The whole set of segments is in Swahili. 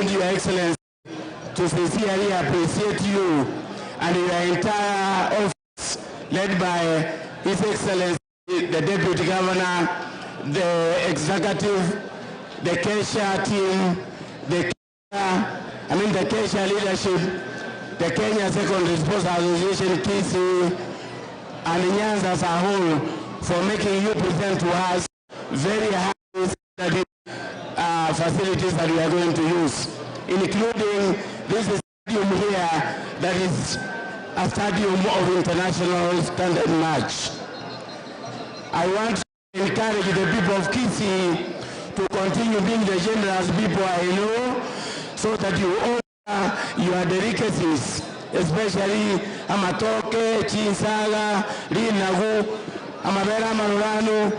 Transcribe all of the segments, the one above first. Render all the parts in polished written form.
Your Excellency, to sincerely appreciate you and your entire office led by His Excellency, the Deputy Governor, the Executive, the Kesha team, the Kesha leadership, the Kenya Secondary Sports Association, KC, and Nyanza as a whole for making you present to us very high facilities that we are going to use, including this stadium here that is a stadium of international standard match. I want to encourage the people of Kisii to continue being the generous people I know, so that you honor your delicacies, especially Amatoke, Chinsaga, Rinagu, Amabera Marurano,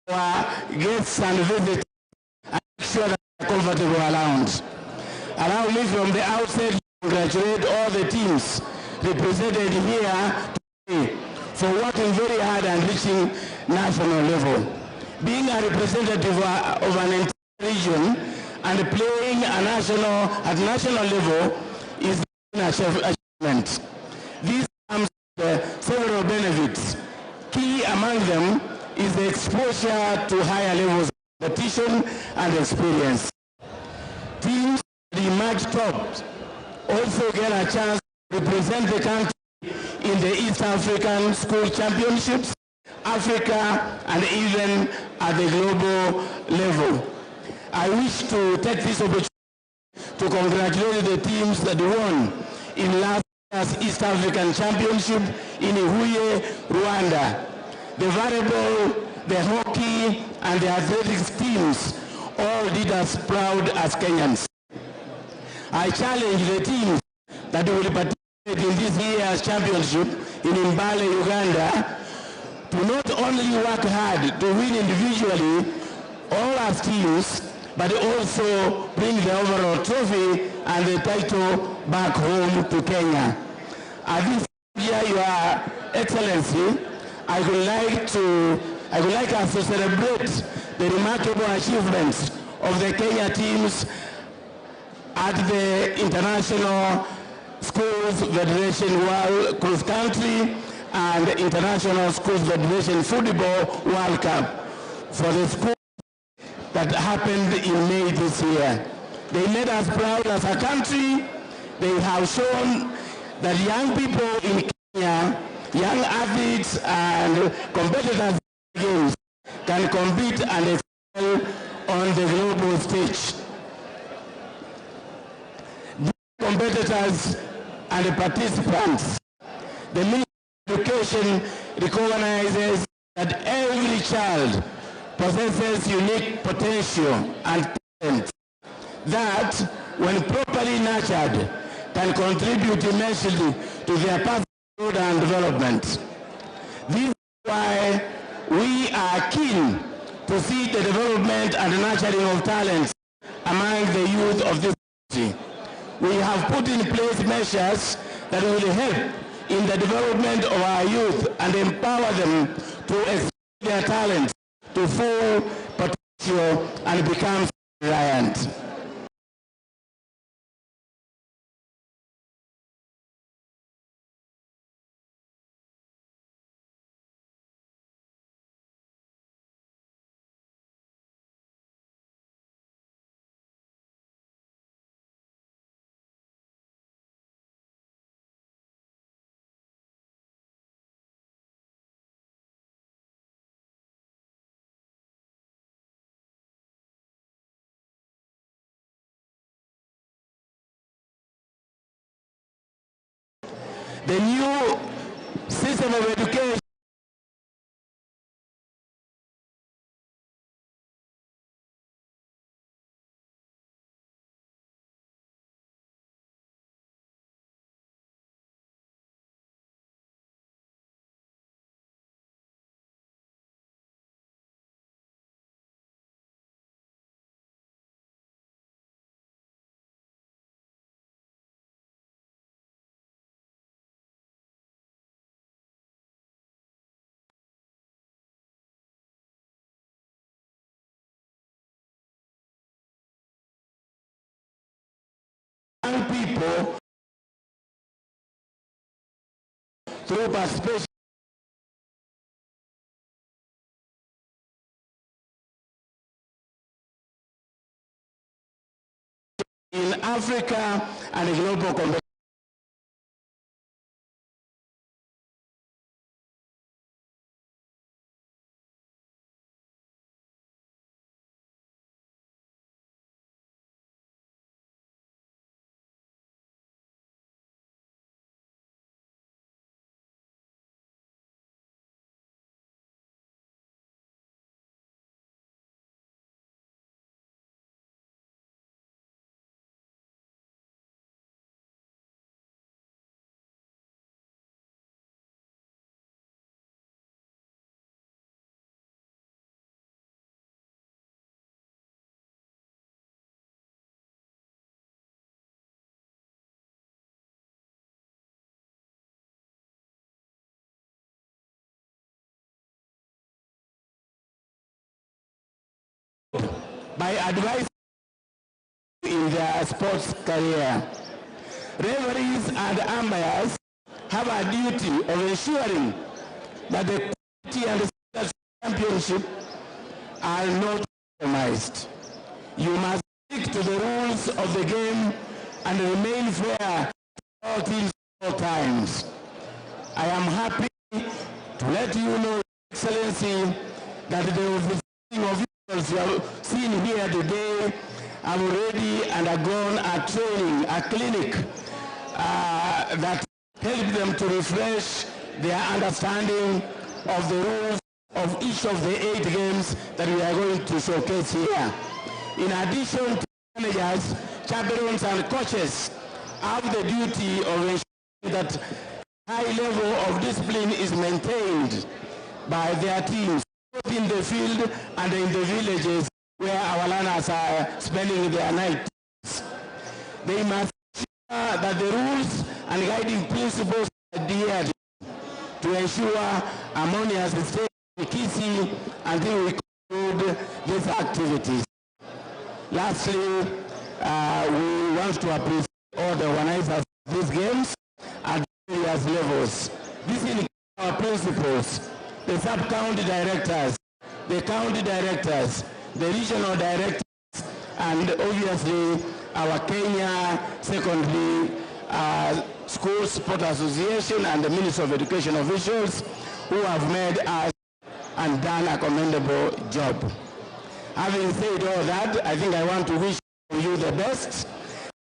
our guests and visitors, and make sure that they are comfortable around. Allow me from the outset to congratulate all the teams represented here today for working very hard and reaching national level. Being a representative of an entire region and playing at national level is an achievement. This comes with several benefits. Key among them is the exposure to higher levels of competition and experience. Teams that emerge top also get a chance to represent the country in the East African School Championships, Africa, and even at the global level. I wish to take this opportunity to congratulate the teams that won in last year's East African Championship in Huye, Rwanda. The volleyball, the hockey, and the athletics teams all did us proud as Kenyans. I challenge the teams that will participate in this year's championship in Mbale, Uganda, to not only work hard to win individually, all as teams, but also bring the overall trophy and the title back home to Kenya. At this year, Your Excellency, I would like us to celebrate the remarkable achievements of the Kenya teams at the International Schools Federation World Cross Country and International Schools Federation Football World Cup for the schools that happened in May this year. They made us proud as a country. They have shown that young people in Kenya, young athletes and competitors in games can compete and excel on the global stage. These competitors and the participants, the Ministry of Education recognizes that every child possesses unique potential and talent that, when properly nurtured, can contribute immensely to their personal growth and development. This is why we are keen to see the development and nurturing of talents among the youth of this country. We have put in place measures that will help in the development of our youth and empower them to explore their talents to full potential and become reliant. The new system of education people through participation in Africa and global competition. By advice in their sports career. Referees and umpires have a duty of ensuring that the quality and the championship are not compromised. You must stick to the rules of the game and remain fair to all teams at all times. I am happy to let you know, Excellency, that the officiating officials you have seen here today have already undergone a training, a clinic that helped them to refresh their understanding of the rules of each of the 8 games that we are going to showcase here. In addition to managers, chaperones and coaches have the duty of ensuring that high level of discipline is maintained by their teams, both in the field and in the villages where our learners are spending their nights. They must ensure that the rules and guiding principles are adhered to ensure harmonious state in Kisii until we conclude these activities. Lastly, we want to appreciate all the organizers of these games at various levels. This includes our principals, the sub-county directors, the county directors, the regional directors, and obviously our Kenya Secondary School Sport Association and the Ministry of Education officials who have made us and done a commendable job. Having said all that, I think I want to wish you the best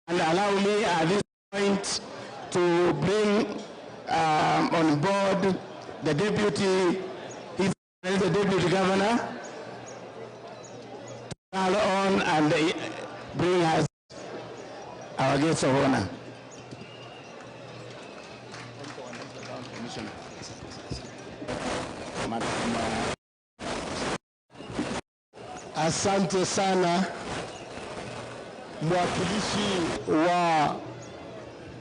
and allow me at this point to bring on board the deputy, the deputy governor, to call on and bring us our guests of honor. Asante sana mwakilishi wa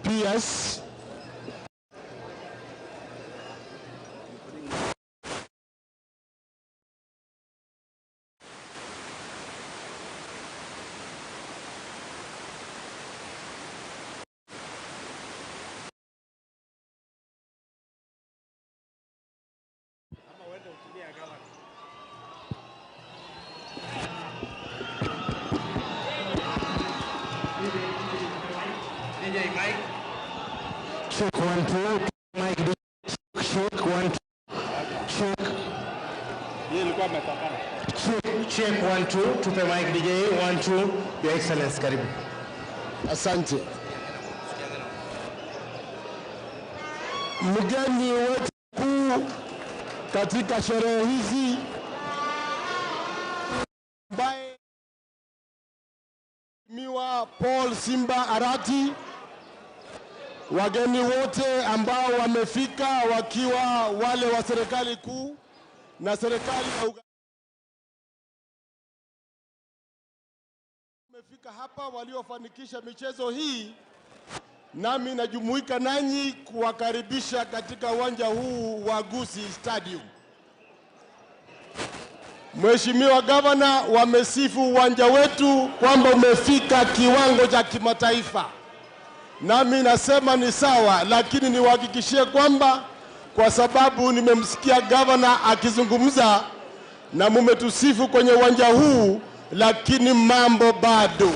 PS. Check 1 2, Mike. Check 1 2. Check. Check 1 2. Tupe Mike DJ 1 2. Your Excellency, karibu. Asante. Mgeni wetu mkuu katika sherehe hizi ambaye Mheshimiwa Paul Simba Arati, wageni wote ambao wamefika wakiwa wale wa serikali kuu na serikali ya Uganda wamefika hapa waliofanikisha michezo hii, nami najumuika nanyi kuwakaribisha katika uwanja huu wa Gusii Stadium. Mheshimiwa Gavana, wamesifu uwanja wetu kwamba umefika kiwango cha kimataifa. nami nasema ni sawa, lakini niwahakikishie kwamba kwa sababu nimemsikia gavana akizungumza na mumetusifu kwenye uwanja huu, lakini mambo bado.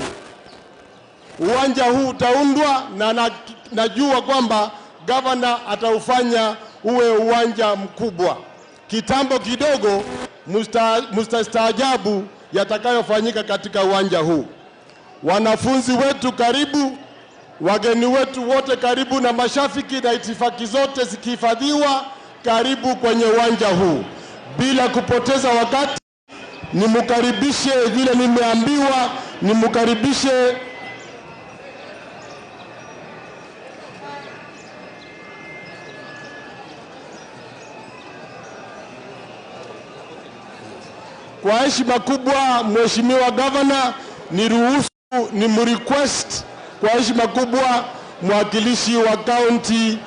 Uwanja huu utaundwa na najua kwamba gavana ataufanya uwe uwanja mkubwa. Kitambo kidogo mustastaajabu yatakayofanyika katika uwanja huu. Wanafunzi wetu karibu, wageni wetu wote karibu, na mashafiki na itifaki zote zikihifadhiwa karibu kwenye uwanja huu. Bila kupoteza wakati, nimukaribishe vile nimeambiwa, nimukaribishe kwa heshima kubwa. Mheshimiwa Governor, niruhusu nimrequest kwa heshima kubwa mwakilishi wa County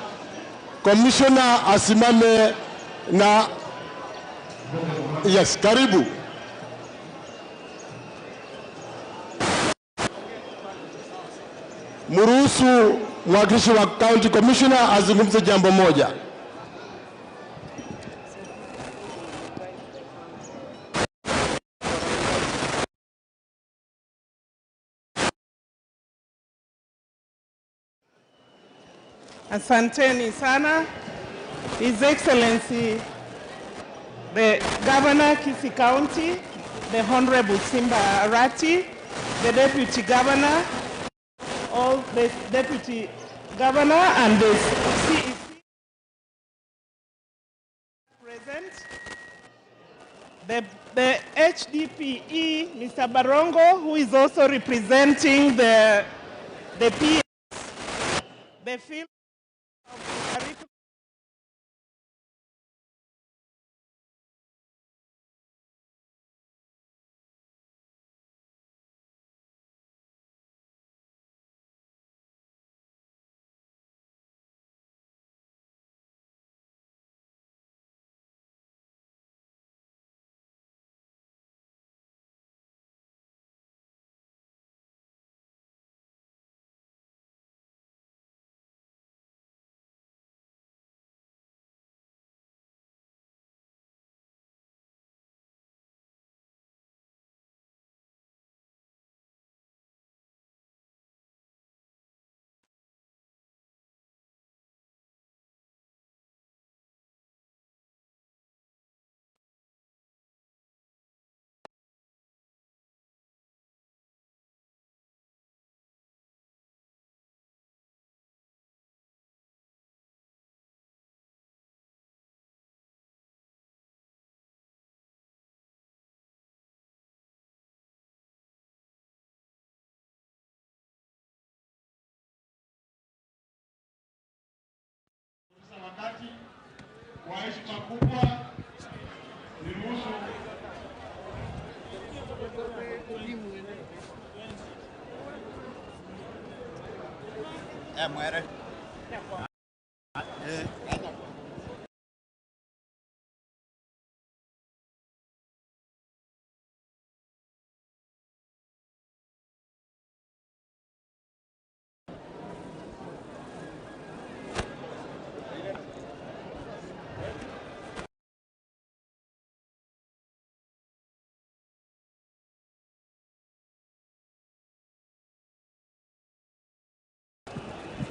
Commissioner asimame na yes, karibu. Mruhusu mwakilishi wa County Commissioner azungumze jambo moja. Asanteni sana. His Excellency, the Governor Kisii County, the Honorable Simba Arati, the Deputy Governor, all the Deputy Governor and the CEC present, the HDPE, Mr. Barongo, who is also representing the PS, the field wakati kwa heshima kubwa niruhusu muere.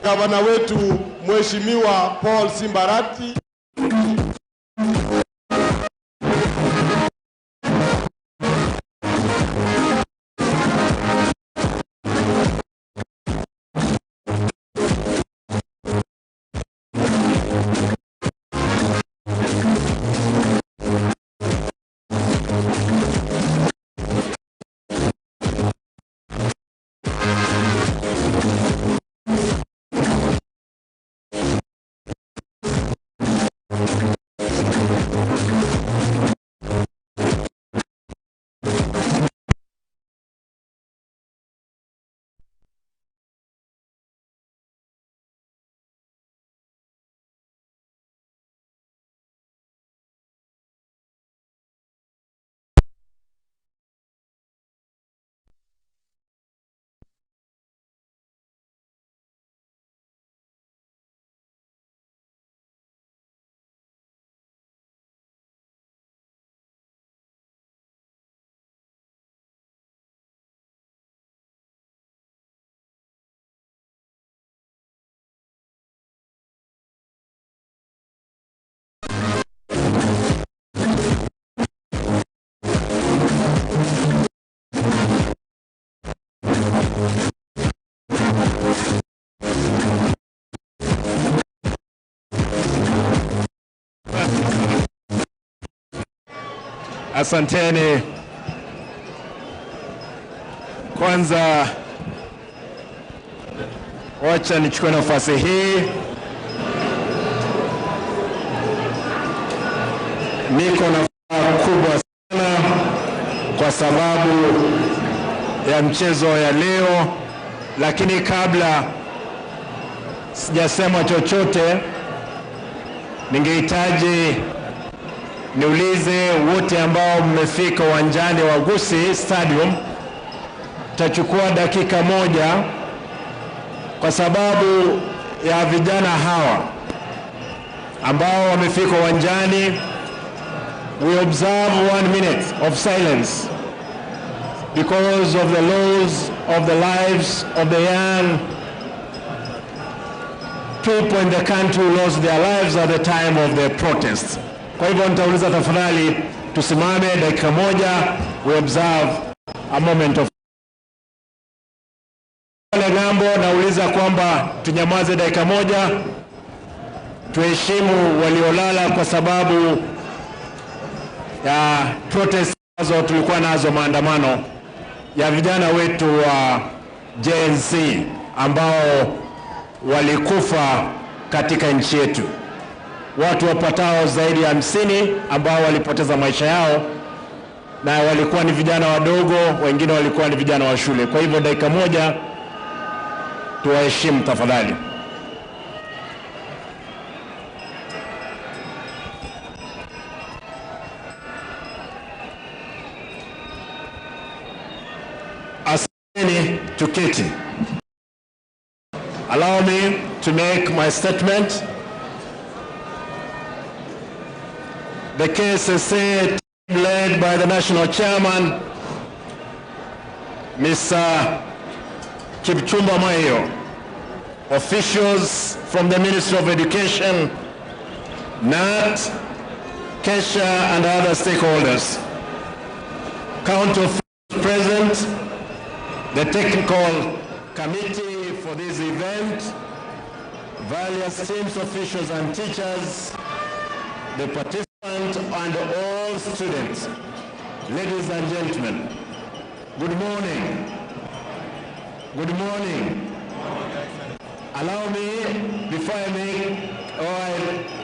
Gavana wetu Mheshimiwa Paul Simba Arati Asanteni. Kwanza wacha nichukue nafasi hii niko na furaha kubwa sana kwa sababu ya mchezo ya leo, lakini kabla sijasema chochote ningehitaji niulize wote ambao mmefika uwanjani wa Gusii Stadium, tachukua dakika moja kwa sababu ya vijana hawa ambao wamefika uwanjani. We observe 1 minute of silence because of the loss of the lives of the young people in the country who lost their lives at the time of the protest. Kwa hivyo nitauliza tafadhali tusimame dakika moja, we observe a moment of ngambo. Nauliza kwamba tunyamaze dakika moja, tuheshimu waliolala kwa sababu ya protest ambazo tulikuwa nazo, maandamano ya vijana wetu wa Gen Z ambao walikufa katika nchi yetu. Watu wapatao zaidi ya 50 ambao walipoteza maisha yao, na walikuwa ni vijana wadogo, wengine walikuwa ni vijana wa shule. Kwa hivyo dakika moja tuwaheshimu tafadhali. Asanteni, tuketi. Allow me to make my statement. The KCSA team led by the national chairman, Mr. Kipchumba Maiyo, officials from the Ministry of Education, NAT, Kesha and other stakeholders, county officials present, the technical committee for this event, various teams, officials and teachers, the participants and all students. Ladies and gentlemen, good morning. Good morning. Allow me, before I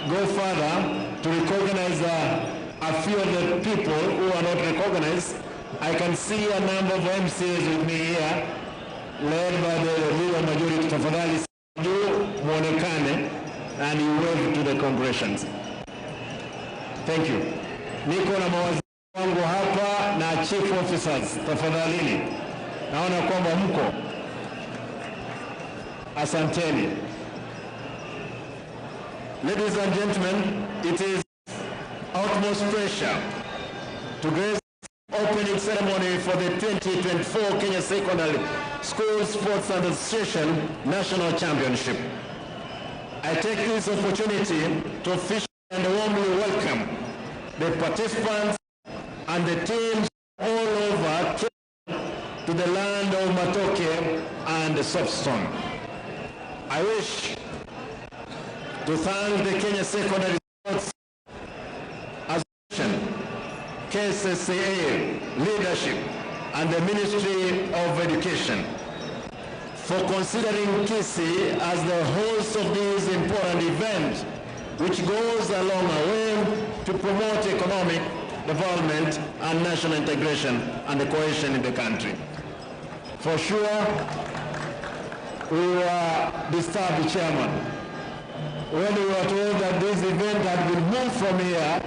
go further, to recognize a few of the people who are not recognized. I can see a number of MCAs with me here, led by the leader majority. Tafadhali juu muonekane and you wave to the congregations. Thank you. Niko na mawaziri wangu hapa na chief officers. Tafadhalini. Naona kwamba mko. Asanteni. Ladies and gentlemen, it is utmost pressure to grace opening ceremony for the 2024 Kenya Secondary School Sports and Association National Championship. I take this opportunity to officially and warmly welcome the participants and the teams all over to the land of Matoke and Soapstone. I wish to thank the Kenya Secondary Sports Association, KCSA leadership and the Ministry of Education for considering Kisii as the host of this important event, which goes a long way to promote economic development and national integration and the cohesion in the country. For sure, we were disturbed, Chairman, when we were told that this event had been moved from here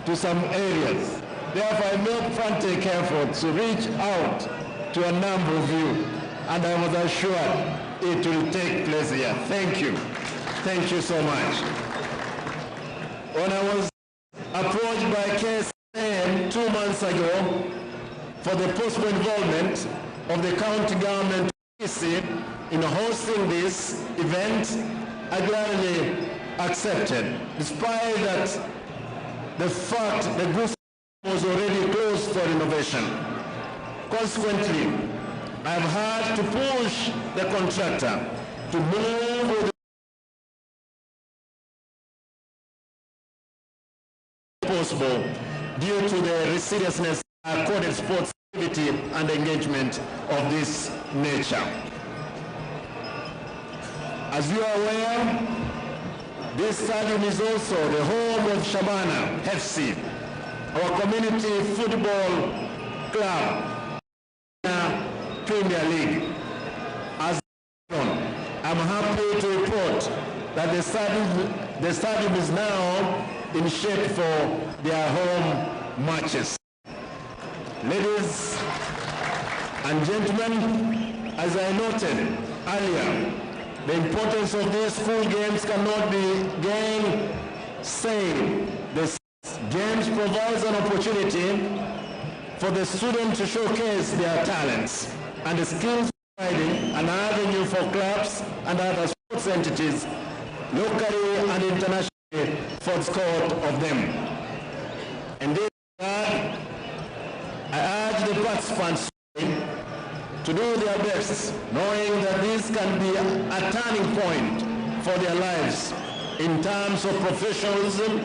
to some areas. Therefore, I made frantic effort to reach out to a number of you, and I was assured it will take place here. Thank you. Thank you so much. When I was approached by KSM 2 months ago for the possible involvement of the county government in hosting this event, I gladly accepted, despite that the fact the Gusii was already closed for renovation. Consequently, I've had to push the contractor to move with possible due to the seriousness accorded sports activity and engagement of this nature. As you are aware, this stadium is also the home of Shabana FC, our community football club, Premier League. As I'm happy to report that the stadium is now in shape for their home matches. Ladies and gentlemen, as I noted earlier, the importance of these school games cannot be gainsaid. The games provides an opportunity for the students to showcase their talents and the skills, providing an avenue for clubs and other sports entities locally and internationally for the scope of them. In this regard, I urge the participants to do their best, knowing that this can be a turning point for their lives in terms of professionalism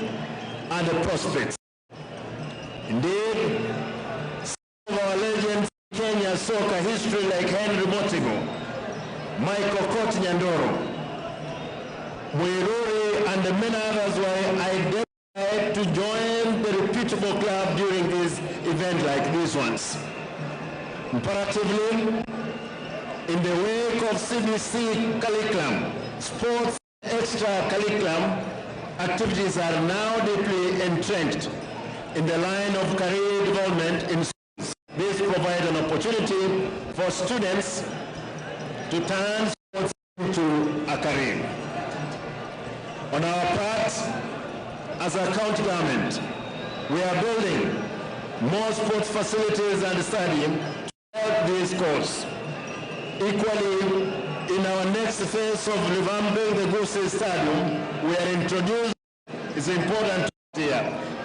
and the prospects. Indeed, some of our legends in Kenya's soccer history, like Henry Motigo, Michael Koti Nyandoro, Muiruri, and many others were identified to join the reputable club during this event like these ones. Comparatively, in the wake of CBC curriculum, sports extra curriculum activities are now deeply entrenched in the line of career development in schools. This provides an opportunity for students to turn sports into a career. On our part, as a county government, we are building more sports facilities and stadiums to help this cause. Equally, in our next phase of revamping the Gusii Stadium, we are introducing, it's important here,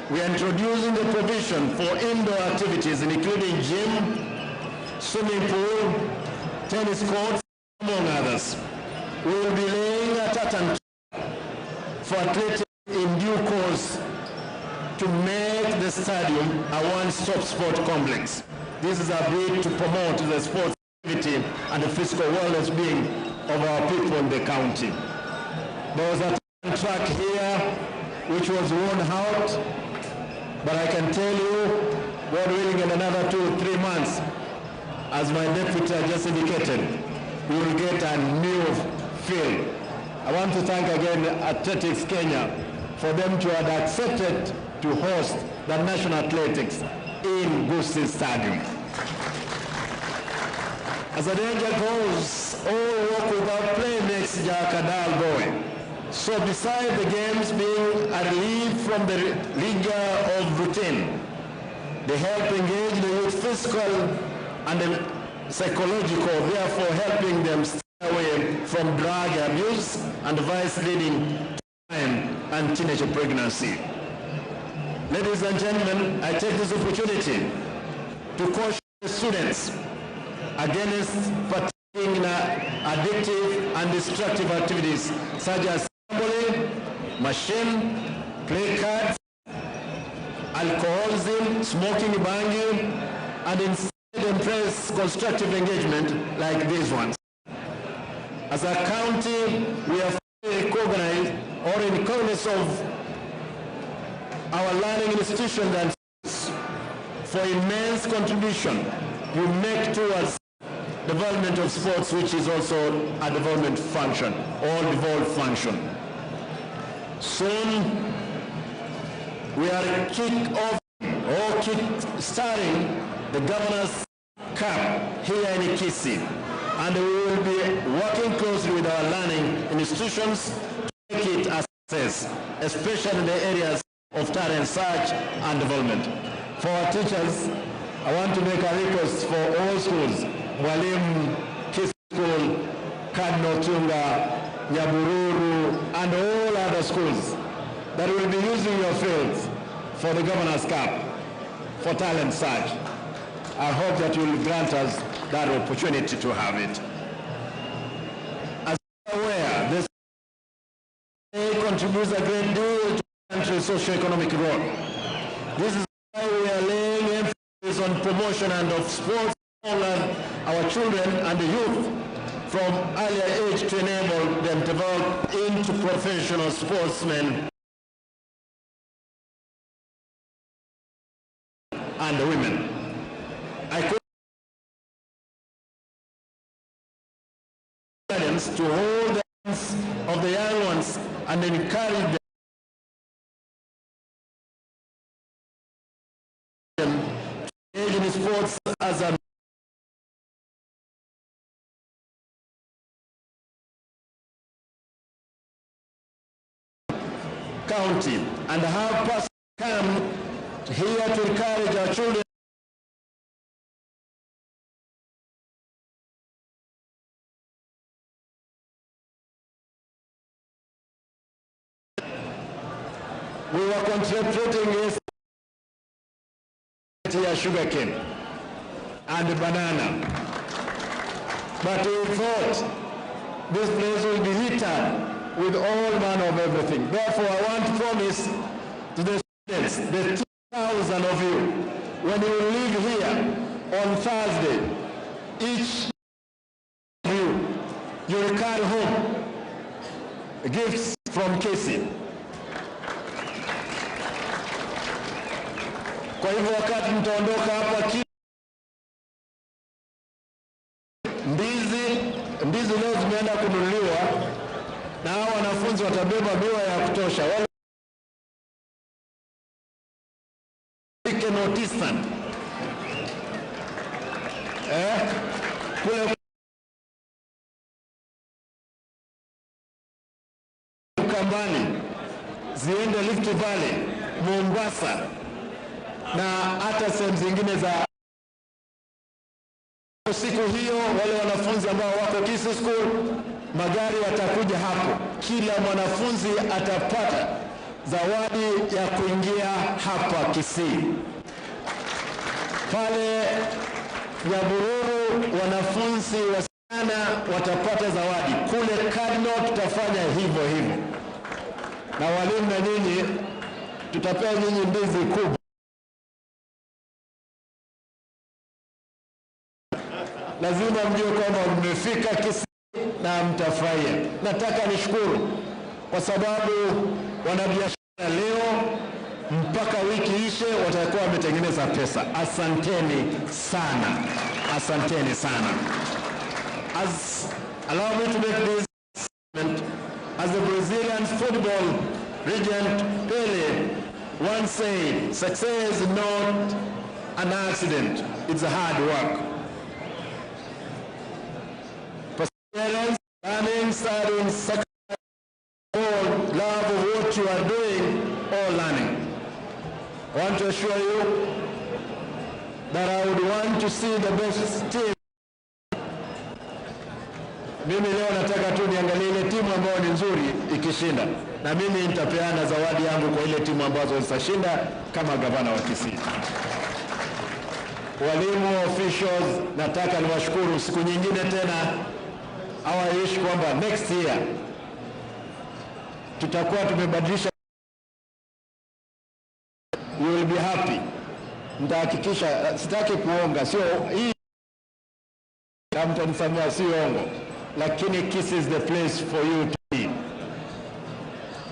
we are introducing the provision for indoor activities, including gym, swimming pool, tennis courts, among others. We will be laying a tartan for athletics in due course to make the stadium a one-stop sport complex. This is a bid to promote the sports activity and the physical well-being of our people in the county. There was a track here which was worn out, but I can tell you, God willing, in another 2-3 months, as my deputy just indicated, we will get a new field. I want to thank again Athletics Kenya for them to have accepted to host the national athletics in Gusii Stadium. As the danger goes, all walk without play makes Jack a dull boy. So besides the games being a relief from the rigor of routine, they help engage the youth physical and the psychological, therefore helping them stay away from drug abuse and vice leading to crime and teenage pregnancy. Ladies and gentlemen, I take this opportunity to caution the students against partaking in addictive and destructive activities such as gambling, machine, play cards, alcoholism, smoking, banging, and instead embrace constructive engagement like these ones. As a county, we are fully recognized or in cognizance of our learning institutions and for immense contribution you make towards development of sports, which is also a development function, or devolved function. Soon, we are kick-starting the Governor's Cup here in Kisii, and we will be working closely with our learning institutions to make it a success, especially in the areas of talent search and development. For our teachers, I want to make a request for all schools, Mwalimu Kisii School, Cardinal Tunga, Nyabururu, and all other schools that will be using your fields for the Governor's Cup, for talent search. I hope that you will grant us that opportunity to have it. As you are aware, this contributes a great deal to the country's socio-economic growth. This is why we are laying emphasis on promotion and of sports among our children and the youth from earlier age to enable them to develop into professional sportsmen and the women. I could to hold the hands of the young ones and encourage them to engage in sports as a county, and have persons come here to encourage our children we were concentrating here sugarcane and banana. But we thought this place will be littered with all manner of everything. Therefore, I want to promise to the students, the 2,000 of you, when you leave here on Thursday, each of you will carry home gifts from Casey. Kwa hivyo wakati mtaondoka hapa ndizi leo zimeenda kununuliwa na hao wanafunzi watabeba miwa ya kutosha. Wale notisan kule Ukambani ziende Rift Valley, Mombasa na hata sehemu zingine za siku hiyo. Wale wanafunzi ambao wako Kisii School, magari yatakuja hapo, kila mwanafunzi atapata zawadi ya kuingia hapa Kisii. Pale Nyahururu wanafunzi wasichana watapata zawadi. Kule Cardinal tutafanya hivyo hivyo, na walimu na nyinyi tutapea nyinyi ndizi kubwa. Lazima mjue kwamba mmefika Kisii na mtafurahia. Nataka nishukuru kwa sababu wanabiashara leo mpaka wiki ishe watakuwa wametengeneza pesa. Asanteni sana, asanteni sana. Allow me to make this statement. As the Brazilian football regent Pele once said, success is not an accident, it's a hard work. Perseverance, learning, studying, sacrifice, love of what you are doing, or learning. I want to assure you that I would want to see the best team. Mimi leo nataka tu niangalie ile timu ambayo ni nzuri ikishinda, na mimi nitapeana zawadi yangu kwa ile timu ambazo zitashinda kama gavana wa Kisii. Walimu, officials, nataka niwashukuru siku nyingine tena. Hawaishi kwamba next year tutakuwa tumebadilisha. You will be happy. Nitahakikisha, sitaki kuonga, sio hii kama mtanisamia, sio ongo, lakini Kisii is the place for you to be.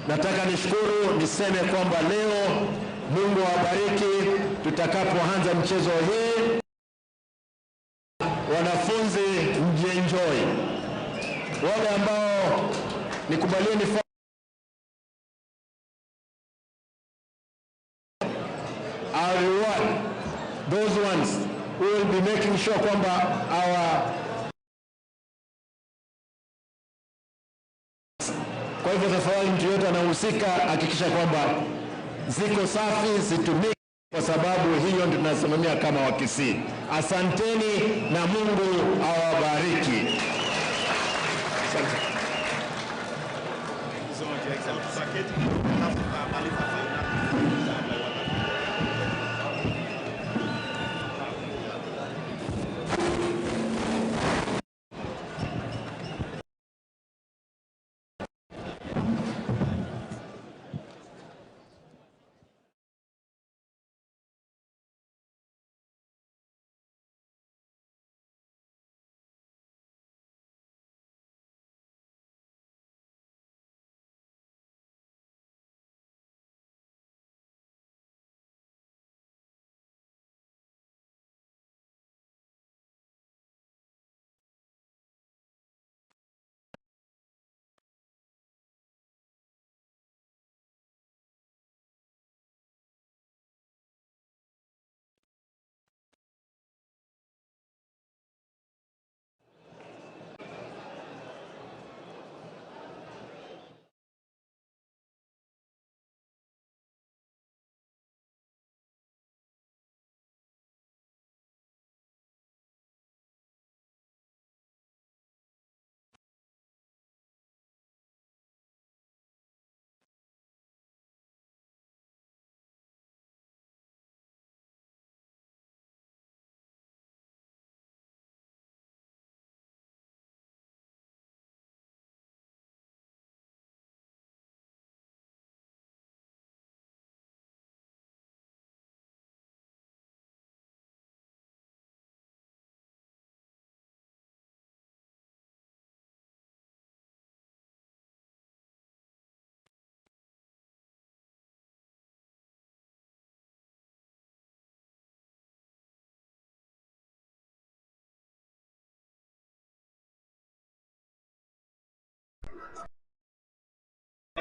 Nataka nishukuru, niseme kwamba leo Mungu awabariki tutakapoanza mchezo hii. Wanafunzi mjienjoy. Wale ambao nikubalieni our reward, those ones who will be making sure kwamba our. Kwa hivyo tafadhali, mtu yote anahusika, hakikisha kwamba ziko safi, zitumike, kwa sababu hiyo ndio tunasimamia kama wa Kisii. Asanteni na Mungu awabariki.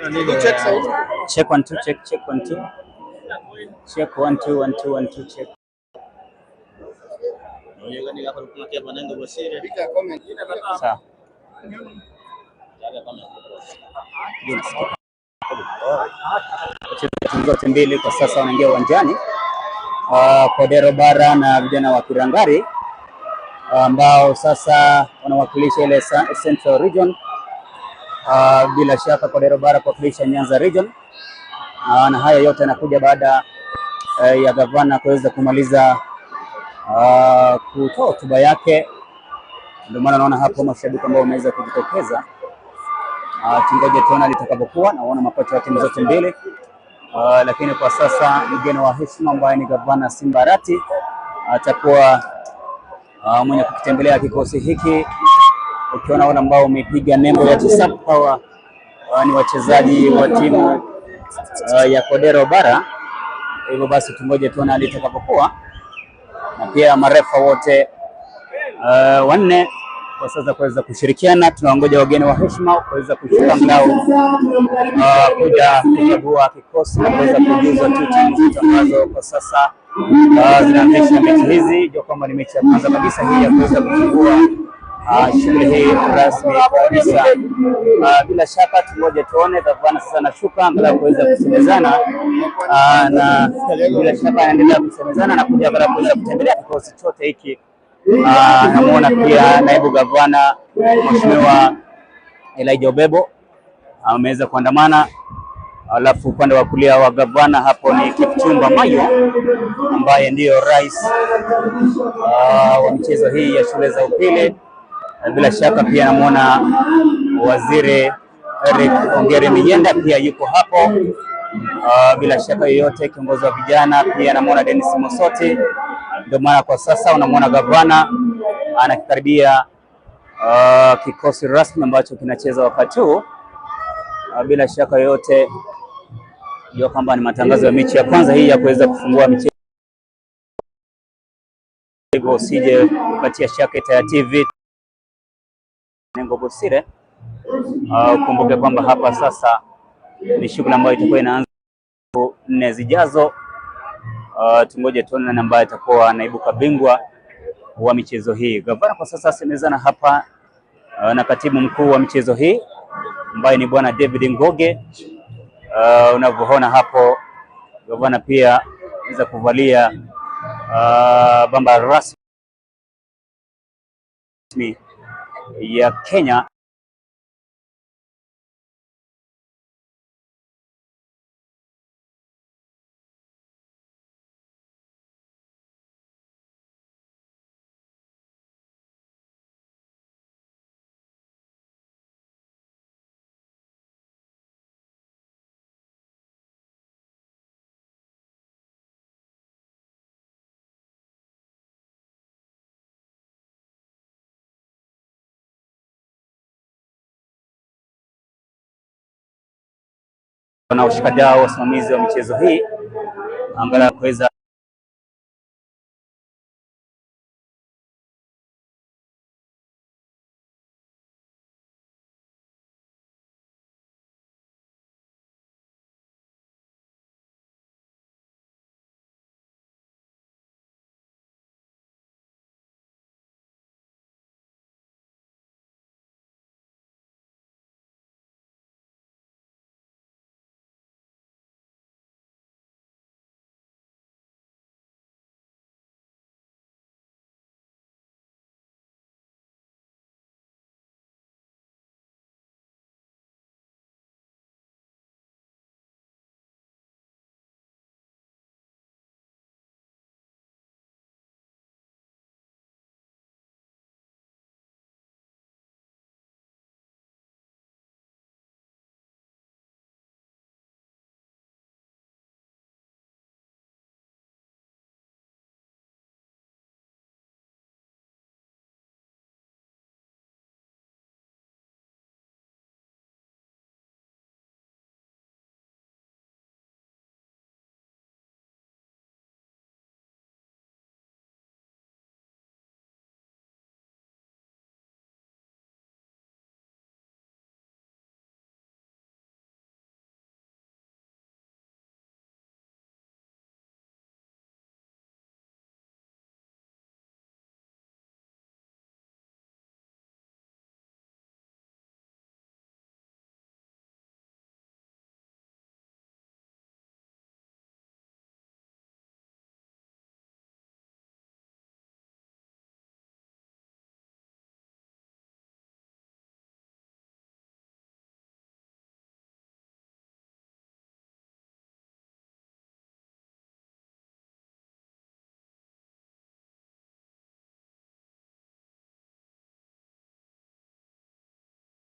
Check 1 2, check 1 2. Check 1 2 1 2 1 2 check. Sawa. Timu zote mbili kwa sasa wanaingia uwanjani. Kodero Bara na vijana wa Kirangari ambao sasa wanawakilisha ile Central Region. Bila shaka Kodero Bara kuwakilisha Nyanza Region. Na haya yote yanakuja baada ya gavana kuweza kumaliza kutoa hotuba yake. Ndio maana naona hapo mashabiki ambao wameweza kujitokeza. Tungoje tuone litakapokuwa, naona makocha wa timu zote mbili. Lakini kwa sasa mgeni wa heshima ambaye ni gavana Simba Arati atakuwa mwenye kukitembelea kikosi hiki. Ukiona wale ambao wamepiga nembo ya TSAP hawa ni wachezaji wa timu ya Kodero Bara. Hivyo basi tungoje tuone litakapokuwa, na pia marefa wote wanne kwa sasa kuweza kushirikiana. Tunaongoja wageni wa heshima kuweza kushuka mlao kuja kuchagua kikosi na kuweza kujuza tu timu zote ambazo kwa sasa zinaanzisha mechi hizi. Jua kwamba ni mechi ya kwanza kabisa hii ya kuweza kufungua shughuli hii rasmi kabisa. Bila shaka tungoje tuone gavana sasa anashuka angalau kuweza kusemezana, na bila shaka anaendelea kusemezana na kuja baada kuweza kutembelea kikosi chote hiki. Namuona pia naibu gavana Mheshimiwa Elijah Obebo ameweza kuandamana, alafu upande wa kulia wa gavana hapo ni Kipchumba Mayo ambaye ndiyo rais wa michezo hii ya shule za upili. Bila shaka pia namuona waziri Eric Ongere Miyenda pia yuko hapo. Bila shaka yoyote kiongozi wa vijana pia namuona Dennis Mosoti. Ndio maana kwa sasa unamuona gavana anakikaribia kikosi rasmi ambacho kinacheza wakati huu. Bila shaka yoyote ndio kwamba ni matangazo ya mechi ya kwanza hii ya kuweza kufungua michezo. Hivyo usije kupatia shaka ya TV Nengo Bosire. Kumbuke kwamba hapa sasa ni shughuli ambayo itakuwa inaanza 4 zijazo. Tungoje tuone nani ambaye atakuwa naibuka bingwa wa michezo hii. Gavana kwa sasa asemezana hapa na katibu mkuu wa michezo hii ambaye ni bwana David Ngoge. Unavyoona hapo gavana pia anaweza kuvalia bamba rasmi ya Kenya. Na ushikadau wasimamizi wa michezo hii angalau kuweza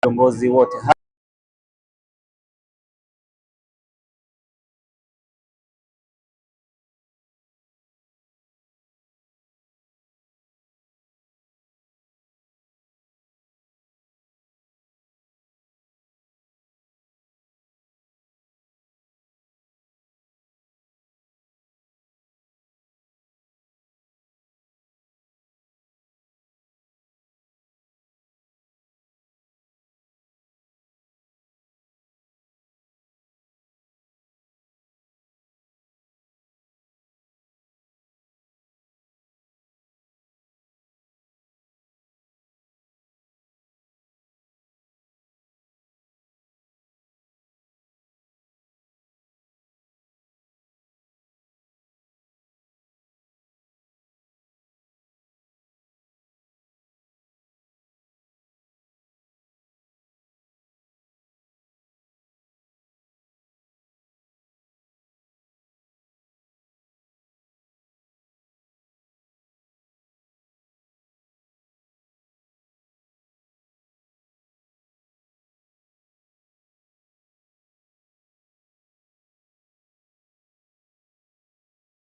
viongozi wote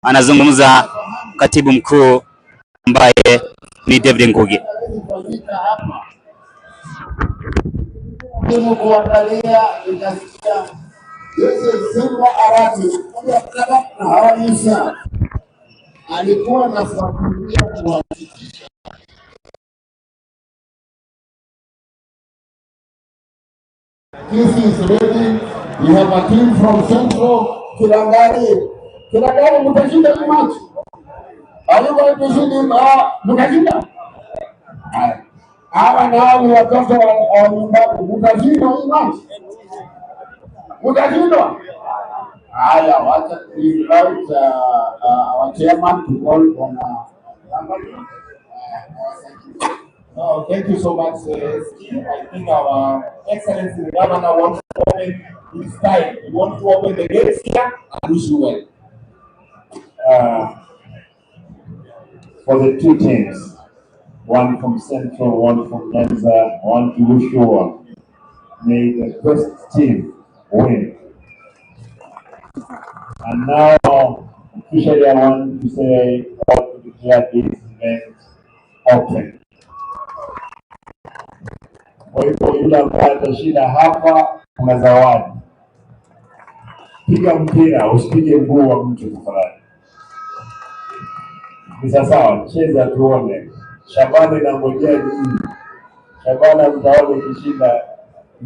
anazungumza katibu mkuu ambaye ni David Ngugi. Kuangalia ikasikia Simba Arati na Hawanisha alikuwa anafuatilia kuhakikisha this is ready. You have a team from Central Kilangari mtashinda hii match. Are you going to shinda? Mtashinda? Hawa nao ni watoto wa nyumbani. Mtashinda hii match? Mtashinda? Haya, wacha invite our chairman to call on thank you so much. I think our Excellency the Governor wants to open his time. He wants to open the gates here and wish you well. For the two teams, one from Central, one from Nyanza, one to wish you well. May the best team win. And now, officially, I want to say, I want to declare this event open. Kwa hivyo yule ambaye atashinda hapa kuna zawadi. Piga mpira, usipige mguu wa mtu tafadhali. Ni sawa, cheza tuone. Shabana inangojea nini? Shabana mtaona ikishinda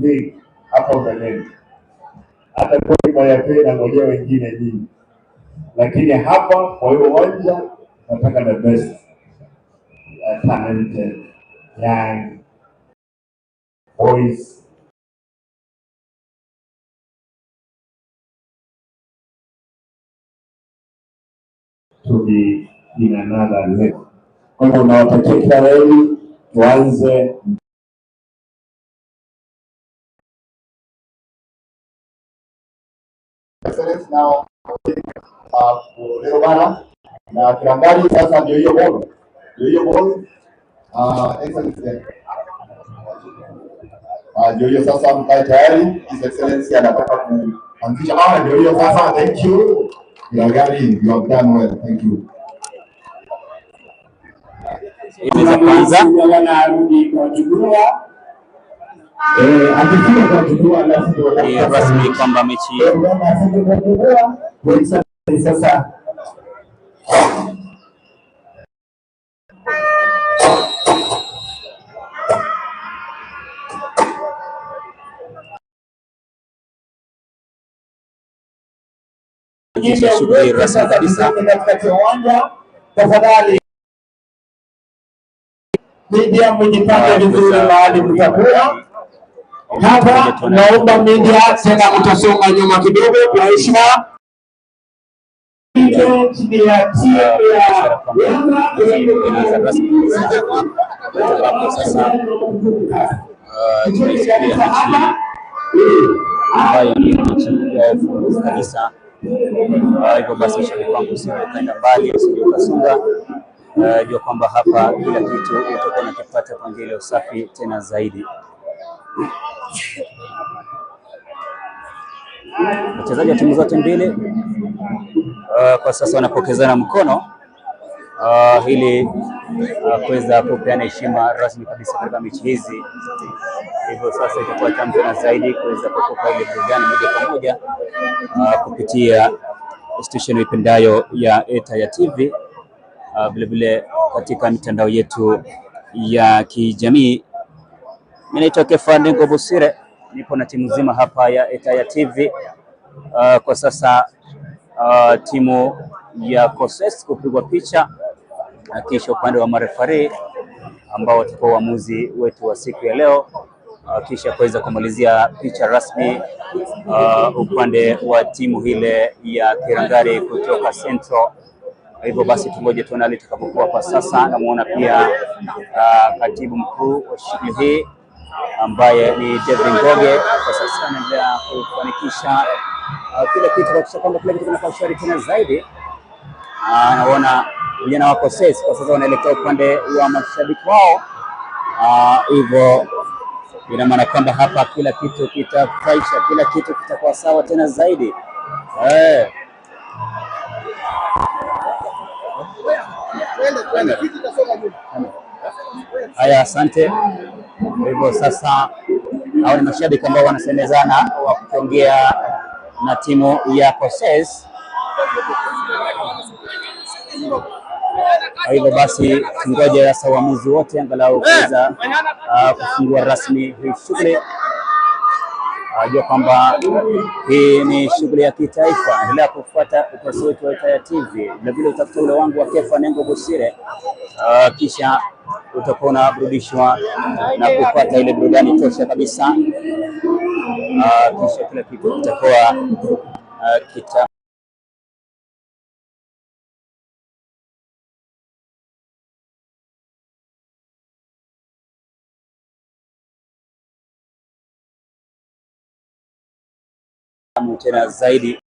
league hapa mbeleni. Hata kwa ya pili inangojea wengine nyingi. Lakini hapa kwa hiyo uwanja nataka the best talented young boys to be in another level. Kwa hivyo nawatakia kila la heri, tuanze Excellence now Lerobana na Kilangari sasa ndio hiyo ball. Ndio hiyo ball. Excellence. Ndio hiyo sasa mkae tayari. His Excellency anataka kuanzisha. Ndio hiyo sasa, thank you. Kilangari, you have done well. Thank you. Hivi kwanza wanarudi kwa jukwaa. Akifika kwa jukwaa alafu rasmi kwamba mechi sasa shughuli rasmi kabisa katika kiwanja. Tafadhali media mjipange vizuri mahali mtakuwa hapa. Naomba media tena mtasonga nyuma kidogo kwa heshima. Sasa ambayo ni mechi ya ufunguzi kabisa. Hivyo basi shabiki wangu usiende mbali, usije ukasonga. Jua kwamba hapa kila kitu utakuwa unakipata kwa njia ya usafi tena zaidi. Wachezaji wa timu zote mbili kwa sasa wanapokezana mkono ili kuweza kupeana heshima rasmi kabisa katika mechi hizi. Hivyo sasa itakuwa tamu tena zaidi kuweza kukupa ile burudani moja kwa moja kupitia station ipendayo ya Etaya TV, vile katika mitandao yetu ya kijamii. Mimi naitwa Kefa Nengo Busire, nipo na timu nzima hapa ya Etaya TV. Kwa sasa timu ya Koses kupigwa picha, kisha upande wa marefari ambao watakuwa waamuzi wetu wa siku ya leo, kisha kuweza kumalizia picha rasmi upande wa timu ile ya Kirangari kutoka Central. Hivyo basi tungoje tuone litakapokuwa kwa sasa. Namuona pia katibu mkuu wa shughuli hii ambaye ni Devin Ngoge, kwa sasa anaendelea kufanikisha kila kitu kuhakikisha kwamba kila kitu kinakuwa shwari tena zaidi. Naona vijana wa Koses kwa sasa wanaelekea upande wa mashabiki wao, hivyo ina maana kwamba hapa kila kitu kitafurahisha, kila kitu kitakuwa sawa tena zaidi. Haya, asante. Hivyo sasa hao ni mashabiki ambao wanasemezana wakiongea na timu ya Koses. Hivyo basi tungoje sasa waamuzi wote angalau kuweza kufungua rasmi hii shughuli. Najua kwamba hii ni shughuli ya kitaifa. Endelea kufuata ukurasa wetu wa Etaya TV, vile utafuta ule wangu wa Kefa Nengo Busire, kisha utakuwa unaburudishwa na kupata ile burudani tosha kabisa, kisha kila kitu kitakuwa tena zaidi.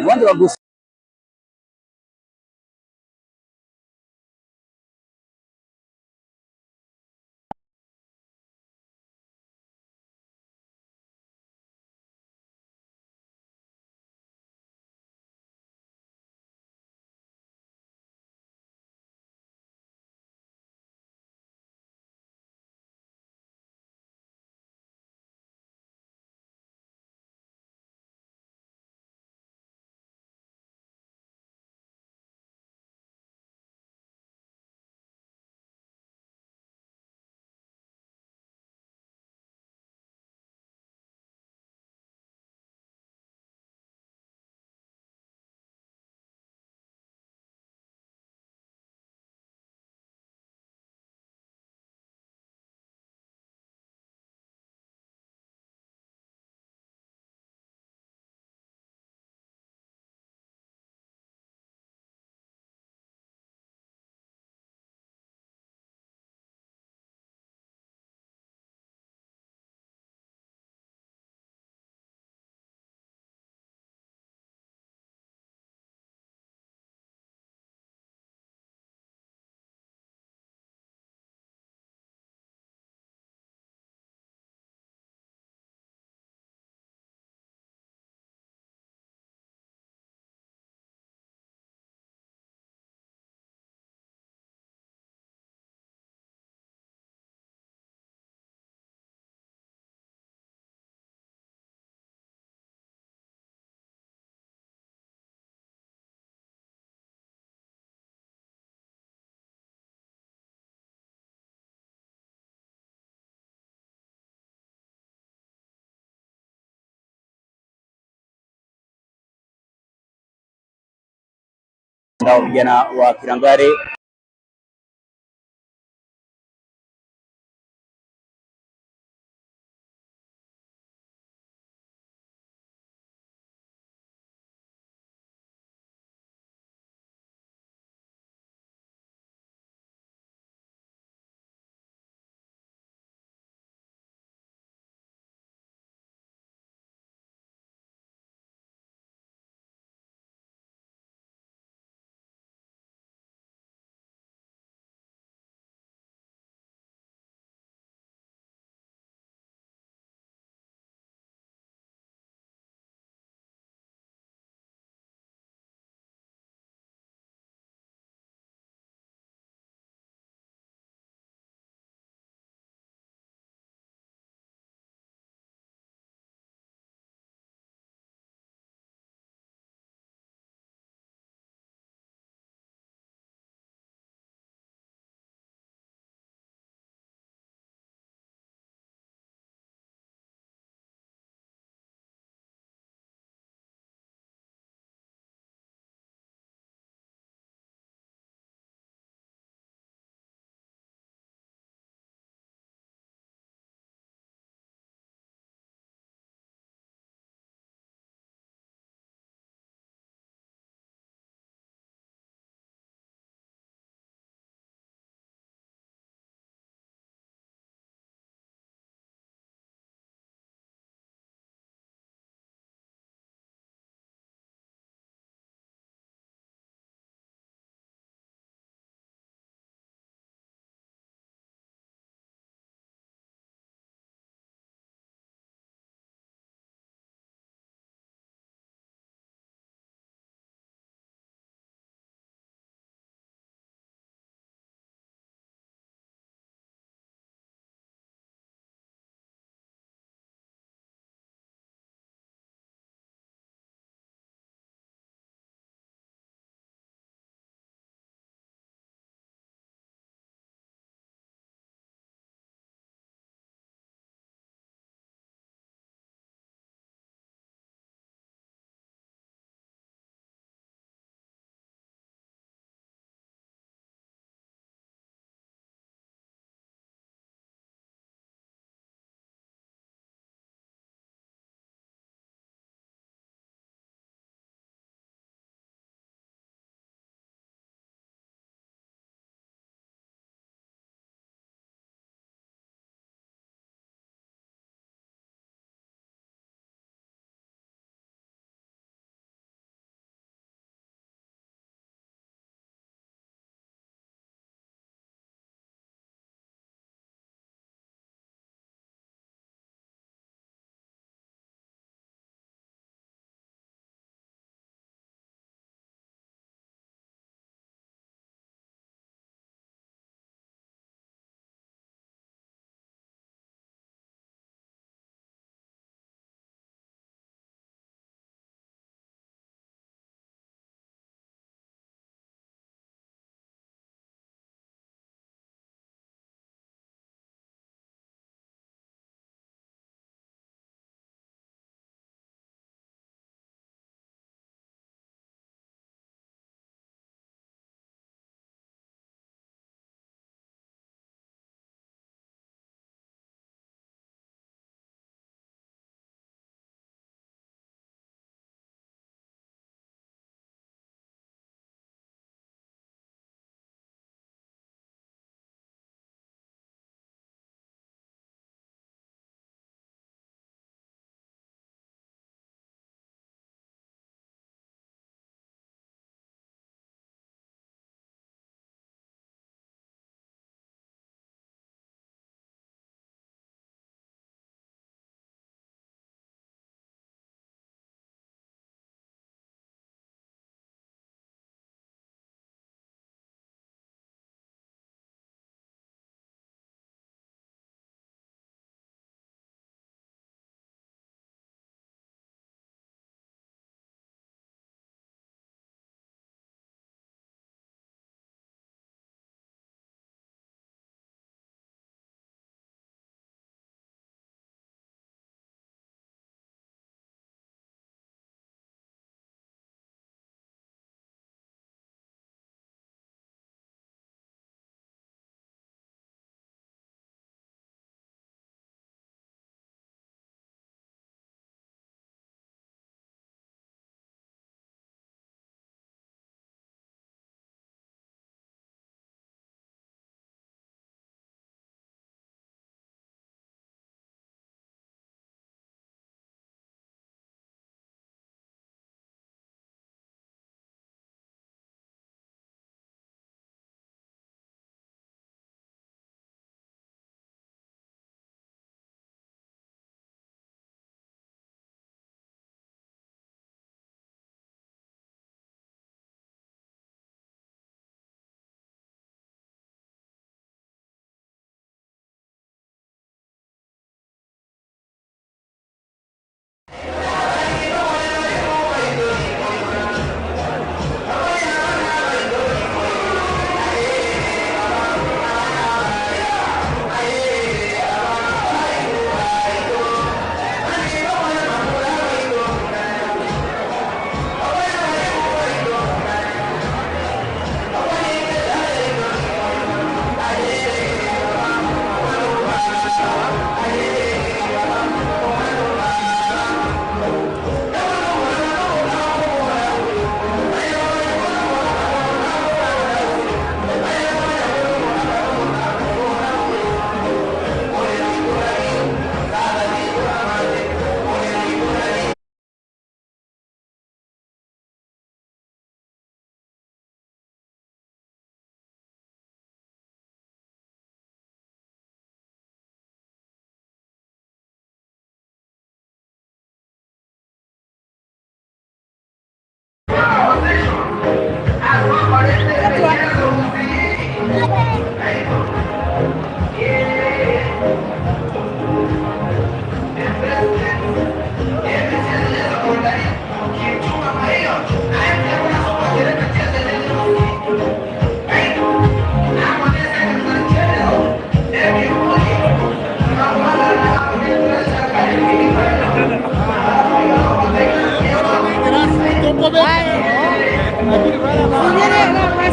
Uwanja wa nao vijana wa Kirangari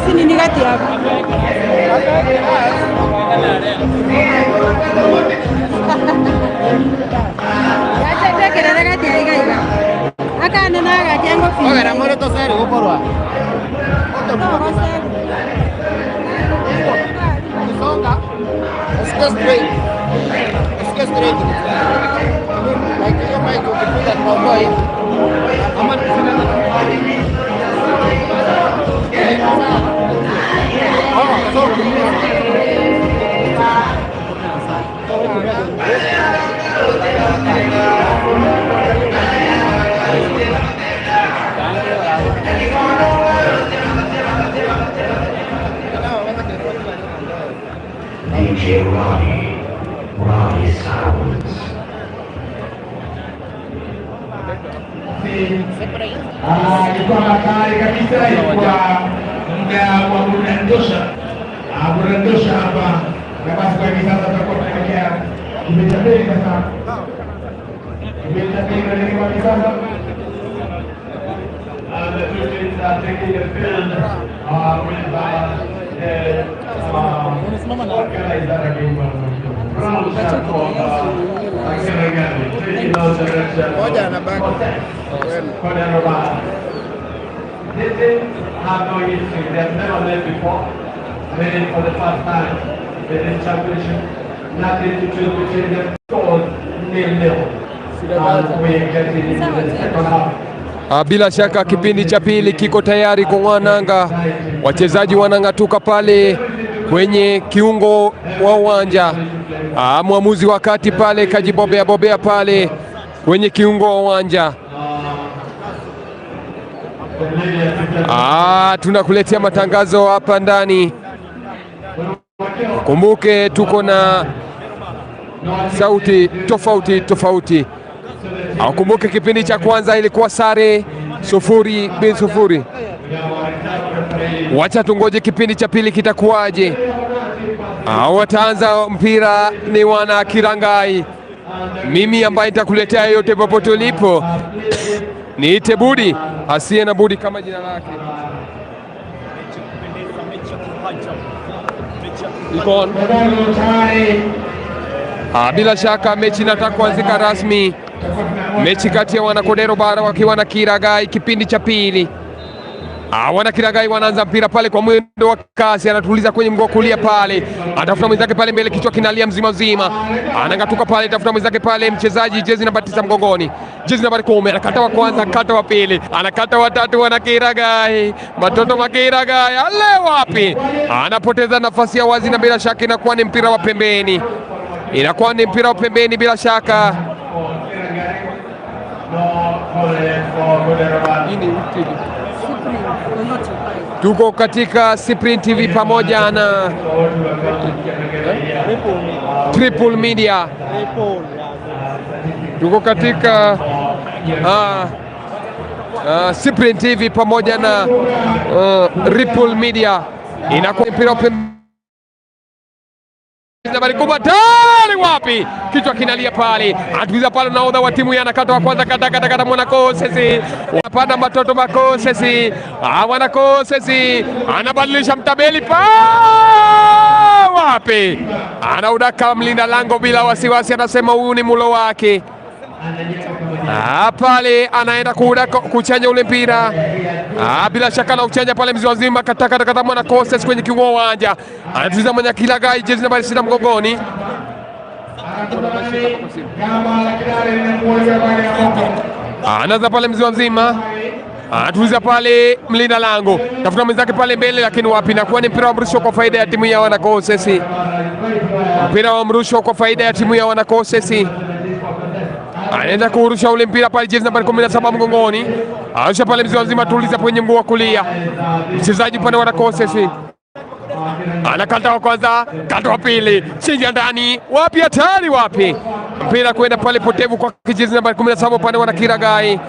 Sini ni kati hapo. Acha kera kati aiga. Aka nana jengo fi. Oga moro to sari uporwa. Songa. Let's go straight. Like you might go to that boy. Aman DJ Ronnie Sounds. Ilikuwa hatari kabisa, ilikuwa muda wa burudani hapa, na basi kwa hivi sasa tutakuwa tunaelekea kipindi cha pili sasa. Kipindi cha pili ndio kwa sasa. The two teams are taking the field with organizer again. moja anabaki. This team have no history. They have never met before. Winning for the first time. They did championship. Nothing to choose between them. Scores 0-0. And we get into the second half. Bila shaka kipindi cha pili kiko tayari kwa Wananga. Wachezaji wanang'atuka pale kwenye kiungo wa uwanja. Mwamuzi wakati pale kajibobea pale kwenye kiungo wa uwanja. Tunakuletea matangazo hapa ndani. Kumbuke tuko na sauti tofauti. Kumbuke kipindi cha kwanza ilikuwa sare 0-0. Wacha tungoje kipindi cha pili kitakuwaje. Wataanza mpira ni wana Kirangai. Mimi ambaye nitakuletea yote popote ulipo niite Budi, asiye na budi kama jina lake. Bila shaka mechi inataka kuanzika rasmi. Mechi kati ya wanakodero bara wakiwa na Kiragai kipindi cha pili. Wana Kiragai wanaanza mpira pale kwa mwendo wa kasi, anatuliza kwenye mguu kulia pale. Atafuta mwenzake pale mbele, kichwa kinalia mzima. Anangatuka pale, tafuta mwenzake pale, mchezaji jezi namba 9 mgongoni. Jezi namba 10 anakata wa kwanza, kata wa pili, anakata wa tatu. Wana Kiragai, matoto wa Kiragai ale wapi? Anapoteza nafasi ya wazi, na bila shaka inakuwa ni mpira wa pembeni. Bila shaka. Tuko katika Cyprian TV pamoja na Triple Media. Tuko katika Cyprian TV pamoja na Ripple Media. Inakuwa mpira nambari 10 wapi? Kichwa kinalia pale. Atuiza pale nahodha wa timu anakata wa kwanza, kata Monaco sisi. Wanapanda matoto mako sisi. Monaco sisi. Anabadilisha mtabeli wapi? Anaudaka mlinda lango bila wasiwasi, anasema huyu ni mulo wake. Pale anaenda kuchanja ule mpira. Bila shaka na uchanja pale mzima kata Monaco sisi kwenye kiungo uwanja. Anatuiza mwenye Kiragai jezi namba 6 mgongoni. Anaanza pale mzima. Anatuiza pale mlinda lango. Tafuta mwenzake pale mbele, lakini wapi? Nakuwa ni mpira wa mrusho kwa faida ya timu ya Monaco sisi. Mpira wa mrusho kwa faida ya timu ya Monaco sisi. Anaenda kurusha ule mpira pale jezi namba 17 mgongoni. Anarusha pale mzima, tuliza kwenye mguu wa kulia. Mchezaji upande wa Monaco sisi. Anakata wa kwanza, kata wa pili, chinja ndani, wapi hatari wapi? Mpira kwenda pale potevu kwa jezi namba 17 upande wa Kiragai.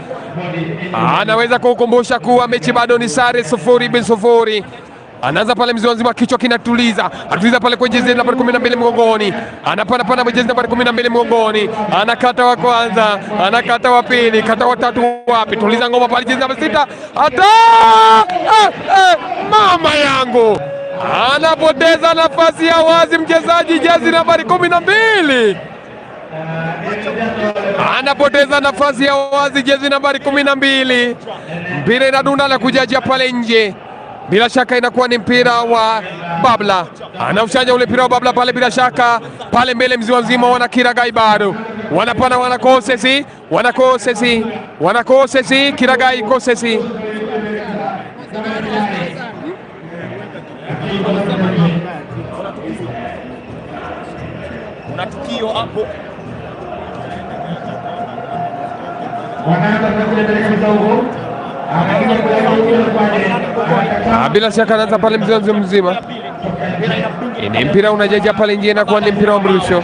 Anaweza kukumbusha kuwa mechi bado ni sare 0-0. anaanza pale mzee mzima, kichwa kinatuliza, atuliza pale kwa jezi nambari 12 mgongoni, anapanda pana jezi nambari 12 mgongoni, anakata wa kwanza, anakata wa pili, kata wa tatu, wapi, tuliza ngoma pale jezi nambari 6, hata mama yangu anapoteza nafasi ya wazi mchezaji jezi nambari 12, anapoteza nafasi ya wazi jezi nambari 12. Mpira inadunda na kujajia pale nje, bila shaka inakuwa ni mpira wa Babla, anaushanja ule mpira wa Babla pale, bila shaka pale mbele mzima mzima wana Kiragai bado wanapana, wanakosesi Kiragai kosesi. Kuna tukio hapo. Bila shaka anaanza pale mzima. Ni mpira unajaja pale nje, na kuwa ni mpira wa mrusho.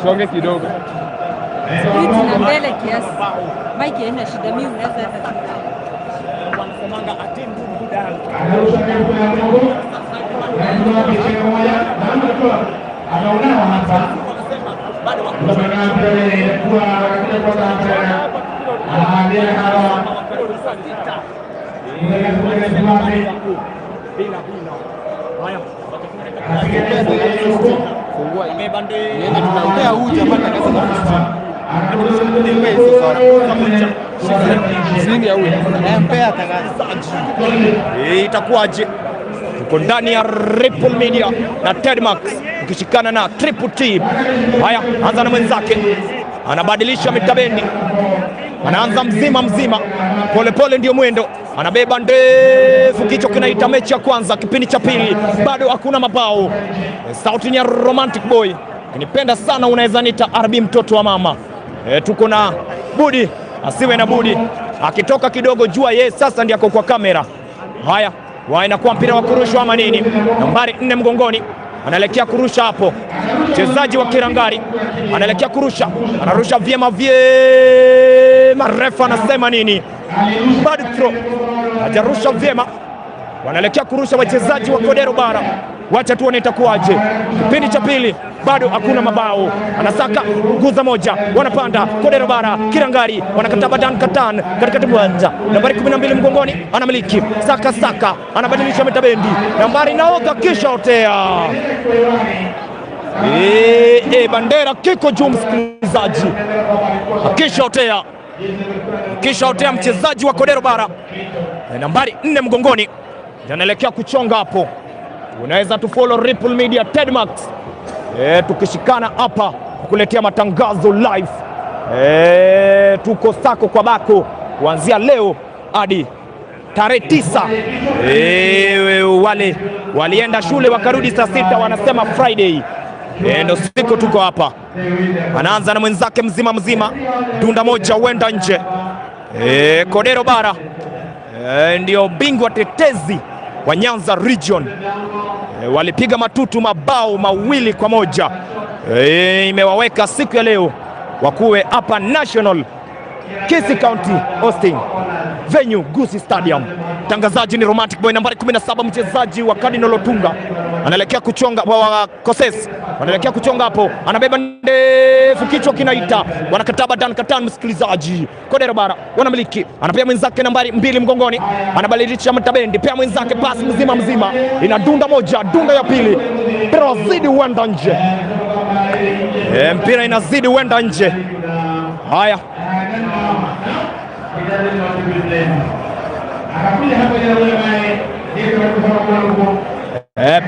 Songe kidogo. Na mbele kiasi. Mike ina shida, mimi unaweza hata Wanasemanga atendu muda. Itakuwaje? Tuko ndani ya Ripple Media na Tedmax ukishikana na Triple T. Haya, anza na mwenzake, anabadilisha mitabendi, anaanza mzima polepole, ndio mwendo, anabeba ndefu, kichwa kinaita mechi ya kwanza, kipindi cha pili bado hakuna mabao. Sauti ni ya Romantic Boy, kinipenda sana unaweza nita RB mtoto wa mama. Tuko na Budi, asiwe na Budi, akitoka kidogo jua yeye sasa ndiye kwa kamera. Haya, inakuwa mpira wa kurusha ama nini? Nambari 4 mgongoni, anaelekea kurusha hapo. Mchezaji wa Kirangari anaelekea kurusha, anarusha vyema, refa anasema nini? Bad throw, hajarusha vyema, wanaelekea kurusha wachezaji wa Kodero Bara. Wacha tuone itakuwaje. Kipindi cha pili bado hakuna mabao, anasaka guza moja, wanapanda Kodero Bara, Kirangari wanakataba Dan Katan katikati uwanja, nambari 12 mgongoni, anamiliki saka, anabadilisha metabendi, nambari naoga kisha otea. Bandera kiko juu msikilizaji, kisha otea mchezaji wa Kodero Bara, nambari 4 mgongoni, anaelekea kuchonga hapo. Unaweza tufollow Ripple Media Tedmax, tukishikana hapa kukuletea matangazo live. Tuko sako kwa bako kuanzia leo hadi tarehe 9. Wale walienda shule wakarudi saa 6, wanasema Friday. Ndio siku tuko hapa. Anaanza na mwenzake mzima, dunda moja huenda nje. Kodero Bara ndio bingwa tetezi wa Nyanza Region, walipiga matutu mabao 2-1. Imewaweka siku ya leo wakuwe hapa National Kisii County Austin Venue Gusii Stadium. Tangazaji ni Romantic Boy, nambari 17 mchezaji wa Cardinal Otunga, anaelekea kuchonga wa Koses, anaelekea kuchonga hapo, anabeba ndefu, kichwa kinaita, wanakataba Dan Katan msikilizaji. Kodero Bara wanamiliki, anapea mwenzake nambari 2 mgongoni, anabadilisha mtabendi, pea mwenzake pasi mzima, inadunda moja, dunda ya pili, mpira unazidi uenda nje. Mpira inazidi uenda nje. Haya,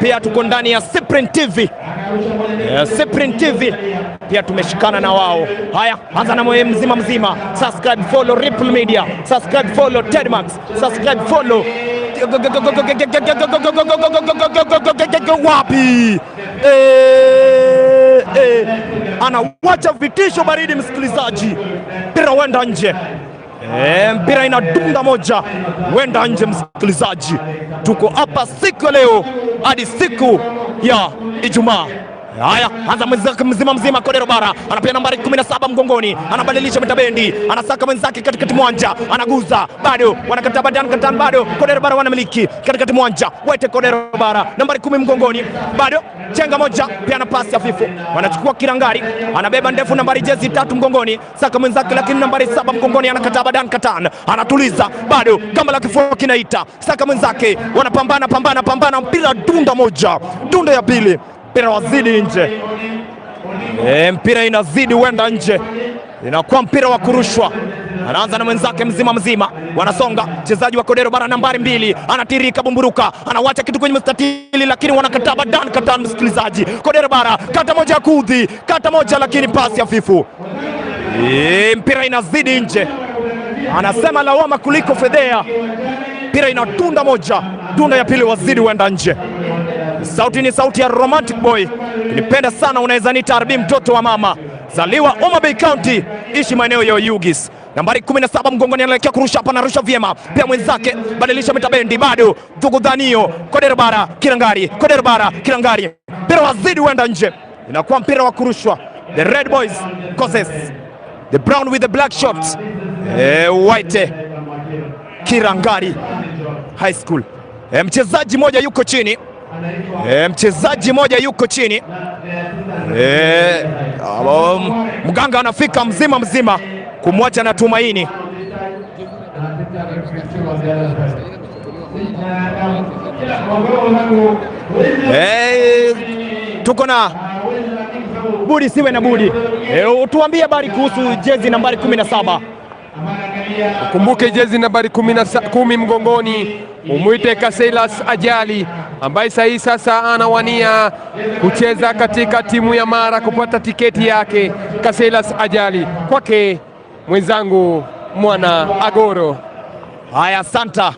pia tuko ndani ya Cyprian TV. Cyprian TV pia tumeshikana na wao. Haya, anza na moyo mzima. Subscribe, follow Ripple Media, subscribe, follow Tedmax, subscribe, follow wapi? Anawacha vitisho baridi msikilizaji, mpira wenda nje. Mpira inadunda moja, wenda nje msikilizaji. Tuko hapa siku ya leo hadi siku ya Ijumaa. Haya, anza mwenzake mzima Kodero Bara, anapia nambari 17 mgongoni, anabadilisha mitabendi, anasaka mwenzake katikati mwanja, anaguza, bado wanakataba Dan, bado Kodero Bara wanamiliki katikati mwanja, Wete Kodero Bara, nambari 10 mgongoni, bado chenga moja, pia na pasi hafifu, wanachukua Kirangari, anabeba ndefu nambari jezi 3 mgongoni, saka mwenzake lakini nambari 7 mgongoni, anakataba Dan Katan, anatuliza, bado kama la kifua kinaita, saka mwenzake, wanapambana, mpira dunda moja, dunda ya pili, mpira wazidi nje. Mpira inazidi wenda nje, inakuwa mpira wa kurushwa. Anaanza na mwenzake mzima, wanasonga. Mchezaji wa Kodero Bara nambari 2 anatirika bumburuka, anawacha kitu kwenye mstatili, lakini wanakataba Dan Katan. Msikilizaji, Kodero Bara kata moja ya kudhi, kata moja, lakini pasi hafifu. Mpira inazidi nje, anasema lawama kuliko fedhea. Mpira inatunda moja, tunda ya pili wazidi wenda nje. Sauti ni sauti ya Romantic Boy, nipenda sana, unaweza nita Arbi mtoto wa mama, zaliwa Homa Bay County, ishi maeneo ya Oyugis. Nambari 17 mgongoni, anaelekea kurusha hapa, anarusha vyema, pia mwenzake badilisha mitabendi, bado Dhugudhanio, Kodero Bara Kirangari, Kodero Bara Kirangari, mpira wazidi wenda nje, inakuwa mpira wa kurushwa. The Red Boys causes the brown with the black shots. White Kirangari High School. Mchezaji moja yuko chini, mganga anafika mzima kumwacha na Tumaini. Tuko na Budi siwe na Budi, utuambie habari kuhusu jezi nambari 17. Ukumbuke jezi nambari 10 mgongoni, umuite Kaseilas Ajali, ambaye sasa anawania kucheza katika timu ya Mara kupata tiketi yake. Kaseilas Ajali, kwake mwenzangu Mwana Agoro. Haya, santa.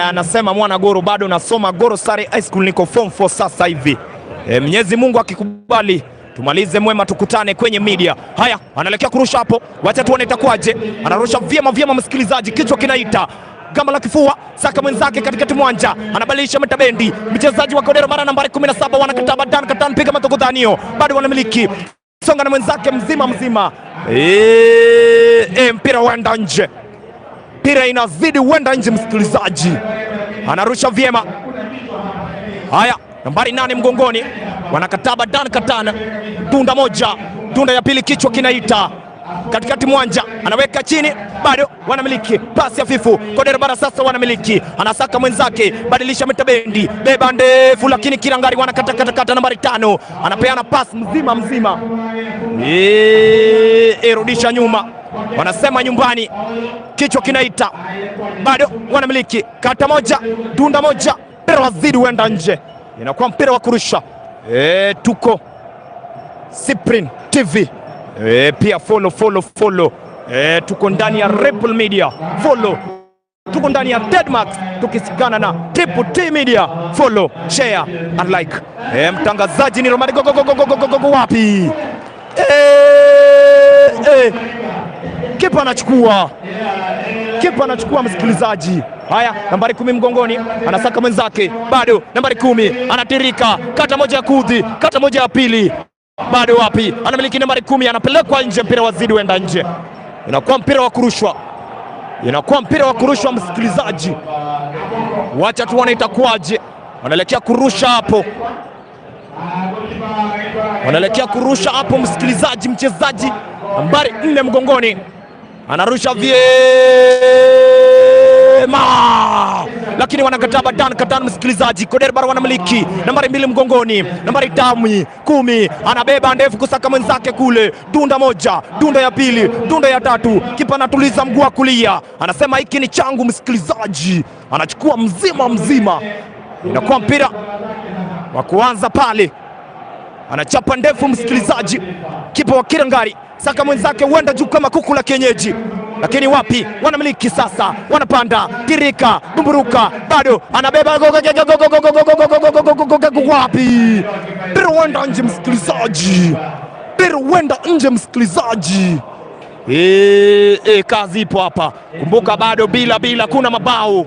Anasema Mwana Agoro, bado nasoma Goro Sare High School, niko form 4 sasa hivi. Mwenyezi Mungu akikubali tumalize mwema, tukutane kwenye media. Haya, anaelekea kurusha hapo, wacha tuone itakuwaje. Anarusha vyema msikilizaji, kichwa kinaita, gamba la kifua, saka mwenzake katikati mwanja, anabadilisha mitabendi. Mchezaji wa Kodero Bara nambari 17 wanakataba Dan Katan, piga Dhugudhanio, bado wanamiliki, songa na mwenzake mzima. Mpira wenda nje, mpira inazidi wenda nje msikilizaji, anarusha vyema. Haya, nambari 8 mgongoni, wanakataba Dan Katan, tunda moja, tunda ya pili, kichwa kinaita, katikati mwanja, anaweka chini, bado wanamiliki, pasi hafifu. Kodero Bara sasa wanamiliki, anasaka mwenzake, badilisha mitabendi, beba ndefu, lakini Kirangari wanakata nambari 5, anapeana pasi mzima. Rudisha nyuma, wanasema nyumbani, kichwa kinaita, bado wanamiliki, kata moja, tunda moja, mpira wazidi wenda nje, inakuwa mpira wa kurusha. Tuko Cyprian TV, pia follow. Tuko ndani ya Ripple Media, follow. Tuko ndani ya Tedmax, tukisikana na Triple T Media, follow, share and like. Mtangazaji ni Romari, go wapi? Kipa anachukua msikilizaji. Haya, nambari 10 mgongoni, anasaka mwenzake, bado nambari 10 anatirika, kata moja ya kudhi, kata moja ya pili, bado wapi? Anamiliki nambari 10, anapelekwa nje, mpira wazidi wenda nje, inakuwa mpira wa kurushwa. Msikilizaji, wacha tuone itakuwaje. Wanaelekea kurusha hapo, msikilizaji. Mchezaji nambari 4 mgongoni anarusha vyema, lakini wanakataba Dan Katan. Msikilizaji, Kodero Bara wanamiliki nambari 2 mgongoni, nambari 10, anabeba ndefu kusaka mwenzake kule, dunda moja, dunda ya pili, dunda ya tatu, kipa anatuliza mguu wa kulia, anasema hiki ni changu. Msikilizaji, anachukua mzima, inakuwa mpira wa kuanza pale, anachapa ndefu msikilizaji, kipa wa Kirangari, saka mwenzake huenda juu kama kuku la kienyeji, lakini wapi? Wanamiliki sasa, wanapanda, tirika, bumburuka, bado anabeba, wapi? Mpira huenda nje msikilizaji, kazi ipo hapa. Kumbuka bado bila kuna mabao,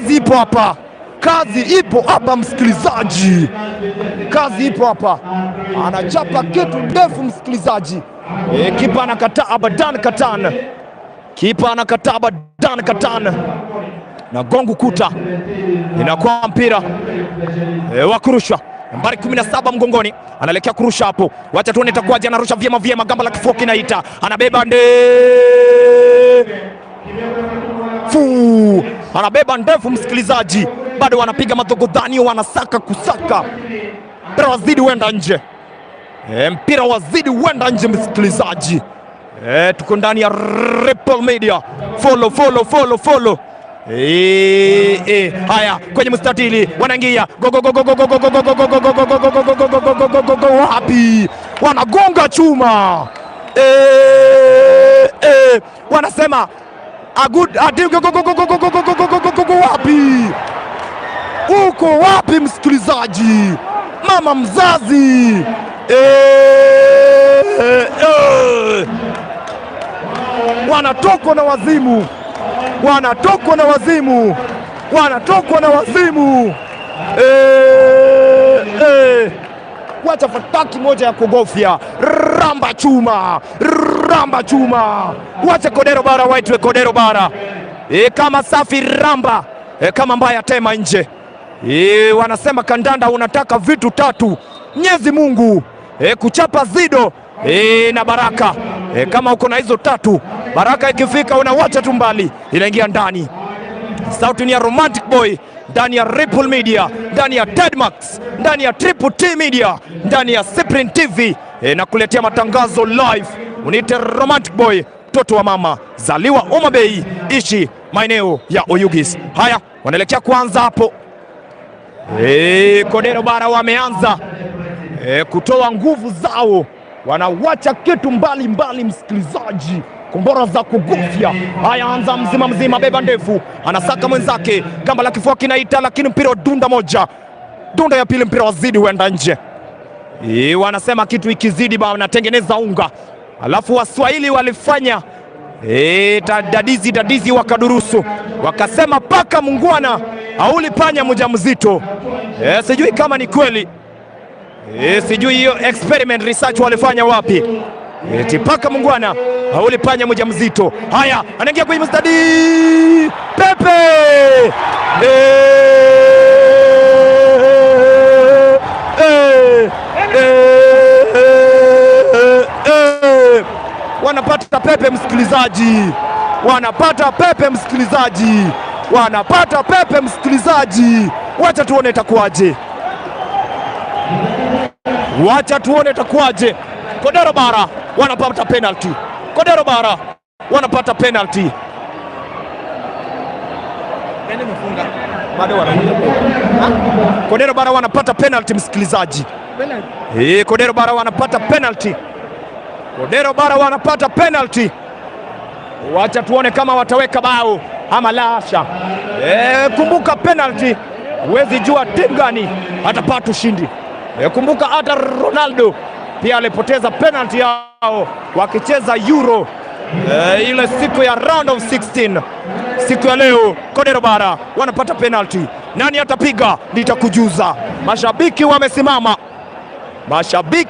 kazi ipo hapa, kazi ipo hapa msikilizaji, kazi ipo hapa. Anachapa kitu ndefu msikilizaji. Kipa anakataa Abadan Katan, kipa anakataa Abadan Katan na gongu kuta, inakuwa mpira wa kurusha. Nambari 17 mgongoni, anaelekea kurusha hapo. Wacha tuone itakuwaje, anarusha vyema, gamba la kifua kinaita, anabeba anabeba ndefu msikilizaji. Bado wanapiga madhogodhani, wanasaka kusaka, mpira wazidi wenda nje, mpira wazidi wenda nje msikilizaji. Tuko ndani ya Ripple Media, follow. Haya, kwenye mstatili wanaingia, wapi, wanagonga chuma, wanasema wapi, uko wapi msikilizaji, mama mzazi, wanatokwa na wazimu, wanatokwa na wazimu. Wacha fataki moja ya kugofya, ramba chuma. Wacha Kodero Bara waitwe Kodero Bara, kama safi ramba, kama mbaya tema nje. Wanasema kandanda unataka vitu tatu: Mwenyezi Mungu, kuchapa zido, na baraka. Kama uko na hizo tatu, baraka ikifika unawacha tu mbali, inaingia ndani. Sauti ni ya Romantic Boy ndani ya Ripple Media, ndani ya Tedmax, ndani ya Triple T Media, ndani ya Sprint TV, na kuletea matangazo live. Unite Romantic Boy, mtoto wa mama, zaliwa Homa Bay, ishi maeneo ya Oyugis. Haya, wanaelekea kuanza hapo. Kodero Bara wameanza kutoa nguvu zao, wanawacha kitu mbali msikilizaji, kombora za kugofya. Haya, anza mzima, beba ndefu, anasaka mwenzake, gamba la kifua kinaita, lakini mpira dunda moja, dunda ya pili, mpira wazidi huenda nje. Wanasema kitu ikizidi wanatengeneza unga. Alafu Waswahili walifanya dadizi wakadurusu, wakasema paka mungwana hauli panya mjamzito. Sijui kama ni kweli, sijui hiyo experiment research walifanya wapi. Paka mungwana hauli panya mjamzito. Haya, anaingia kwenye mstadi, Pepe wanapata Pepe msikilizaji, wacha tuone itakuwaje, Kodero Bara wanapata penalty, Kodero Bara wanapata penalty msikilizaji. Kodero Bara wanapata penalty. Wacha tuone kama wataweka bao ama la hasha. Kumbuka penalty, huwezi jua timu gani atapata ushindi. Kumbuka hata Ronaldo pia alipoteza penalty yao wakicheza Euro ile siku ya round of 16. Siku ya leo Kodero Bara wanapata penalty. Nani atapiga? Nitakujuza. Mashabiki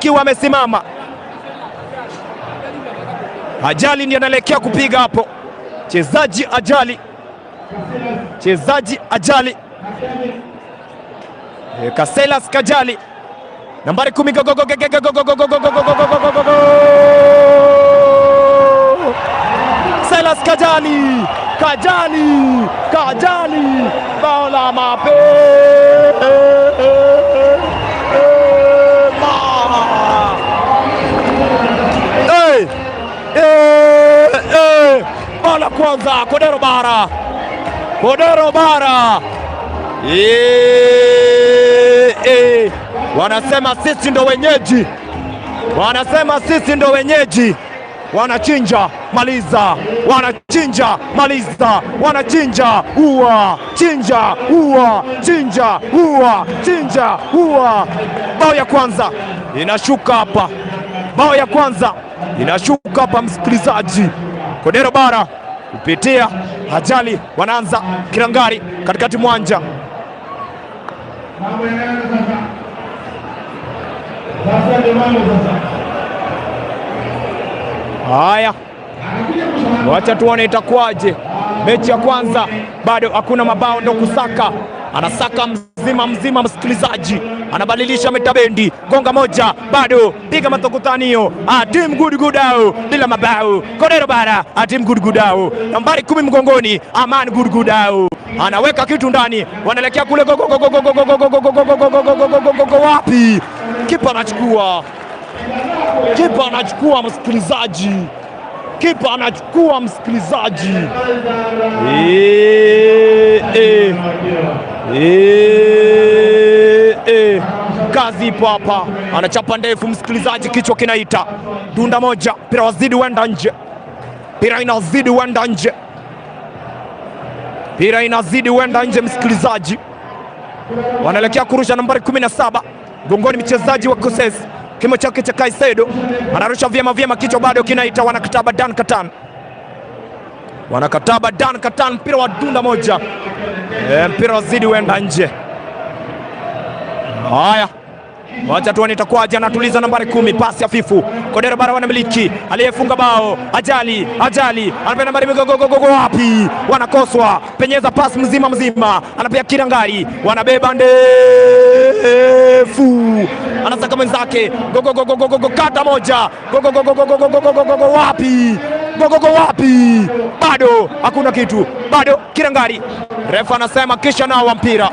wamesimama. Ajali ndiye anaelekea kupiga hapo. Chezaji Ajali. Casillas Kajali. Nambari 10 Casillas Kajali. Bola mapema. Bola kwanza Kodero Bara. Wanasema sisi ndo wenyeji, wanachinja maliza, wanachinja maliza, wanachinja ua, chinja ua, chinja ua, chinja ua. Bao ya kwanza inashuka hapa, bao ya kwanza inashuka hapa msikilizaji. Kodero Bara kupitia Ajali wanaanza Kirangari katikati mwanja. Haya, wacha tuone itakuwaje. Mechi ya kwanza bado hakuna mabao, ndo kusaka, anasaka mzima msikilizaji, anabadilisha mitabendi, gonga moja, bado piga matokutanio. Team good au bila mabao. Kodero Bara team good au, nambari 10 mgongoni, Aman good au anaweka kitu ndani, wanaelekea kule wapi? Kipa anachukua msikilizaji, kipa anachukua msikilizaji. Kazi ipo hapa, anachapa ndefu msikilizaji, kichwa kinaita. Dunda moja, mpira wazidi wenda nje, mpira inazidi wenda nje, mpira inazidi wenda nje msikilizaji. Wanaelekea kurusha nambari 17 gongoni, mchezaji wa Koses, kimo chake cha Kaisedo, anarusha vyema, kichwa bado kinaita. Wanakataba Dan Katan, mpira wa dunda moja, mpira wazidi wenda nje. Haya, wacha tuone itakuwaje. Anatuliza nambari 10, pasi hafifu. Kodero Bara wanamiliki, aliyefunga bao Ajali anapewa nambari wapi? Wanakoswa, penyeza pasi mzima, anapea Kirangari, wanabeba ndefu, anasaka mwenzake, kata moja, wapi? Bado hakuna kitu, bado Kirangari. Refa anasema kisha nawa mpira,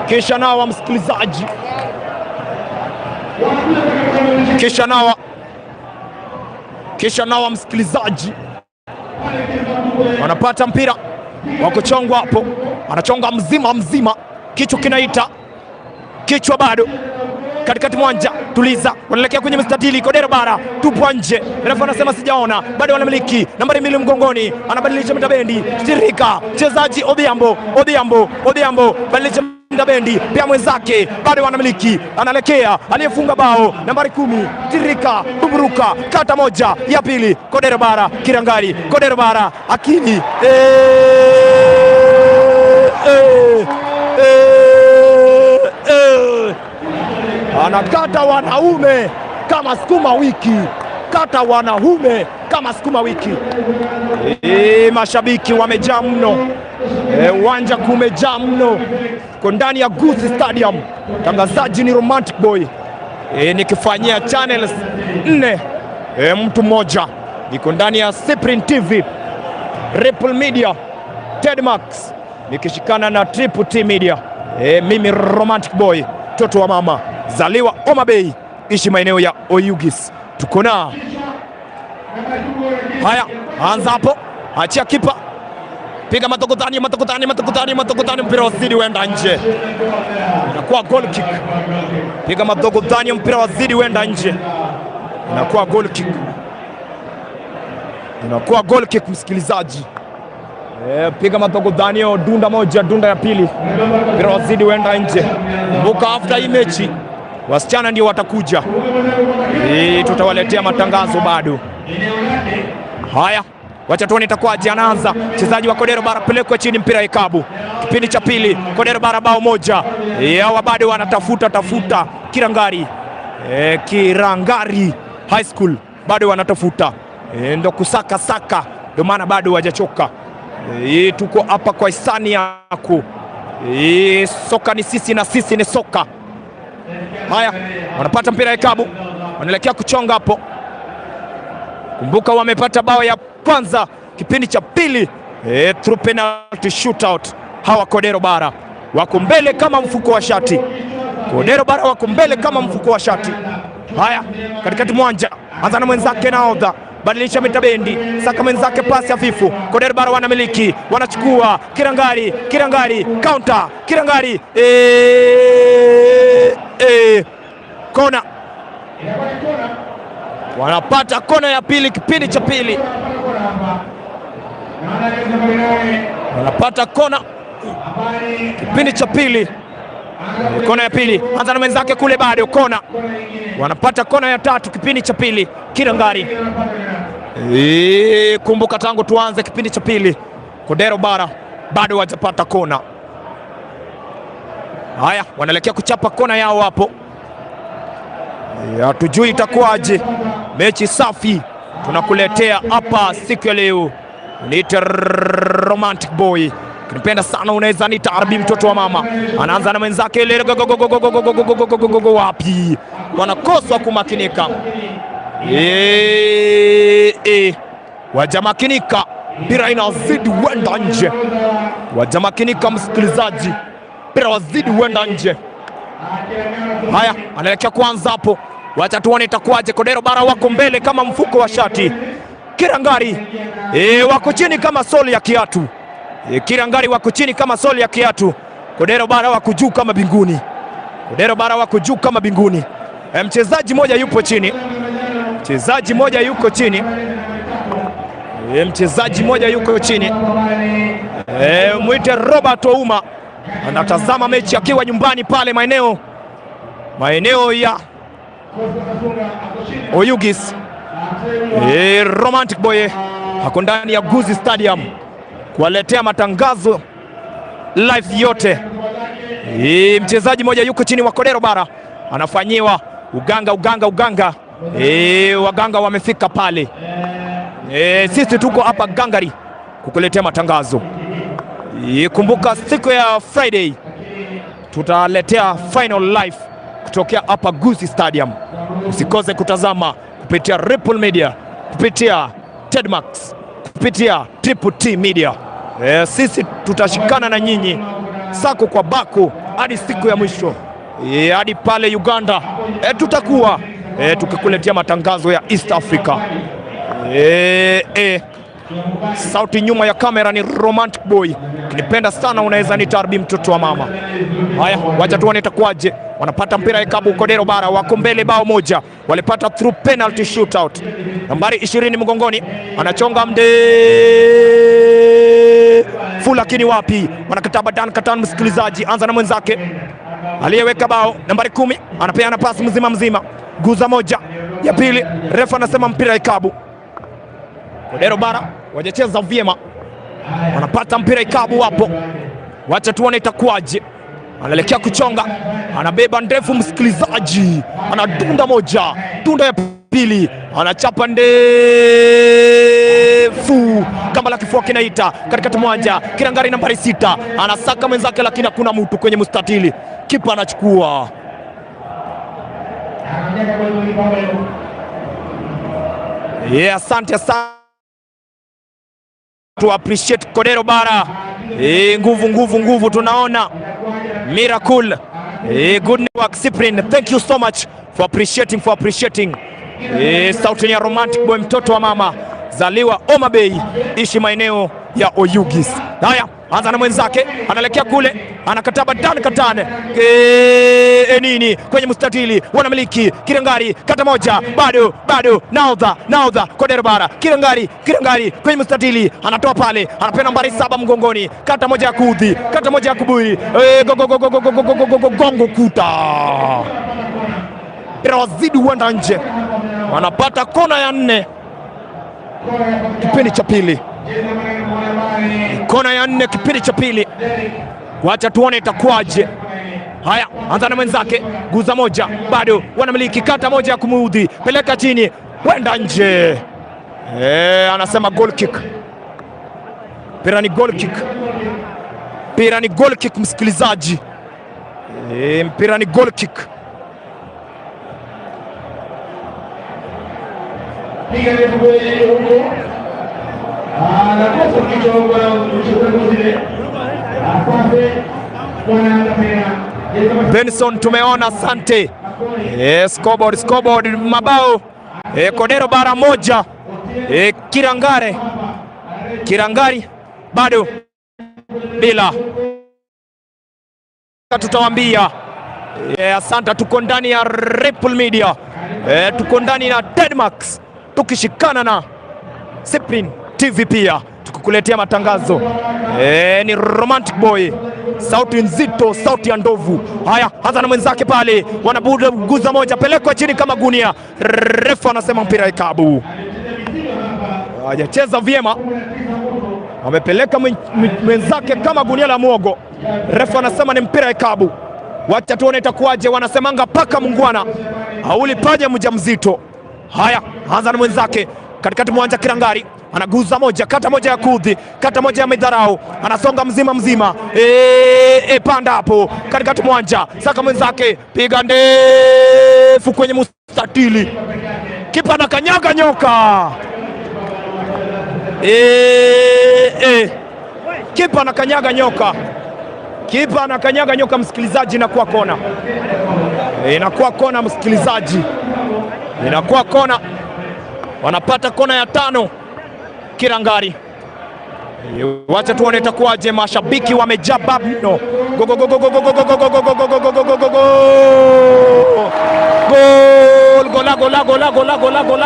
kisha nawa msikilizaji, kisha nawa msikilizaji. Wanapata mpira wa kuchongwa hapo, anachonga mzima, kichwa kinaita, kichwa bado katikati mwanja, tuliza, wanaelekea kwenye mstatili. Kodero Bara tupwa nje, refa anasema sijaona, bado wanamiliki nambari 2 mgongoni, anabadilisha mitabendi, Tirika, mchezaji Odhiambo, badilisha mitabendi, pia mwenzake, bado wanamiliki, analekea aliyefunga bao nambari 10, Tirika, buburuka, kata moja ya pili. Kodero Bara, Kirangari, Kodero Bara akili, anakata wanaume kama sukuma wiki, mashabiki wamejaa mno, uwanja kumejaa mno, kwa ndani ya Gusii Stadium. Tangazaji ni Romantic Boy, nikifanyia channels 4, mtu mmoja, niko ndani ya Cyprian TV, Ripple Media, Tedmax, nikishikana na Triple T Media. Mimi Romantic Boy, mtoto wa mama, zaliwa Homa Bay, ishi maeneo ya Oyugis, tuko na haya. Anza hapo, achia kipa, piga matokotani, mpira wazidi wenda nje, inakuwa goal kick. Piga matokotani, mpira wazidi wenda nje, inakuwa goal kick, msikilizaji. Piga matokotani, dunda moja, dunda ya pili, mpira wazidi wenda nje. Kumbuka after hii mechi wasichana ndio watakuja, tutawaletea matangazo bado. Haya, wacha tuone itakuwaje. Anaanza mchezaji wa Kodero Bara, pelekwa chini, mpira ikabu. Kipindi cha pili, Kodero Bara bao moja, hawa bado wanatafuta Kirangari, Kirangari High School bado wanatafuta, ndo kusaka, ndio maana bado hawajachoka. Tuko hapa kwa hisani yako, soka ni sisi na sisi ni soka. Haya, wanapata mpira ikabu, wanaelekea kuchonga hapo. Kumbuka wamepata bao ya kwanza kipindi cha pili, through penalty shootout. Hawa Kodero Bara wako mbele kama mfuko wa shati, Haya, katikati mwanja, anza na mwenzake naodha, badilisha mitabendi, saka mwenzake, pasi hafifu. Kodero Bara wanamiliki, wanachukua, Kirangari, counter, Kirangari, kona, wanapata kona ya pili kipindi cha pili, wanapata kona kipindi cha pili, kona ya pili. Anza na mwenzake kule, bado kona, wanapata kona ya tatu kipindi cha pili. Kirangari, kumbuka tangu tuanze kipindi cha pili Kodero Bara bado hawajapata kona. Haya, wanaelekea kuchapa kona yao hapo. Hatujui itakuwaje. Mechi safi tunakuletea hapa siku ya leo. Niite Romantic Boy, kinipenda sana unaweza niita Arbi mtoto wa mama. Anaanza na mwenzake ile, wapi wanakoswa kumakinika. Wajamakinika, mpira inazidi wenda nje. Wajamakinika msikilizaji, mpira wazidi wenda nje. Haya, anaelekea kuanza hapo, wacha tuone itakuwaje. Kodero Bara wako mbele kama mfuko wa shati. Kirangari wako chini kama soli ya kiatu. Kirangari wako chini kama soli ya kiatu. Kodero Bara wako juu kama binguni. Kodero Bara wako juu kama binguni. Mchezaji moja yupo chini. Mchezaji moja yuko chini. Mchezaji moja yuko chini. Mwite Robert Ouma, anatazama mechi akiwa nyumbani pale maeneo ya Oyugis. Romantic Boy hako ndani ya Guzi Stadium kuwaletea matangazo live yote. Mchezaji moja yuko chini wa Kodero Bara, anafanyiwa uganga. Waganga wamefika pale. Sisi tuko hapa gangari kukuletea matangazo. Kumbuka siku ya Friday tutaletea final live kutokea hapa Guzi Stadium. Usikose kutazama kupitia Ripple Media, kupitia Tedmax, kupitia Triple T Media. Sisi tutashikana na nyinyi sako kwa bako hadi siku ya mwisho, hadi pale Uganda. Tutakuwa tukikuletea matangazo ya East Africa. Sauti nyuma ya kamera ni Romantic Boy, kinipenda sana unaweza ni Arbi mtoto wa mama. Haya, wacha tuone itakuwaje. Wanapata mpira ikabu. Kodero Bara wako mbele bao moja, walipata through penalty shootout. Nambari 20 mgongoni, anachonga mdefu, lakini wapi, wanakataba Dan Katan. Msikilizaji, anza na mwenzake aliyeweka bao nambari 10, anapeana pasi mzima, guza moja ya pili, refa anasema mpira ikabu. Kodero Bara wajacheza vyema, wanapata mpira ikabu hapo. Wacha tuone itakuwaje. Anaelekea kuchonga, anabeba ndefu msikilizaji, anadunda moja, dunda ya pili, anachapa ndefu kama la kifua kinaita katikati mwanja. Kirangari nambari 6 anasaka mwenzake, lakini hakuna mtu kwenye mstatili. Kipa anachukua. Asante sana. To appreciate Kodero Bara. Nguvu tunaona miracle. Good work Cyprian, thank you so much for appreciating. Sauti ya Romantic Boy mtoto wa mama, zaliwa Homa Bay, ishi maeneo ya Oyugis. Haya, anza na mwenzake, anaelekea kule, anakataba Dan Katane. Nini kwenye mstatili, wanamiliki Kirangari, kata moja, bado naudha Kodero Bara. Kirangari kwenye mstatili, anatoa pale, anapewa nambari 7 mgongoni, kata moja ya kuudhi, kata moja ya kuburi. Gongo kuta, ila wazidi uenda nje. Wanapata kona ya 4 kipindi cha pili. Kona ya 4 kipindi cha pili. Wacha tuone itakuwaje. Haya, anza na mwenzake, guza moja, bado wanamiliki, kata moja ya kumuudhi, peleka chini, wenda nje. Anasema goal kick. Pira ni goal kick msikilizaji. Mpira ni goal kick. Benson tumeona, asante. Scoreboard mabao. Kodero Bara moja, Kirangari bado bila. Tutawambia Asante, tuko ndani ya Ripple Media, tuko ndani na Tedmax tukishikana na Cyprian TV pia tukukuletea matangazo. Ni Romantic Boy, sauti nzito, sauti ya ndovu. Haya, Hassan na mwenzake pale wanabuda guza moja, pelekwa chini kama gunia. Refa anasema mpira ikabu. Hajacheza vyema, amepeleka mwenzake kama gunia la muogo. Refa anasema ni mpira ikabu. Wacha tuone itakuwaje. Wanasemanga paka mungwana hauli paja mjamzito. Haya, Hassan na mwenzake katikati mwanja Kirangari anaguza moja, kata moja ya kudhi, kata moja ya midharau, anasonga mzima. Panda hapo katikati mwanja, saka mwenzake, piga ndefu kwenye mustatili, kipa na kanyaga nyoka. Kipa na kanyaga nyoka, kipa na kanyaga nyoka. Msikilizaji, inakuwa kona, inakuwa kona msikilizaji, inakuwa kona. Wanapata kona ya 5 Kirangari. Wacha tuone itakuwaje. Mashabiki wamejaa babno.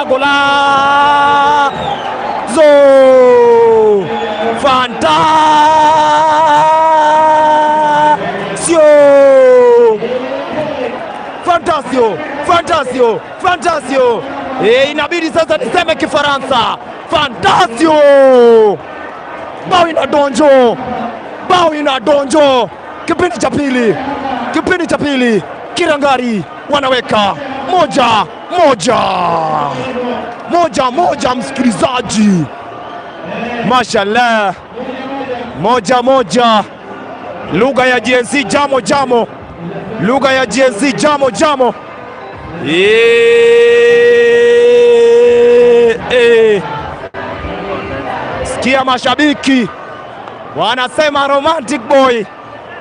Gola. Zo! Fantasio. Inabidi sasa niseme Kifaransa. Fantasio! Bao inadonjo. Kipindi cha pili. Kirangari wanaweka moja msikilizaji. Mashallah. Moja. Lugha ya GNC jamo. Lugha ya GNC jamo. Sikia mashabiki wanasema Romantic Boy,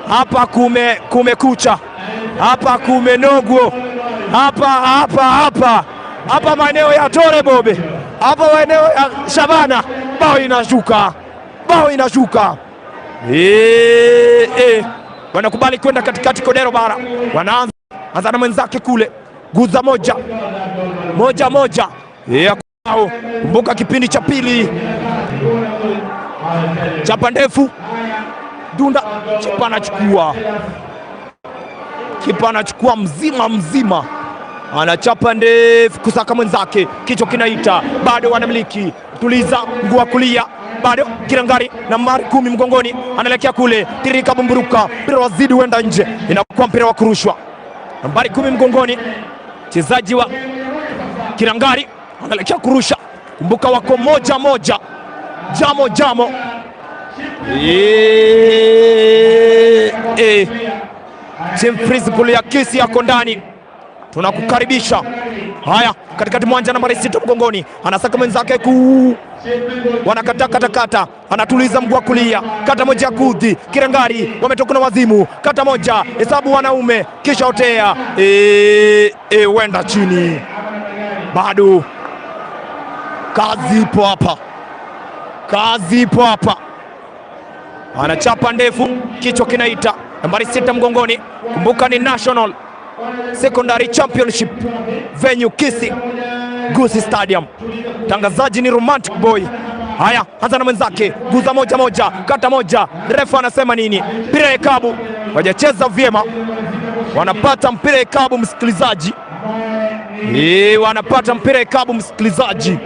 hapa kumekucha, hapa kumenogwo, hapa maeneo ya Tore Bobe, hapa maeneo ya Shabana. Bao inashuka. Wanakubali kwenda katikati Kodero Bara. Wanaanza na mwenzake kule, guza moja. Kumbuka kipindi cha pili, chapa ndefu, dunda, kipa anachukua mzima, anachapa ndefu kusaka mwenzake, kichwa kinaita, bado wanamiliki, tuliza mguu wa kulia, bado Kirangari nambari 10 mgongoni, anaelekea kule, tirika bumburuka, mpira wazidi uenda nje, inakuwa mpira wa kurushwa. Nambari 10 mgongoni, mchezaji wa Kirangari anaelekea kurusha. Kumbuka wako moja. Jamo. Team principal ya Kisi yako ndani, tunakukaribisha. Haya, katikati mwanja nambari 6 mgongoni, anasaka mwenzake wanakata, anatuliza mguu wa kulia, kata moja kudhi. Kirangari wametoka na wazimu, kata moja, hesabu wanaume, kisha otea, wenda chini. Bado kazi ipo hapa, anachapa ndefu, kichwa kinaita, nambari 6 mgongoni. Kumbuka ni National Secondary Championship venue Kisi Gusi Stadium. Tangazaji ni Romantic Boy. Haya, anza na mwenzake, guza moja, kata moja. Refa anasema nini? Mpira ikabu. Wajacheza vyema, wanapata mpira ikabu msikilizaji. Wanapata mpira ikabu msikilizaji.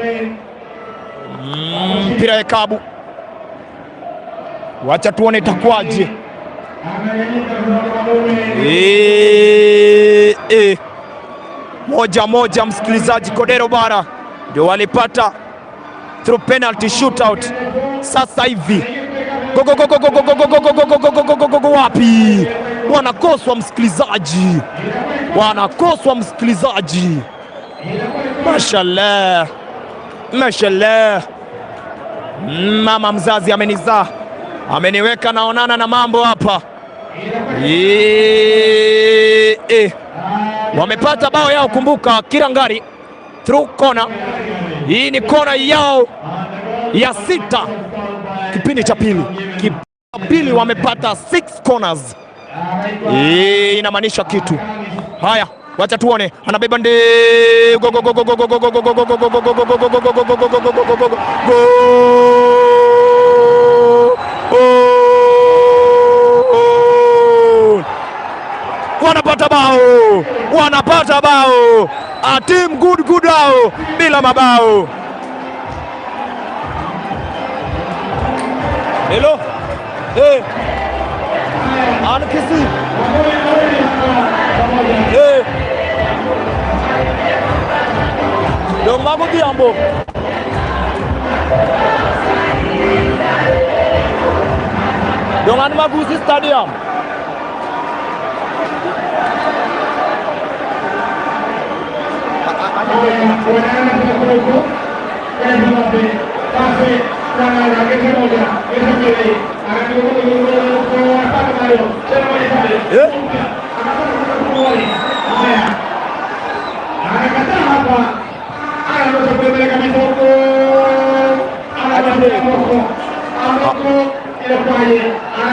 Mpira ikabu. Wacha tuone itakuwaje. Moja msikilizaji. Kodero Bara ndio walipata through penalty shootout sasa hivi. Wapi? Wanakoswa msikilizaji. Mashallah. Mama mzazi amenizaa, ameniweka naonana na mambo hapa. Wamepata bao yao. Kumbuka Kirangari through corner. Hii ni kona yao ya 6 kipindi cha pili. Wamepata 6 corners. Inamaanisha kitu. Haya, wacha tuone, anabeba wanapata bao, a team good ao bila mabao. Hello, Ankisi, Dong Mago Diambo, Dongan Magusi Stadium.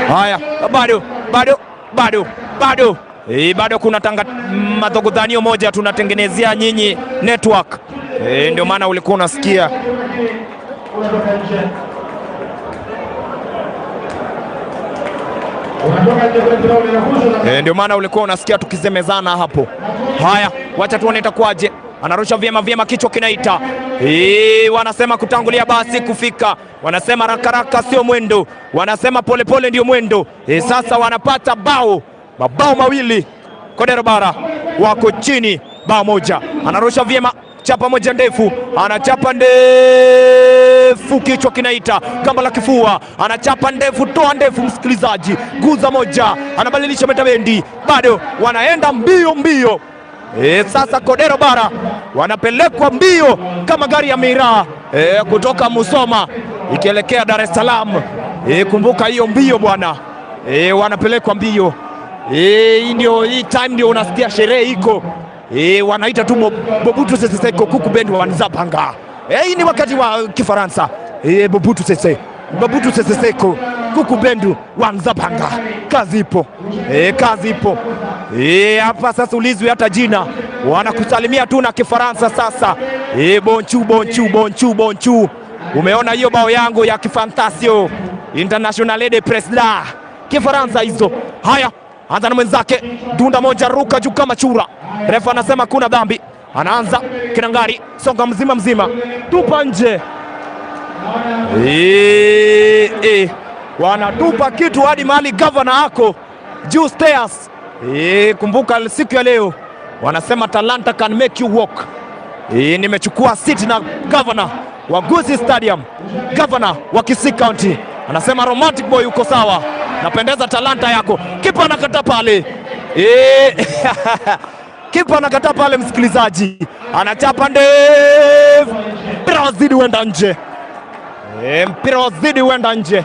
Haya, bado bado kuna madhogodhanio moja tunatengenezea nyinyi network. Ndio maana ulikuwa unasikia ndio maana ulikuwa unasikia tukizemezana hapo. Haya, wacha tuone itakuwaje. Anarusha vyema, kichwa kinaita. Wanasema kutangulia basi kufika, wanasema rakaraka sio mwendo, wanasema polepole ndio mwendo. Sasa wanapata mabao mawili. Kodero Bara wako chini bao moja. Anarusha vyema, chapa moja ndefu, anachapa ndefu, kichwa kinaita, gamba la kifua, anachapa ndefu, toa ndefu, msikilizaji, guza moja, anabadilisha metabendi, bado wanaenda mbio. Sasa Kodero Bara wanapelekwa mbio kama gari ya miraa kutoka Musoma ikielekea Dar es Salaam. Kumbuka hiyo mbio bwana, wanapelekwa mbio. Hii time ndio unasikia sherehe iko. Wanaita tu Mobutu Sese Seko Kuku Bendu Wanzapanga. Hii ni wakati wa Kifaransa. Mobutu Sese Seko Kuku Bendu Wanzapanga. Kazi ipo. Hapa sasa ulizwi hata jina, wanakusalimia tu na Kifaransa sasa. Bonjour. Umeona hiyo bao yangu ya Kifantasio Internationale de Presla, Kifaransa hizo. Haya, anza na mwenzake, dunda moja, ruka juu kama chura. Refa anasema kuna dhambi. Anaanza Kinangari, songa mzima, tupa nje. Wanatupa kitu hadi mahali governor ako juu stairs. Kumbuka siku ya leo wanasema talanta can make you walk. Nimechukua seat na governor wa Gusii Stadium, governor wa Kisii County. Anasema romantic boy uko sawa, napendeza talanta yako. Kipa anakata pale. Kipa anakata pale, msikilizaji, anachapa ndefu, mpira wazidi wenda nje.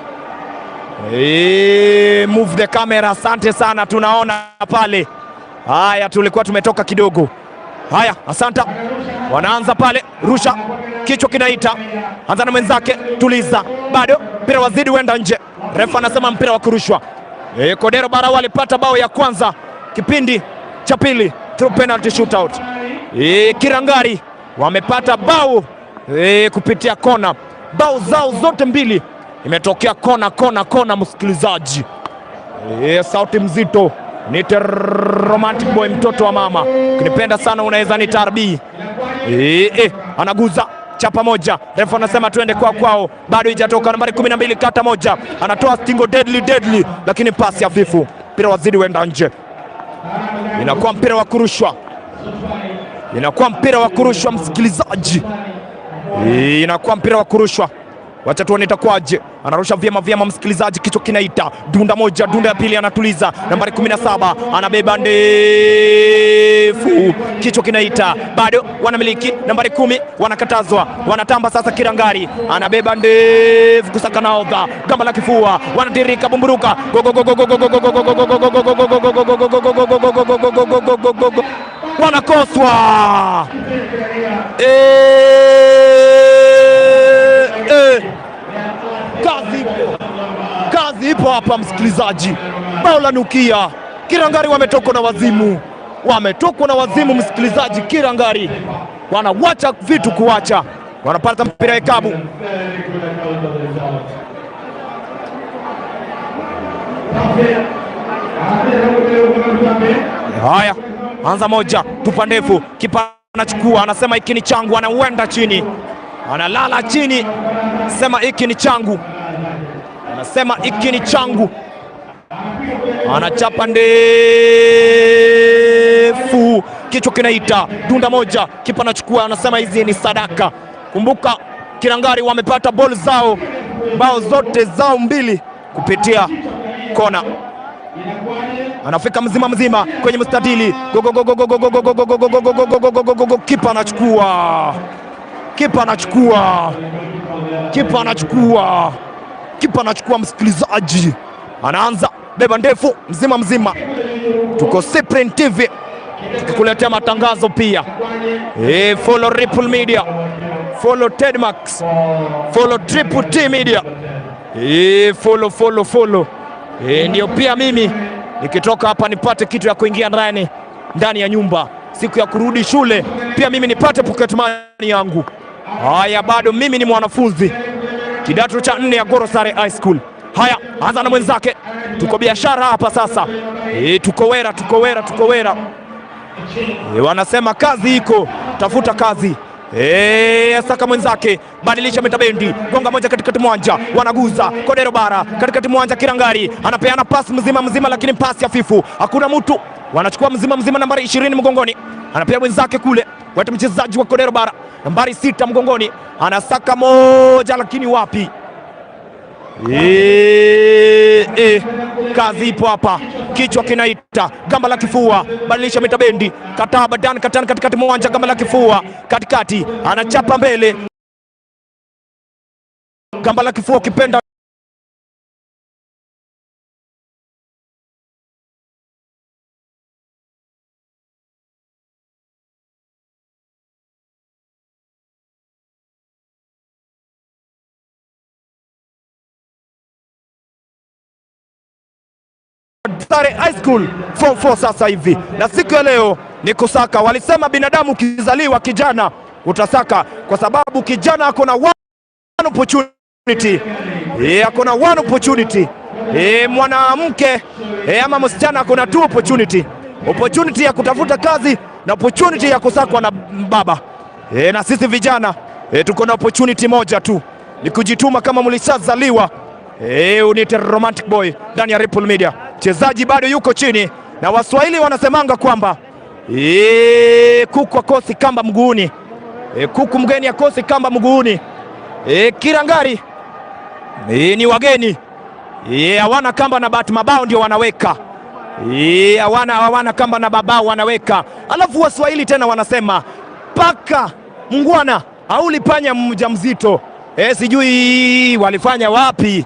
Move the camera, asante sana, tunaona pale. Haya, tulikuwa tumetoka kidogo. Haya, asante. Wanaanza pale, rusha, kichwa kinaita, anza na mwenzake, tuliza, bado mpira wazidi wenda nje. Refa anasema mpira wa kurushwa. Kodero Bara walipata bao ya kwanza kipindi cha pili through penalty shootout. Kirangari wamepata bao kupitia kona. Bao zao zote mbili imetokea kona, msikilizaji. Sauti mzito, nite romantic boy, mtoto wa mama, kinipenda sana unaweza ni tarbi. Anaguza, chapa moja, refa anasema tuende kwao, bado haijatoka. Nambari 12 kata moja, anatoa stingo deadly, lakini pasi hafifu, mpira wazidi wenda nje. Inakuwa mpira wa kurushwa, msikilizaji. Inakuwa mpira wa kurushwa. Wacha tuone itakuwaje. Anarusha vyema, msikilizaji, kichwa kinaita, dunda moja, dunda ya pili, anatuliza. Nambari 17 anabeba ndefu, kichwa kinaita, bado wanamiliki. Nambari 10 wanakatazwa, wanatamba sasa. Kirangari anabeba ndefu, kusaka naodha, gamba la kifua, wanatirika, bumburuka, wanakoswa. Kazi ipo hapa, msikilizaji. Bao la nukia, Kirangari wametoka na wazimu. wametokwa na wazimu, msikilizaji. Kirangari wanawacha vitu kuwacha, wanapata mpira Ekabu. Haya, anza moja, tupa ndefu, kipa anachukua, anasema hiki ni changu, anauenda chini, analala chini, sema hiki ni changu, anasema hiki ni changu, anachapa ndefu, kichwa kinaita, dunda moja, kipa anachukua, anasema hizi ni sadaka. Kumbuka Kirangari wamepata ball zao, bao zote zao mbili kupitia kona. Anafika mzima mzima kwenye mstadili, kipa anachukua, kipa anachukua, kipa anachukua, kipa anachukua, msikilizaji. Anaanza beba ndefu mzima mzima. Tuko Cyprian TV tukikuletea matangazo pia. Follow Ripple Media, follow Tedmax, follow Triple T Media. Follow. Ndio pia mimi nikitoka hapa nipate kitu ya kuingia ndani ya nyumba, siku ya kurudi shule pia mimi nipate pocket money yangu. Haya, bado mimi ni mwanafunzi kidato cha 4 ya Gorosare High School. Haya, anza na mwenzake, tuko biashara hapa sasa. Tuko wera. Wanasema kazi iko, tafuta kazi. Saka mwenzake, badilisha metabendi, gonga moja katikati mwanja, wanaguza Kodero Bara katikati mwanja. Kirangari anapeana pasi mzima, lakini pasi hafifu, hakuna mtu. Wanachukua mzima nambari 20 mgongoni, anapea mwenzake kule, watu mchezaji wa Kodero Bara nambari 6 mgongoni, anasaka moja, lakini wapi? Kazi ipo hapa, kichwa kinaita, gamba la kifua, badilisha metabendi, kataa badan, katana katikati mwanja, gamba la kifua katikati, anachapa mbele, gamba la kifua kipenda Sare High School Form 4 sasa hivi. Na siku ya leo ni kusaka. Walisema binadamu kizaliwa kijana utasaka, kwa sababu kijana akona one opportunity. Akona one opportunity. Mwanamke ama msichana akona two opportunity. Opportunity ya kutafuta kazi na opportunity ya kusakwa na baba. Na sisi vijana tuko na opportunity moja tu, ni kujituma. Kama mlishazaliwa unite romantic boy ndani ya Ripple Media. Mchezaji bado yuko chini, na Waswahili wanasemanga kwamba kuku akosi kamba mguuni, kuku mgeni akosi kamba mguuni. Kirangari ni wageni, hawana kamba na bahati mabao ndio wanaweka, hawana kamba na babao wanaweka. Alafu Waswahili tena wanasema paka mngwana aulipanya mjamzito. Sijui walifanya wapi,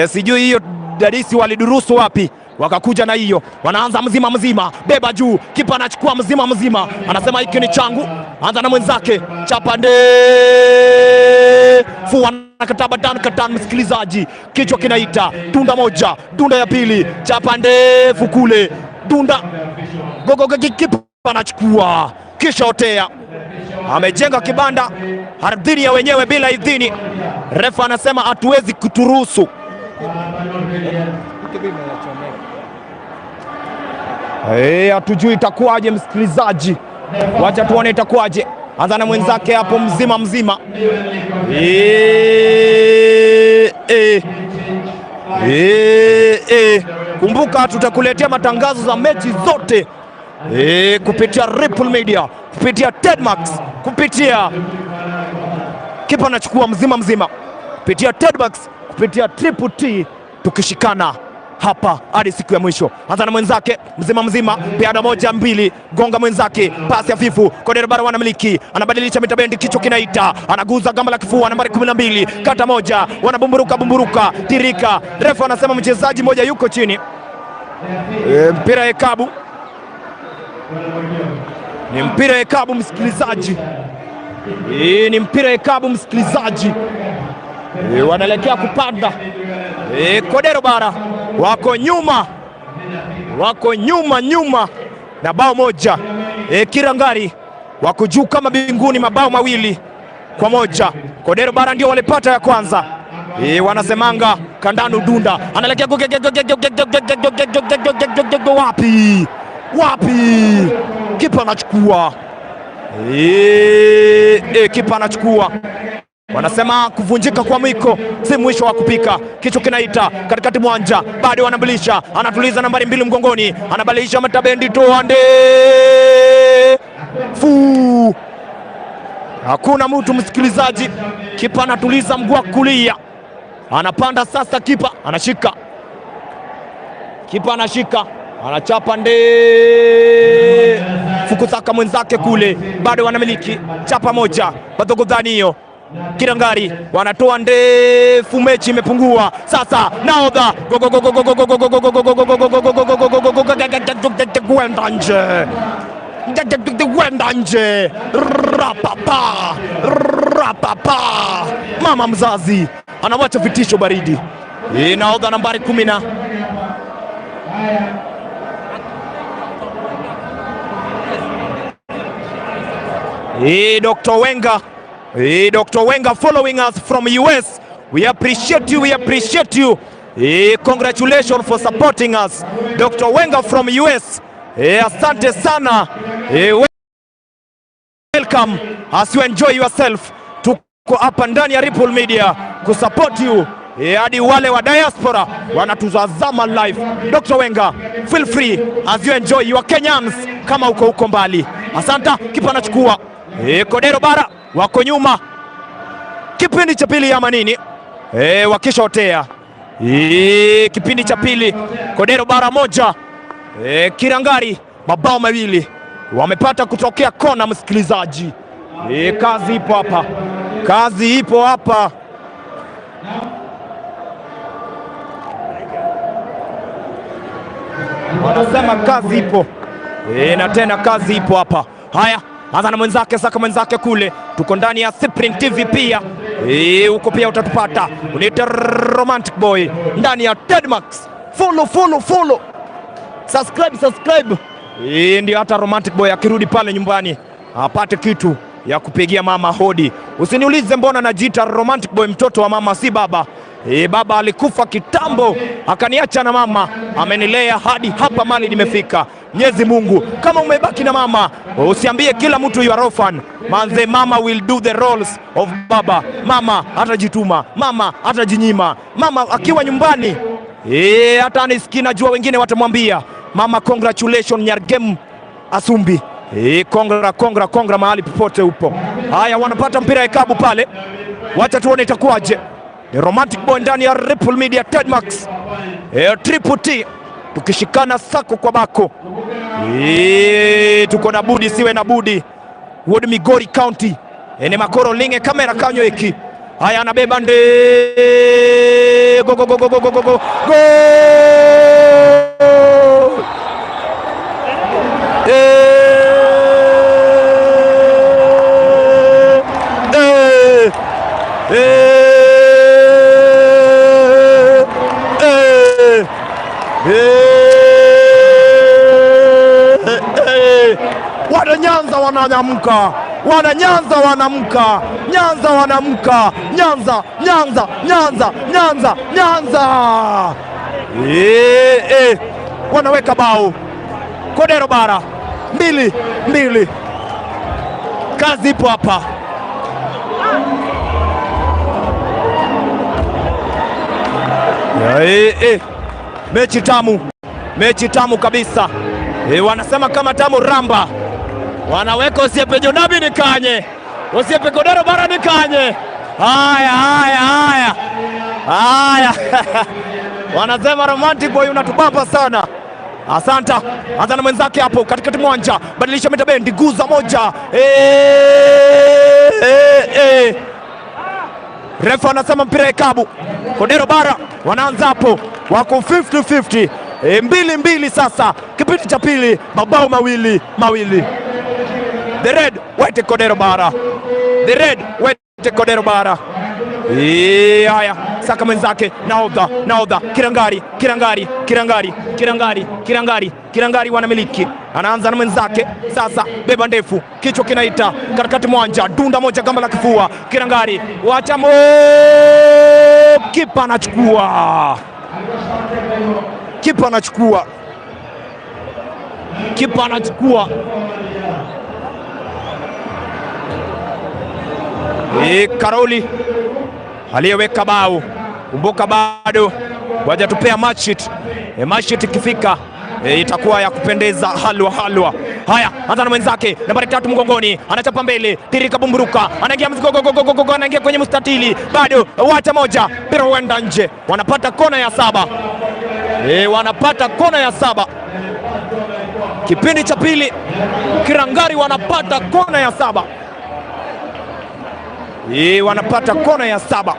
sijui hiyo dadisi walidurusu wapi, wakakuja na hiyo. Wanaanza mzima, beba juu, kipa anachukua mzima, anasema hiki ni changu. Anza na mwenzake, chapa ndefu, katana, msikilizaji, kichwa kinaita, dunda moja, dunda ya pili, chapa ndefu kule, dunda kipa anachukua, kisha otea. Amejenga kibanda ardhini ya wenyewe bila idhini. Refa anasema hatuwezi kuturuhusu. Hatujui itakuwaje, msikilizaji, wacha tuone itakuwaje. Anza na mwenzake hapo mzima. Kumbuka tutakuletea matangazo za mechi zote kupitia Ripple Media, kupitia Tedmax, kupitia kipa anachukua mzima, kupitia Tedmax, kupitia Triple T, tukishikana hapa hadi siku ya mwisho. Anza na mwenzake mzima, piada moja mbili, gonga mwenzake, pasi hafifu, Kodero Bara wanamiliki, anabadilisha mitabendi, kichwa kinaita, anaguza gamba la kifua nambari 12, kata moja, wanabumburuka, tirika. Refa anasema mchezaji moja yuko chini. Mpira Ekabu, ni mpira Ekabu, msikilizaji, ni mpira Ekabu, msikilizaji. Wanaelekea kupanda. Kodero Bara wako nyuma, na bao moja. Kirangari wako juu kama binguni, mabao 2-1. Kodero Bara ndio walipata ya kwanza. Wanasemanga kandano dunda, analekea wapi, kipa anachukua, kipa anachukua. Wanasema kuvunjika kwa mwiko si mwisho wa kupika. Kichwa kinaita katikati mwanja, bado wanabadilisha, anatuliza nambari 2 mgongoni, anabadilisha Matabendi Toande fu. Hakuna mtu msikilizaji, kipa anatuliza mguu wa kulia, anapanda sasa, kipa anashika, kipa anashika, anachapa Fukusaka mwenzake kule, bado wanamiliki chapa moja. Badhogodhanio Kirangari wanatoa ndefu, mechi imepungua sasa. Naodha kwenda nje, kwenda nje, rapapa. Mama mzazi anawacha vitisho baridi. Naodha nambari 10 Dr. Wenger. Dr. Wenger following us from US. We appreciate you. We appreciate you. Congratulations for supporting us, Dr. Wenger from US. Asante sana. Welcome as you enjoy yourself. Tuko hapa ndani ya Ripple Media kusupport you. Hadi wale wa diaspora wanatuzazama live. Dr. Wenger, feel free as you enjoy your Kenyans kama uko mbali. Asante. Kipa anachukua. Kodero Bara wako nyuma kipindi cha pili ama nini, wakishotea kipindi cha pili. Kodero Bara 1, Kirangari mabao 2 wamepata kutokea kona. Msikilizaji, kazi ipo hapa, kazi ipo hapa. Wanasema kazi ipo, na tena kazi ipo hapa. Haya, anza na mwenzake, saka mwenzake kule. Tuko ndani ya Spring TV pia, huko pia utatupata. Unaita Romantic Boy ndani ya Tedmax. Follow, subscribe. Ndio hata Romantic Boy akirudi pale nyumbani apate kitu ya kupigia mama hodi. Usiniulize mbona najiita Romantic Boy, mtoto wa mama si baba. Baba alikufa kitambo akaniacha na mama, amenilea hadi hapa mali nimefika. Mwenyezi Mungu, kama umebaki na mama, usiambie kila mtu you are orphan. Manze, mama will do the roles of baba. Mama atajituma, mama atajinyima. Mama akiwa nyumbani, hata anisikia, najua wengine watamwambia mama congratulations Nyargem Asumbi. Kongra mahali popote upo. Haya, wanapata mpira ekabu pale, wacha tuone itakuwaje. The Romantic Boy ndani ya Ripple Media Tedmax. Triple T tukishikana sako kwa bako. Tuko na budi siwe na budi. Wood Migori County. Ene makoro linge kamera kanyo eki. Haya, anabeba go. Nyanza wananyamka, Nyanza wanamka, Nyanza. Wanaweka bao. Kodero Bara 2-2. Kazi ipo hapa. Mechi tamu kabisa. Wanasema kama tamu ramba. Wanaweka Osiepe Jonabi nikanye, Osiepe Kodero Bara nikanye. Haya. Wanasema Romantic Boy unatubamba sana. Asanta. Anza na mwenzake hapo katikati mwanja, badilisha Metabendi, guza moja. Refa anasema mpira ekabu. Kodero Bara wanaanza hapo, wako 50-50. 2-2 sasa, kipindi cha pili, mabao 2. The Red White Kodero Bara. Haya, saka mwenzake, nahodha Kirangari wanamiliki, anaanza na mwenzake sasa, beba ndefu, kichwa kinaita katikati mwanja, dunda moja kamba la kifua, Kirangari wachamo, kipa anachukua. Karoli aliyeweka bao, kumbuka bado wajatupea matchit. Matchit ikifika itakuwa ya kupendeza halwa. Haya, anza na mwenzake, nambari 3 mgongoni, anachapa mbele, tirika bumburuka, anaingia mzigo, anaingia kwenye mstatili, bado wacha moja, mpira huenda nje, wanapata kona ya 7. Kipindi cha pili Kirangari wanapata kona ya 7. Wanapata kona ya 7.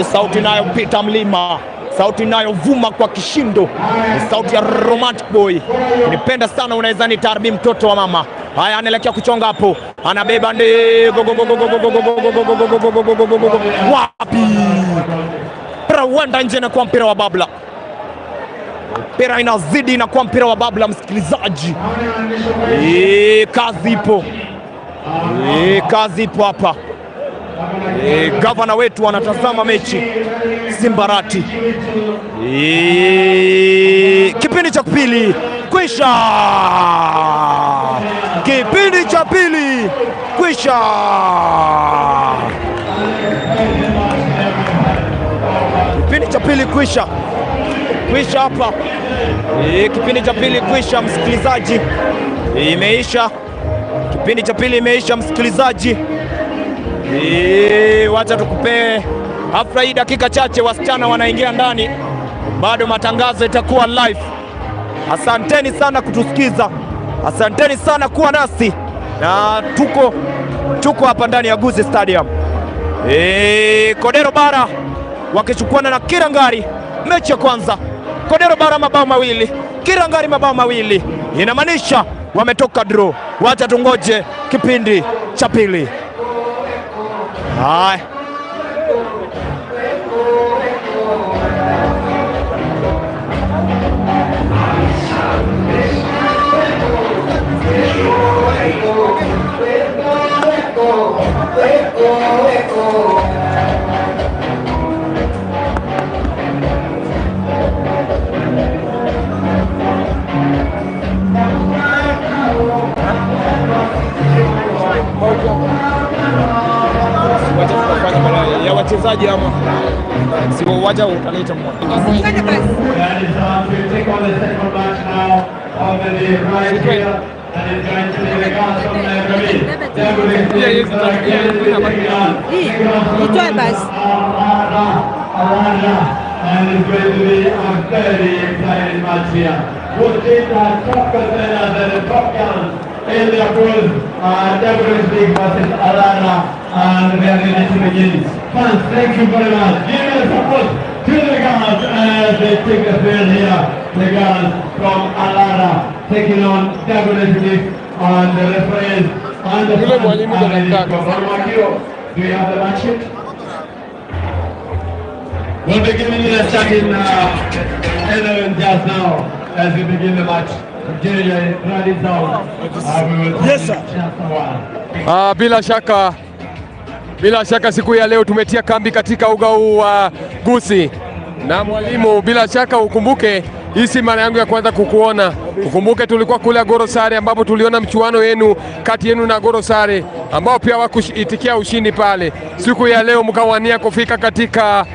Sauti inayopita mlima, sauti inayovuma kwa kishindo, ni sauti ya Romantic Boy. Nipenda sana, unaweza ni tarbi mtoto wa mama. Haya, anaelekea kuchonga hapo, anabeba wapi, mpira uenda nje na kwa mpira wa Babla. Mpira inazidi na kwa mpira wa Babla, msikilizaji. Kazi ipo hapa. Gavana wetu anatazama mechi Simbarati. Kipindi cha pili kwisha. Kipindi cha pili kwisha. Hapa. Kipindi cha pili kwisha, msikilizaji. Imeisha. Kipindi cha pili imeisha, msikilizaji. Wacha tukupee hafla hii dakika chache, wasichana wanaingia ndani, bado matangazo itakuwa live. Asanteni sana kutusikiza, asanteni sana kuwa nasi, na tuko hapa ndani ya Gusii Stadium. Kodero Bara wakichukuana na Kirangari, mechi ya kwanza. Kodero Bara mabao mawili, Kirangari mabao mawili, inamaanisha wametoka draw. Wacha tungoje kipindi cha pili. Hai. Ya wachezaji ama sio, wacha utaleta mmoja. And it's going to be a very exciting match here. Both teams are top contenders and the top guns in the approach. Devils League versus Alana, and we are ready to begin. Fans, thank you very much. Give your support to the girls as they take the field here. The girls from Alana taking on Devils League, and the referees and the fans are ready to go. Do you have the match sheet? We'll be giving you the starting 11 just now as we begin the match. Yes, sir. Bila shaka siku ya leo tumetia kambi katika uga huu wa Gusii. Na mwalimu, bila shaka ukumbuke hii si mara yangu ya kwanza kukuona. Ukumbuke tulikuwa kule Gorosare ambapo tuliona mchuano yenu kati yenu na Gorosare ambao pia wakuitikia ushindi pale. Siku ya leo mkawania kufika katika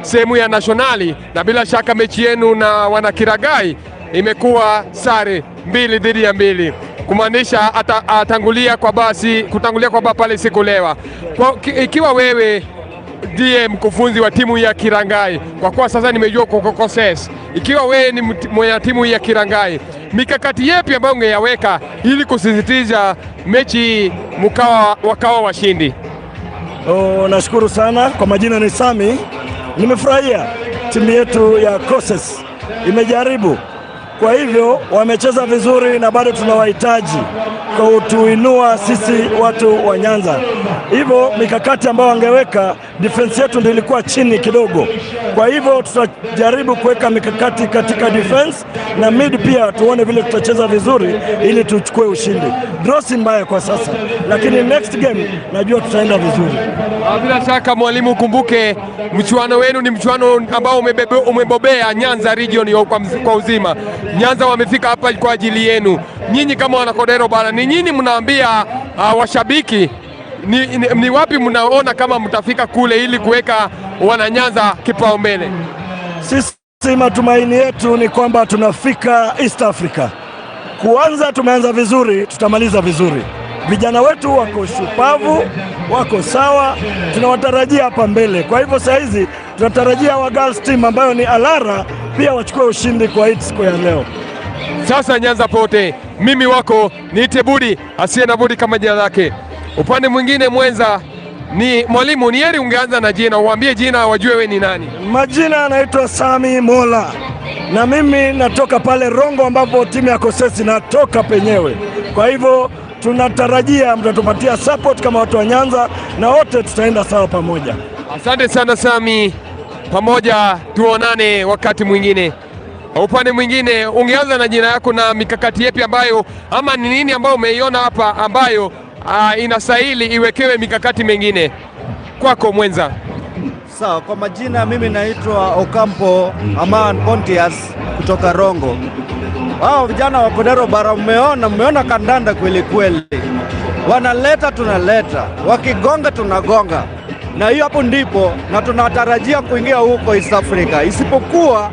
sehemu ya nationali, na bila shaka mechi yenu na Wanakiragai imekuwa sare 2-2, kumaanisha kutangulia kwa baa pale sikulewa. Ikiwa wewe ndiye mkufunzi wa timu ya Kirangai, kwa kuwa sasa nimejua kukokoses, ikiwa wewe ni mwenye timu ya Kirangai, mikakati yepi ambayo ungeyaweka ili kusisitiza mechi wakawa washindi? Nashukuru sana. Kwa majina ni Sami. Nimefurahia timu yetu ya Koses imejaribu Kwa hivyo wamecheza vizuri na bado tunawahitaji kutuinua sisi watu wa Nyanza. Hivyo mikakati ambayo wangeweka, defense yetu ndio ilikuwa chini kidogo. Kwa hivyo tutajaribu kuweka mikakati katika defense na mid pia, tuone vile tutacheza vizuri ili tuchukue ushindi. Draw si mbaya kwa sasa, lakini next game najua tutaenda vizuri. Bila shaka mwalimu, kumbuke mchuano wenu ni mchuano ambao umebobea Nyanza region kwa uzima. Nyanza wamefika hapa kwa ajili yenu. Nyinyi kama wana Kodero Bara, ni nyinyi mnaambia washabiki ni wapi mnaona kama mtafika kule ili kuweka wana Nyanza kipaumbele? Sisi matumaini yetu ni kwamba tunafika East Africa. Kuanza tumeanza vizuri, tutamaliza vizuri. Vijana wetu wako shupavu, wako sawa, tunawatarajia hapa mbele. Kwa hivyo saa hizi tunatarajia wa girls team ambayo ni Alara pia wachukue ushindi kwa hii siku ya leo. Sasa Nyanza pote, mimi wako niite Budi asiye na budi kama jina lake. Upande mwingine mwenza ni mwalimu, ni heri ungeanza na jina, uambie jina wajue we ni nani. Majina anaitwa Sami Mola na mimi natoka pale Rongo ambapo timu ya Kosesi natoka penyewe. Kwa hivyo tunatarajia mtatupatia support kama watu wa Nyanza na wote tutaenda sawa pamoja. Asante sana Sami, pamoja tuonane wakati mwingine. Upande mwingine ungeanza na jina yako na mikakati yepi ambayo ama ni nini ambayo umeiona hapa ambayo inastahili iwekewe mikakati mengine kwako mwenza? Sawa, kwa majina mimi naitwa Ocampo Aman Pontius kutoka Rongo. Wao vijana wa Kodero Bara mmeona kandanda kweli kweli. Wanaleta tunaleta, wakigonga tunagonga. Na hiyo hapo ndipo na tunatarajia kuingia huko East Africa. Isipokuwa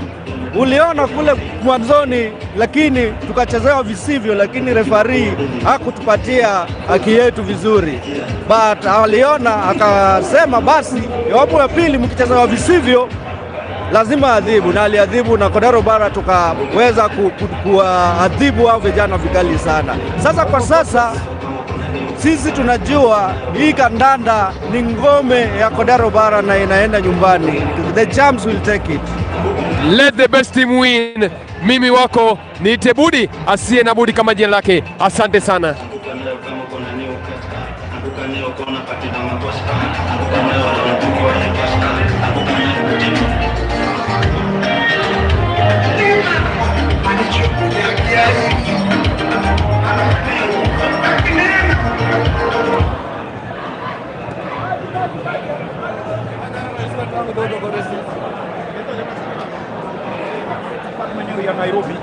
uliona kule mwanzoni lakini tukachezewa visivyo, lakini referee hakutupatia haki yetu vizuri. But aliona akasema basi iwapo ya pili mkichezewa visivyo lazima adhibu, na aliadhibu na Kodero Bara tukaweza kuadhibu hao vijana vikali sana. Sasa kwa sasa sisi tunajua hii kandanda ni ngome ya Kodero Bara na inaenda nyumbani. The champs will take it. Let the best team win. Mimi wako niite Budi asiye na budi kama jina lake. Asante sana. Ya Nairobi.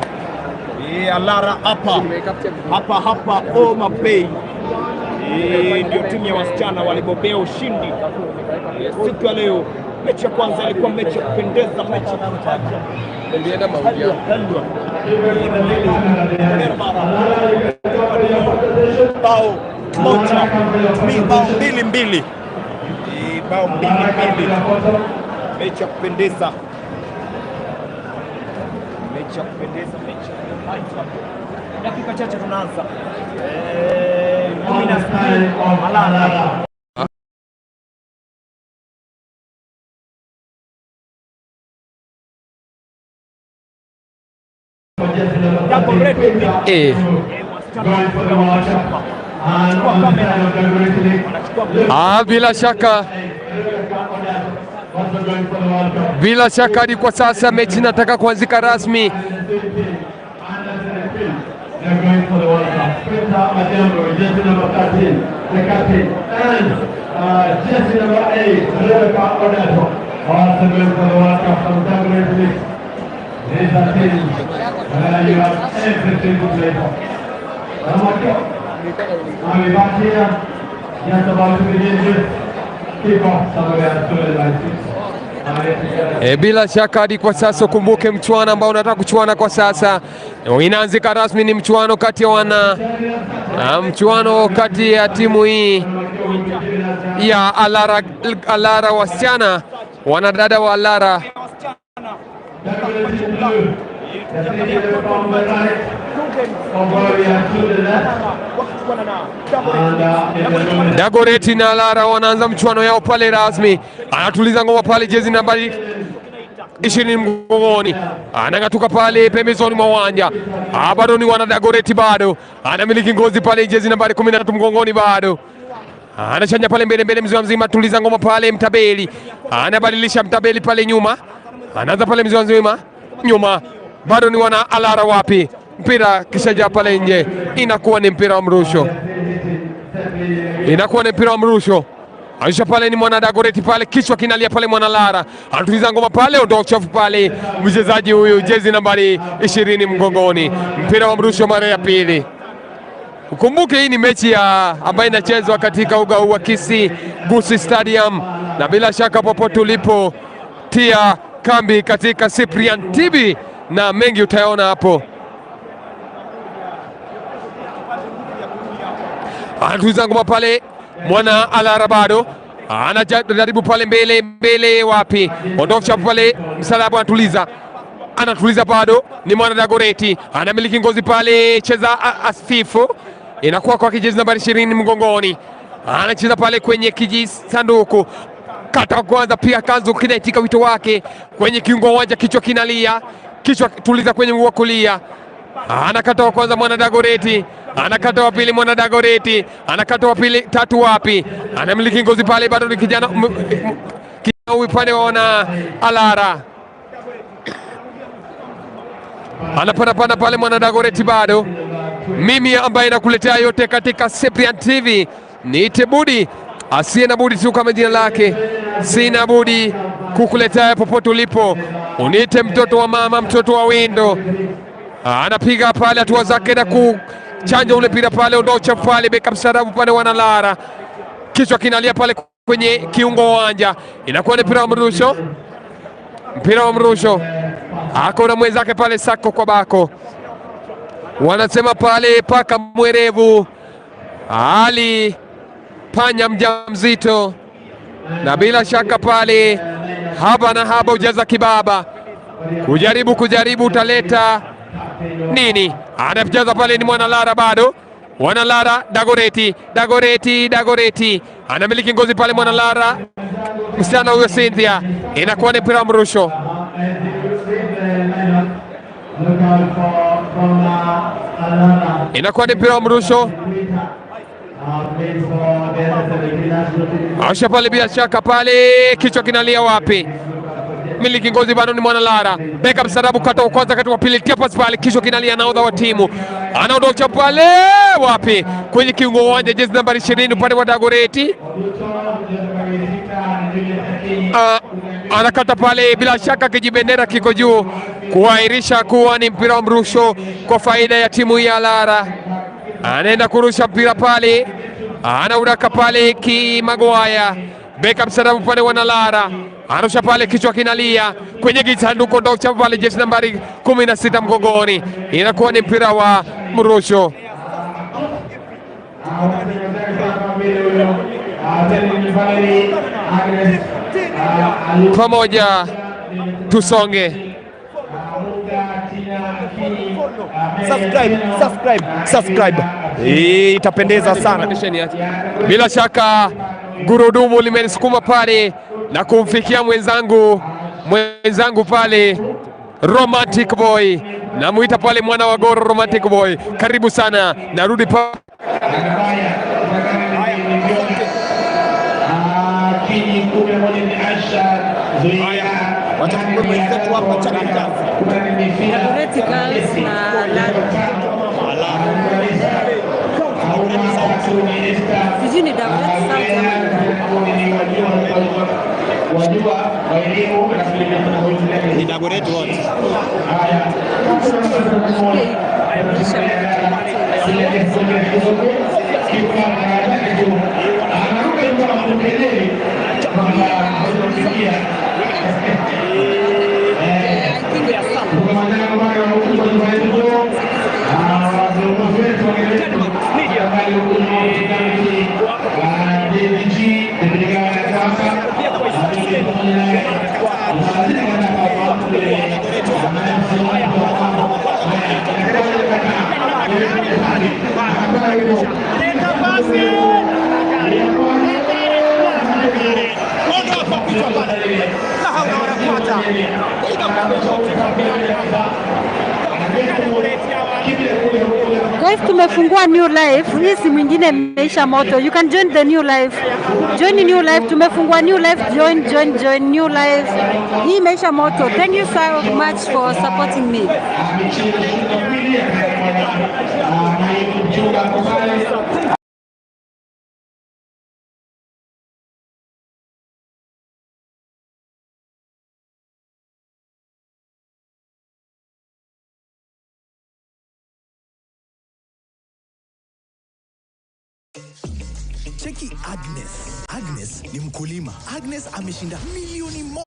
Alara hapa Homa Bay. Ndio timu ya wasichana walibobea ushindi siku ya leo. Mechi ya kwanza ilikuwa mechi ya kupendeza, mechi ya kutaja. Nilienda mahojiano. Bao moja, bao mbili. Bao mbili. Mechi ya kupendeza. Mechi ya kupendeza, mechi ya kutaja. Dakika chache tunaanza. Alara. Bila shaka hadi kwa sasa mechi nataka kuanzika rasmi. Bila shaka hadi kwa sasa kumbuke mchuano ambao unataka kuchuana kwa sasa inaanzika rasmi, ni mchuano kati ya mchuano kati ya timu hii ya Alara wasichana, wanadada wa Alara. Dagoreti na Alara wanaanza mchuano yao pale rasmi. Anatuliza ngoma pale jezi nambari 20 mgongoni, anang'atuka pale pembezoni mwa uwanja. Bado ni wana Dagoretti, bado anamiliki ngozi pale, jezi nambari 13 mgongoni, bado anachanja pale mbele mzima, tuliza ngoma pale. Mtabeli anabadilisha, Mtabeli pale nyuma, anaanza pale mzima nyuma, bado ni wana Alara. Wapi mpira kishaja pale nje, inakuwa ni mpira wa mrusho, Aisha pale ni mwana Dagoretti pale, kichwa kinalia pale mwana Lara, anatuliza ngoma pale, ondoa chafu pale mchezaji huyu jezi nambari 20 mgongoni. Mpira wa mrusho mara ya pili. Ukumbuke hii ni mechi ambayo inachezwa katika uga wa Kisii Gusii Stadium, na bila shaka popote ulipo tia kambi katika Cyprian TV na mengi utayaona hapo. Anatuliza ngoma pale mwana Alara, bado anajaribu pale mbele, wapi ondosha pale Msalaba, anatuliza bado ni mwana Dagoretti, anamiliki ngozi pale, cheza Asifu, inakuwa kwa kijezi nambari 20 mgongoni, anacheza pale kwenye kijisanduku, kata kwanza, pia kanzu kinaitika wito wake kwenye kiungo uwanja, kichwa kinalia, tuliza kwenye mguu wa kulia, anakata wa kwanza mwana Dagoretti, anakata wa pili mwana Dagoretti, anakata wa pili, tatu wapi, anamiliki ngozi pale, bado ni kijana upande waona Alara, anapanda pale mwana Dagoretti, bado. Mimi ambaye nakuletea yote katika Cyprian TV niite Budi, asiye na budi tu kama jina lake, sina budi kukuletea popote ulipo, uniite mtoto wa mama, mtoto wa windo. Anapiga pale hatua zake na kuchanja ule mpira pale, ondocha pale, beka msarabu pale wana Lara, kichwa kinalia pale kwenye kiungo uwanja, inakuwa ni mpira wa mrusho, ako na mwenzake pale sako kwa bako, wanasema pale paka mwerevu Ali panya mjamzito, na bila shaka pale haba na haba ujaza kibaba, kujaribu utaleta nini. Anajaza pale ni mwana Lara, bado wana Lara, Dagoretti anamiliki ngozi pale mwana Lara, msichana huyo Cynthia, inakuwa ni mpira wa mrusho. Asha pale bila shaka pale, kichwa kinalia wapi, miliki ngozi bado ni mwana Lara, beka msarabu, kata wa kwanza, kata wa pili, kipas pale, kichwa kinalia, nahodha wa timu anaondosha pale wapi, kwenye kiungo uwanja, jezi nambari 20 upande wa Dagoretti, anakata pale, bila shaka kijibendera kiko juu kuahirisha kuwa ni mpira wa mrusho kwa faida ya timu ya Lara. Anaenda kurusha mpira pale, anaudaka pale Kimagwaya, beka msarabu pale wana Lara, anarusha pale, kichwa kinalia kwenye kisanduku, ndocha pale, jezi nambari 16 mgongoni, inakuwa ni mpira wa mrusho. Pamoja tusonge. Subscribe. Itapendeza sana. Bila shaka gurudumu limenisukuma pale na kumfikia mwenzangu pale Romantic Boy, namuita pale mwana wa Goro Romantic Boy, karibu sana, narudi pa kupata. Guys, tumefungua new life. Hii si mwingine imeisha moto. You can join the new life. Join the new life. Tumefungua new life. Join new life. Hii imeisha moto. Thank you so much for supporting me. Cheki Agnes. Agnes ni mkulima. Agnes ameshinda milioni moja.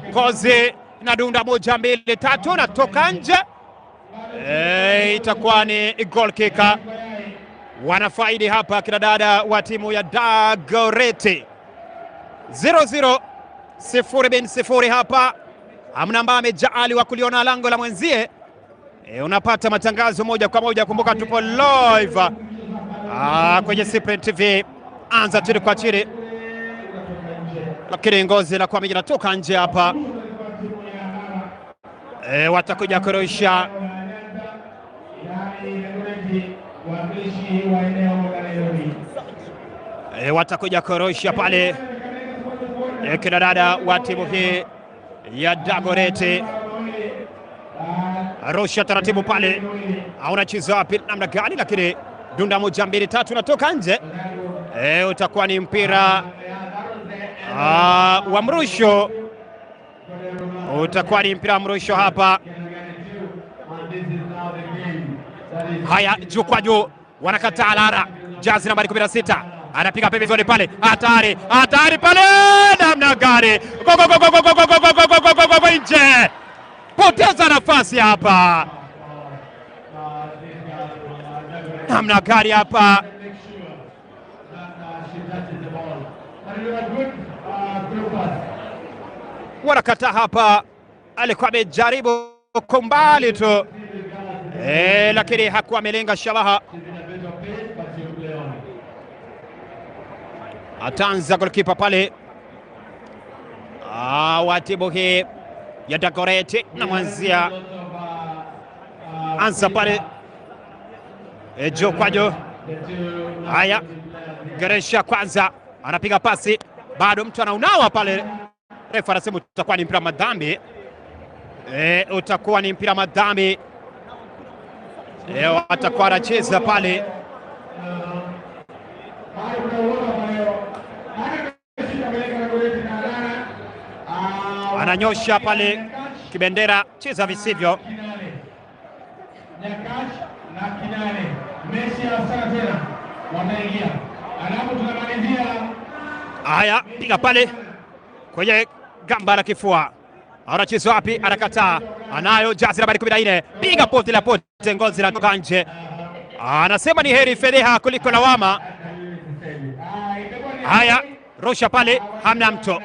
Ngozi inadunda 1 2 3 natoka nje. Itakuwa ni goal kick. Wanafaidi hapa kina dada wa timu ya Dagoretti. 0-0 0-0 hapa. Hamna ambaye amejaali wa kuliona lango la mwenzie. Unapata matangazo moja kwa moja. Kumbuka tupo live kwenye Cyprian TV. Anza chini kwa chini. Lakini Ngozi la kwa miji natoka nje hapa. Watakuja kurusha. Watakuja kurusha pale. Kina dada wa timu hii ya Dagoretti. Rusha taratibu pale. Unacheza wapi namna gani, lakini dunda 1 2 3 natoka nje. Utakuwa ni mpira wa mrusho. Utakuwa ni mpira wa mrusho hapa. Haya, juu kwa juu wanakataa Lara. Jazi nambari 16 anapiga pembezoni pale. Hatari pale, namna gani, nje, poteza nafasi hapa, namna gani hapa. Wanakataa hapa, alikuwa amejaribu kumbali tu, lakini hakuwa amelenga shabaha. Atanza golikipa pale wa timu hii ya Dagoretti na mwanzia anza pale juu kwa juu. Haya, Geresha kwanza anapiga pasi, bado mtu anaunawa pale. Refa anasema utakuwa ni mpira madhambi. Utakuwa ni mpira madhambi. Atakuwa anacheza pale. Ananyosha pale kibendera, cheza visivyo. Haya, piga pale kwenye gamba la kifua. Anacheza wapi? Anakataa. Anayo jazi nambari 14. Piga pote la pote, Ngozi la kanje. Anasema ni heri fedheha kuliko lawama. Haya, rusha pale, hamna mtu.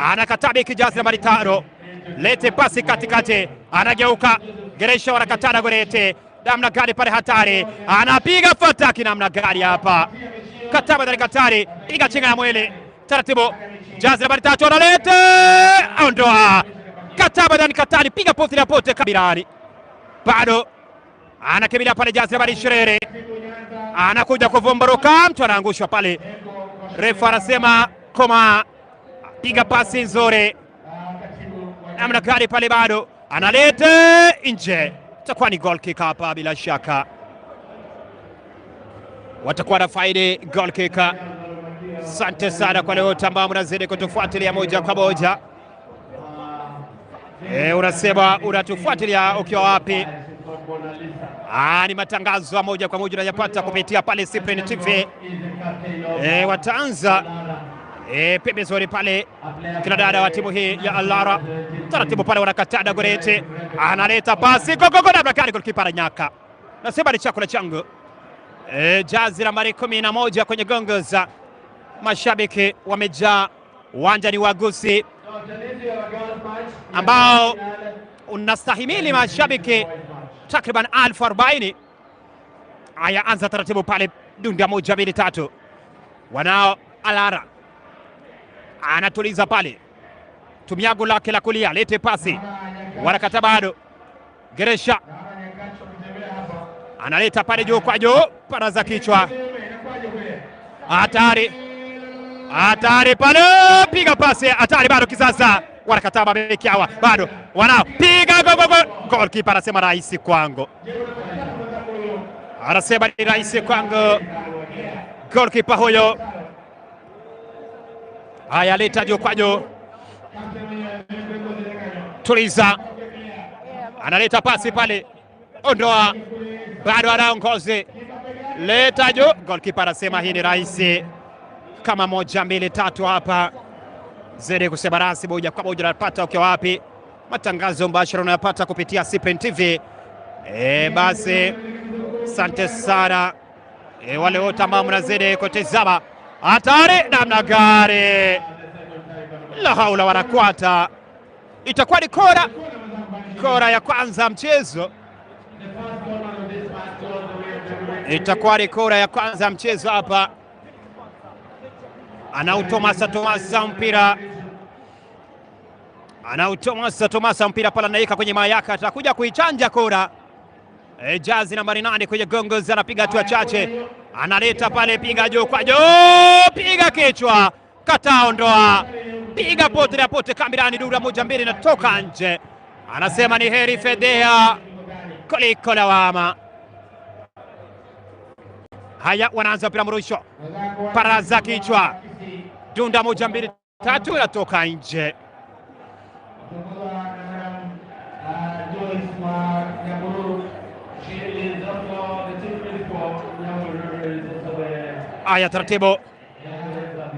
Anakataa beki jazi nambari 5. Lete pasi katikati. Anageuka. Geresha wanakataa Dagoretti. Namna gani pale, hatari. Anapiga fataki namna gani hapa. Kataba ndani katari. Piga chenga ya mwele. Taratibu. Jazi nambari 3 analete. Ondoa. Kataba ndani katari. Piga pote la pote kabirani. Bado. Anakimbilia pale jazi nambari 20. Anakuja kuvumburuka. Mtu anaangushwa pale. Refa anasema koma. Piga pasi nzuri. Namna gani pale, bado. Analete nje. Itakuwa ni goal kick hapa bila shaka. Watakuwa na faida goal kick. Asante sana kwa leo ambao mnazidi kutufuatilia moja kwa moja. Unasema unatufuatilia ukiwa wapi? Ni matangazo ya moja kwa moja unayapata kupitia pale Cyprian TV. Wataanza pembezoni pale kina dada wa timu hii ya Alara. Taratibu pale wanakataa Dagoretti. Analeta pasi gogogo na Bakari goalkeeper Nyaka. Nasema ni chakula changu. Jazi nambari 11 kwenye gongoza. Mashabiki wamejaa uwanjani wa Gusii ambao unastahimili mashabiki takriban 1040. Haya, anza taratibu pale Dunda 1 2 3. Wanao Alara. Anatuliza pale. Tumiagu lake la kulia, lete pasi. Wanakata bado. Geresha. Analeta pale juu kwa juu, paraza kichwa. Hatari. Hatari pale, piga pasi, hatari bado kisasa. Wanakata mabeki hawa, bado. Wanao piga goalkeeper anasema rahisi kwangu. Anasema ni rahisi kwangu. Goalkeeper huyo. Haya, leta juu kwa juu. Tuliza. Analeta pasi pale. Ondoa. Bado anaongoze. Leta juu. Goalkeeper anasema hii ni rahisi. Kama 1 2 3 hapa. Zede kusema rasi moja kwa moja unapata ukiwa wapi. Matangazo mbashara unayapata kupitia Cyprian TV. Basi asante sana. Wale wote ambao mnazidi kutazama. Hatari namna gani. La haula wanakwata. Itakuwa ni kora ya kwanza mchezo. Itakuwa ni kora ya kwanza mchezo hapa. Anautomasa mpira. Anautomasa mpira pala naika kwenye mayaka. Atakuja kuichanja kora. Jazi nambari 8 kwenye gongozi anapiga hatua chache. Analeta pale, piga juu kwa juu. Piga kichwa. Kata ondoa. Piga pote kambirani, Dura 1 2 natoka nje. Anasema ni heri fedhea kuliko lawama. Haya, wanaanza mpira mrusho. Paraza kichwa. Dunda 1 2 3 inatoka nje. Haya, taratibu.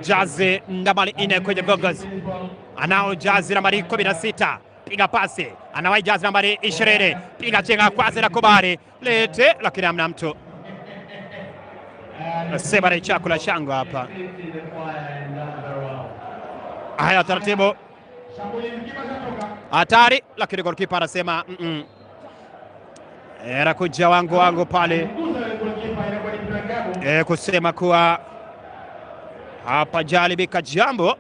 Jazi nambari 4 kwenye gongozi. Anao Jazi nambari 16. Piga pasi. Anawai Jazi nambari 20. Piga chenga kwazi na kubari. Lete lakini hamna mtu. Sema ni chakula changu hapa. Haya, taratibu. Hatari lakini goalkeeper anasema era kuja wangu pale. Kusema kuwa hapa jalibika jambo.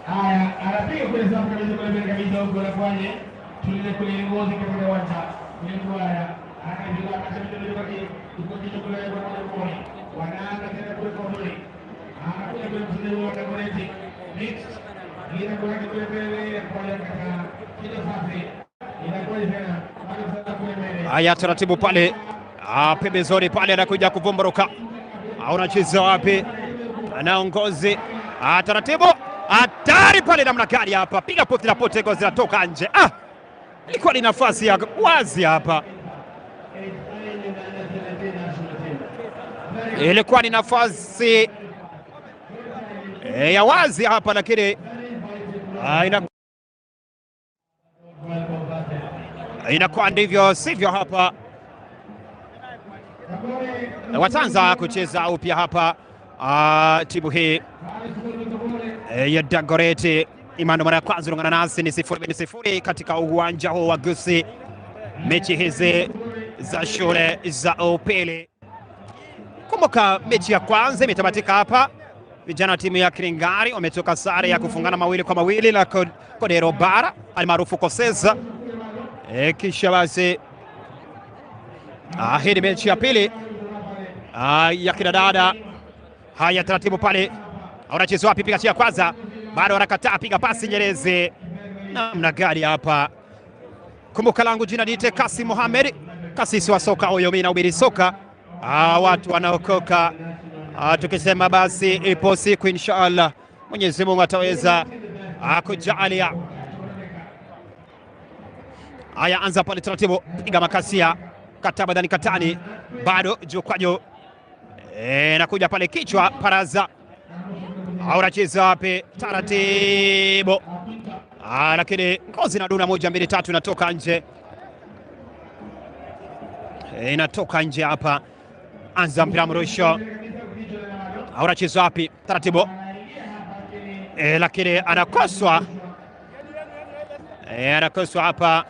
Haya, anapiga kule safu kabisa kule mbele kabisa huko anafanya. Tulize kule ngozi katika uwanja. Ni haya. Anapiga akasema ndio kwa kitu kule kwa moja. Wanaanza tena kule kwa mbele. Anakuja kule mchezo wa Dagoretti. Mix. Inakuwa kule mbele kwa kaka. Kile safi. Inakuwa tena. Haya, taratibu pale. Pembezoni pale anakuja kuvumbruka. Anacheza wapi? Anaongozi. Taratibu. Hatari pale namna gani hapa. Piga pote gozi zinatoka nje. Ilikuwa ni nafasi ya wazi hapa. Ilikuwa ni nafasi ya wazi hapa, lakini inakuwa ndivyo sivyo hapa. Wataanza kucheza upya hapa timu hii ya Dagoretti. Imani mara ya kwanza ungana nasi ni 0-0 katika uwanja huu wa Gusii. Mechi hizi za shule za upili. Kumbuka mechi ya kwanza imetamatika hapa. Vijana wa timu ya Kiringari wametoka sare ya kufungana 2-2 na Kodero Bara almaarufu Koseza. Kisha basi hii ni mechi ya pili ya kidadada. Haya, taratibu pale. Anacheza wapi? Piga chia kwanza. Bado anakataa, piga pasi Nyerezi. Namna gani hapa. Kumbuka langu jina niite Kasim Mohamed, kasisi wa soka huyo, mimi nahubiri soka. Watu wanaokoka. Tukisema basi ipo siku inshallah Mwenyezi Mungu ataweza kujalia. Haya, anza pale taratibu, piga makasia, kataba ndani katani, bado juu kwa juu. Nakuja pale kichwa paraza. Unacheza wapi? Taratibu. Lakini ngozi na duna 1 2 3 inatoka nje. Inatoka nje hapa. Anza mpira mrusho. Unacheza wapi? Taratibu. Lakini anakoswa. Anakoswa hapa.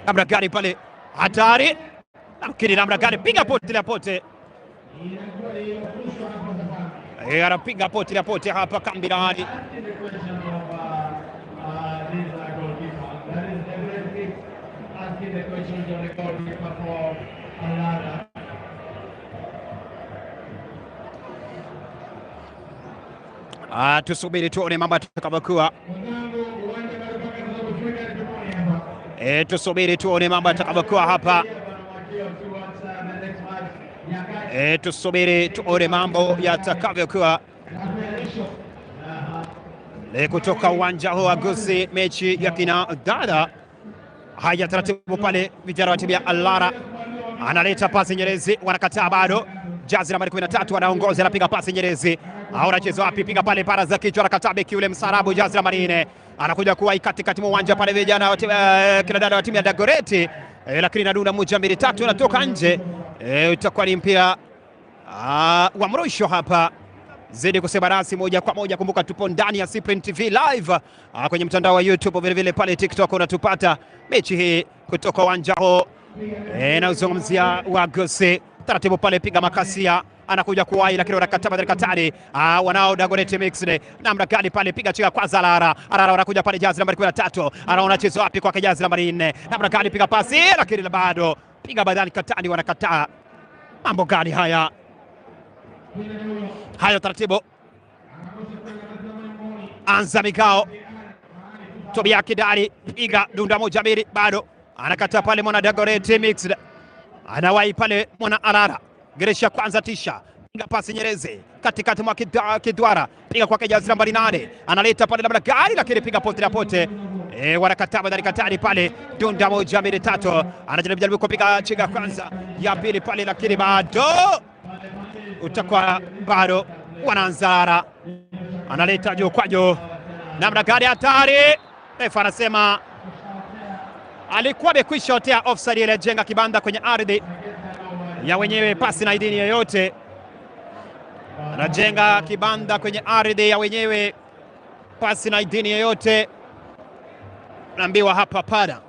Namna gani pale hatari, lakini namna gani piga poti la pote. Anapiga poti la pote hapa Kambirani. Tusubiri tuone mambo yatakavyokuwa. Tusubiri tuone mambo yatakavyokuwa hapa. Tusubiri tuone mambo yatakavyokuwa. Kutoka uwanja huu wa Gusii, mechi ya kina dada. Haya, taratibu pale vijana wa timu ya Al-Lara. Analeta pasi Nyerezi, wanakataa bado. Jazi nambari 13 anaongoza, anapiga pasi Nyerezi. Anacheza wapi? Piga pale para za kichwa, anakataa beki yule Msarabu. Jazi nambari 4 anakuja kuwa katikati mwa uwanja pale vijana wa kina dada wa timu ya Dagoretti. Lakini nadunda 1 2 3 anatoka nje. Utakuwa ni mpira wa mrusho hapa. Zidi kusema nasi moja kwa moja. Kumbuka tupo ndani ya Cyprian TV live kwenye mtandao wa YouTube, vile vile pale TikTok unatupata. Mechi hii kutoka uwanja huo na uzungumzia wa Gusii. Taratibu pale piga makasia, anakuja kuwai lakini wanakataba katani. Wanao Dagoretti Mixed. Namna gani pale piga chika kwanza Lara. Lara wanakuja pale Jazi nambari 13. Anaona chezo wapi kwa Jazi nambari 4. Namna gani piga pasi lakini bado piga badani katani, wanakataa. Mambo gani haya? Hayo taratibu. Anza mikao. Tobia Kidari piga dunda 1 2 bado. Anakata pale mwana Dagoretti Mixed. Anawai pale mwana Alara. Geresha kwanza tisha. Piga pasi Nyerezi. Katikati mwa Kidwara. Piga kwa Jazi nambari 8. Analeta pale labda gari lakini piga pote la pote. Wanakataba ndani katani pale dunda 1 2 3. Anajaribu kupiga chinga kwanza ya pili pale lakini bado utakuwa bado wanaanzara. Analeta juu kwa juu. Namna gani hatari. Refa anasema alikuwa amekwisha otea offside ile, jenga kibanda kwenye ardhi ya wenyewe pasi na idhini yoyote. Anajenga kibanda kwenye ardhi ya wenyewe pasi na idhini yoyote. Naambiwa hapa pada.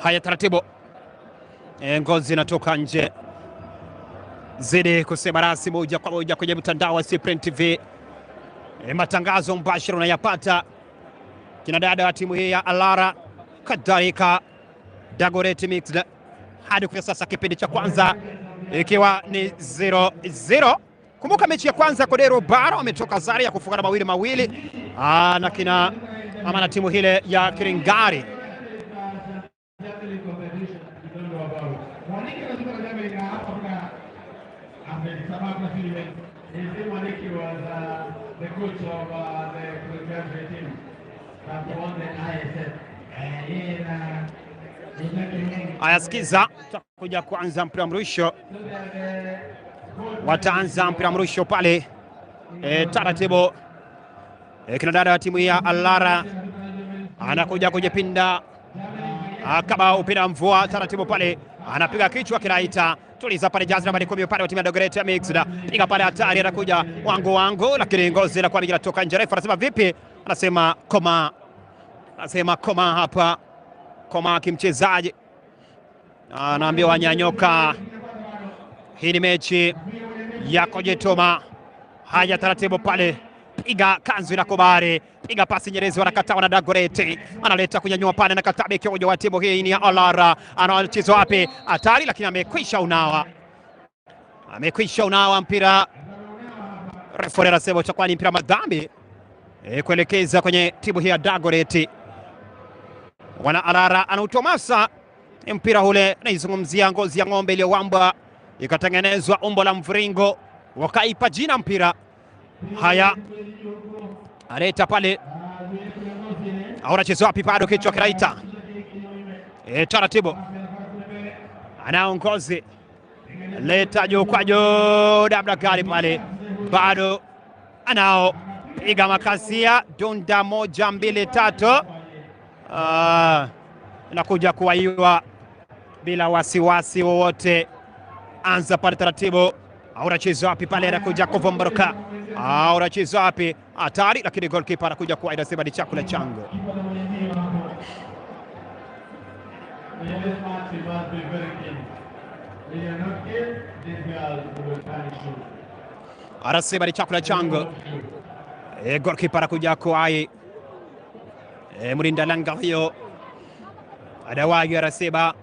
Haya taratibu. Ngozi inatoka nje. Zidi kusema rasi moja kwa moja kwenye mtandao wa Cyprian TV. Matangazo mbashara unayapata. Kina dada wa timu hii ya Al-Lara kadhalika Dagoretti Mixed. Hadi kwa sasa kipindi cha kwanza ikiwa ni 0-0. Kumbuka mechi ya kwanza Kodero Bara wametoka sare ya kufungana 2-2 na kina na timu hile ya Kiringari. Ayasikiza takuja kuanza mpira mrusho. Wataanza mpira mrusho pale taratibu. Kina dada wa timu ya Al-Lara anakuja kujipinda kama upina mvua taratibu pale. Anapiga kichwa kinaita. Tuliza pale Jazi nambari 10 upande wa timu ya Dagoretti Mixed. Piga pale hatari, anakuja wangu lakini ngozi inakuwa bila toka nje. Refa anasema vipi? Anasema koma. Anasema koma hapa. Koma kimchezaji. Anaambia wanyanyoka. Hii ni mechi ya Kojetoma. Haya taratibu pale. piga kanzu na Kobare, piga pasi Nyerezi, wanakataa na Dagoretti, analeta kunyanyua pale na katabe kiojo wa timu hii ni ya Alara, anacheza wapi? Hatari, lakini amekwisha unawa mpira. Refa anasema utakuwa ni mpira madhambi kuelekeza kwenye timu hii ya Dagoretti. Wana Alara anautomasa mpira ule, naizungumzia ngozi ya ng'ombe iliyowamba ikatengenezwa umbo la mviringo, wakaipa jina mpira. Haya, aleta pale, anacheza wapi? Bado kichwa kiraita, taratibu anaongozi, leta juu kwa juu, dabla gari pale, bado anao piga makasia, dunda 1 2 3, inakuja kuwaiwa bila wasiwasi wowote. Anza pale taratibu, anacheza wapi pale, anakuja kuvomboka, anacheza wapi? Hatari, lakini goalkeeper anakuja kuwa inasema ni chakula changu. Anasema ni chakula changu. Goalkeeper anakuja kuwa mlinda lango hiyo Adawagi anasema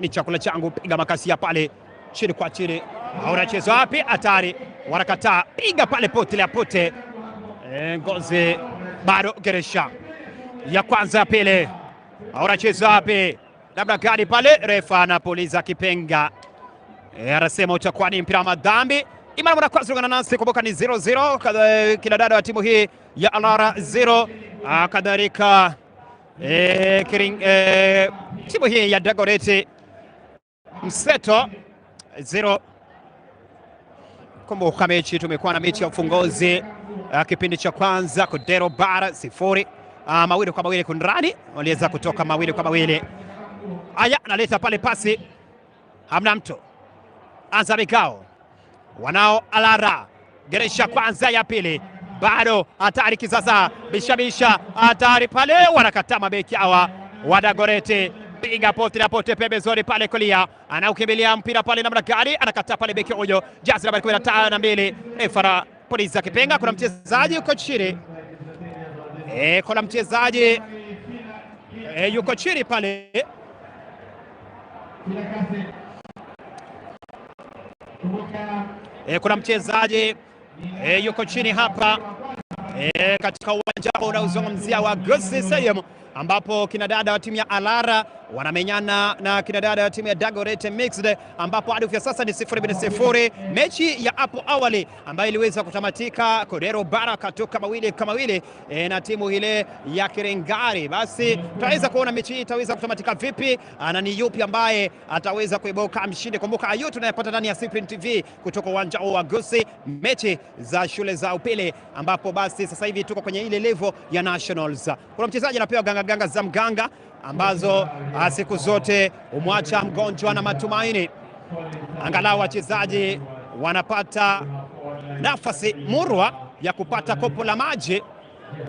ni chakula changu, piga makasia pale chini kwa chini. Anacheza wapi? Hatari, wanakataa, piga pale pote la pote. Ngozi bado Geresha ya kwanza ya pili, anacheza wapi? Labda gadi pale, refa anapuliza kipenga, anasema utakuwa ni mpira madhambi. Imani mwana kwanza ungana nasi, kumbuka ni 0-0 kila dada wa timu hii ya Alara 0, kadhalika timu hii ya Dagoretti mseto 0. Kumbuka mechi, tumekuwa na mechi ya ufungozi kipindi cha kwanza, Kodero Bara 0, 2-2 kunrani, waliweza kutoka 2-2. Haya, analeta pale pasi, hamna mtu, anza mikao, wanao Alara, Geresha kwanza ya pili, bado hatari kisasa, bishabisha hatari pale, wanakataa mabeki hawa wa Dagoretti, piga pote na pote pembezoni pale kulia, anaukimbilia mpira pale namna gani, anakataa pale beki huyo, jazi nambari 15 refa polisi akipenga. Kuna mchezaji yuko chini, kuna mchezaji yuko chini pale, kuna mchezaji yuko chini hapa katika uwanja unaozungumzia wa Gusii Stadium, ambapo kina dada wa timu ya Alara wanamenyana na kina dada wa timu ya Dagoretti Mixed, ambapo hadi kwa sasa ni 0-0. Mechi ya hapo awali ambayo iliweza kutamatika Kodero Bara katoka 2-2 na timu ile ya Kirengari. Basi tutaweza kuona mechi hii itaweza kutamatika vipi na ni yupi ambaye ataweza kuibuka mshindi. Kumbuka hayo tunayapata ndani ya Cyprian TV kutoka uwanja wa Gusii, mechi za shule za upili, ambapo basi sasa hivi tuko kwenye ile level ya nationals. Kuna mchezaji anapewa ganga za mganga ambazo siku zote umwacha mgonjwa na matumaini. Angalau wachezaji wanapata nafasi murwa ya kupata kopo la maji,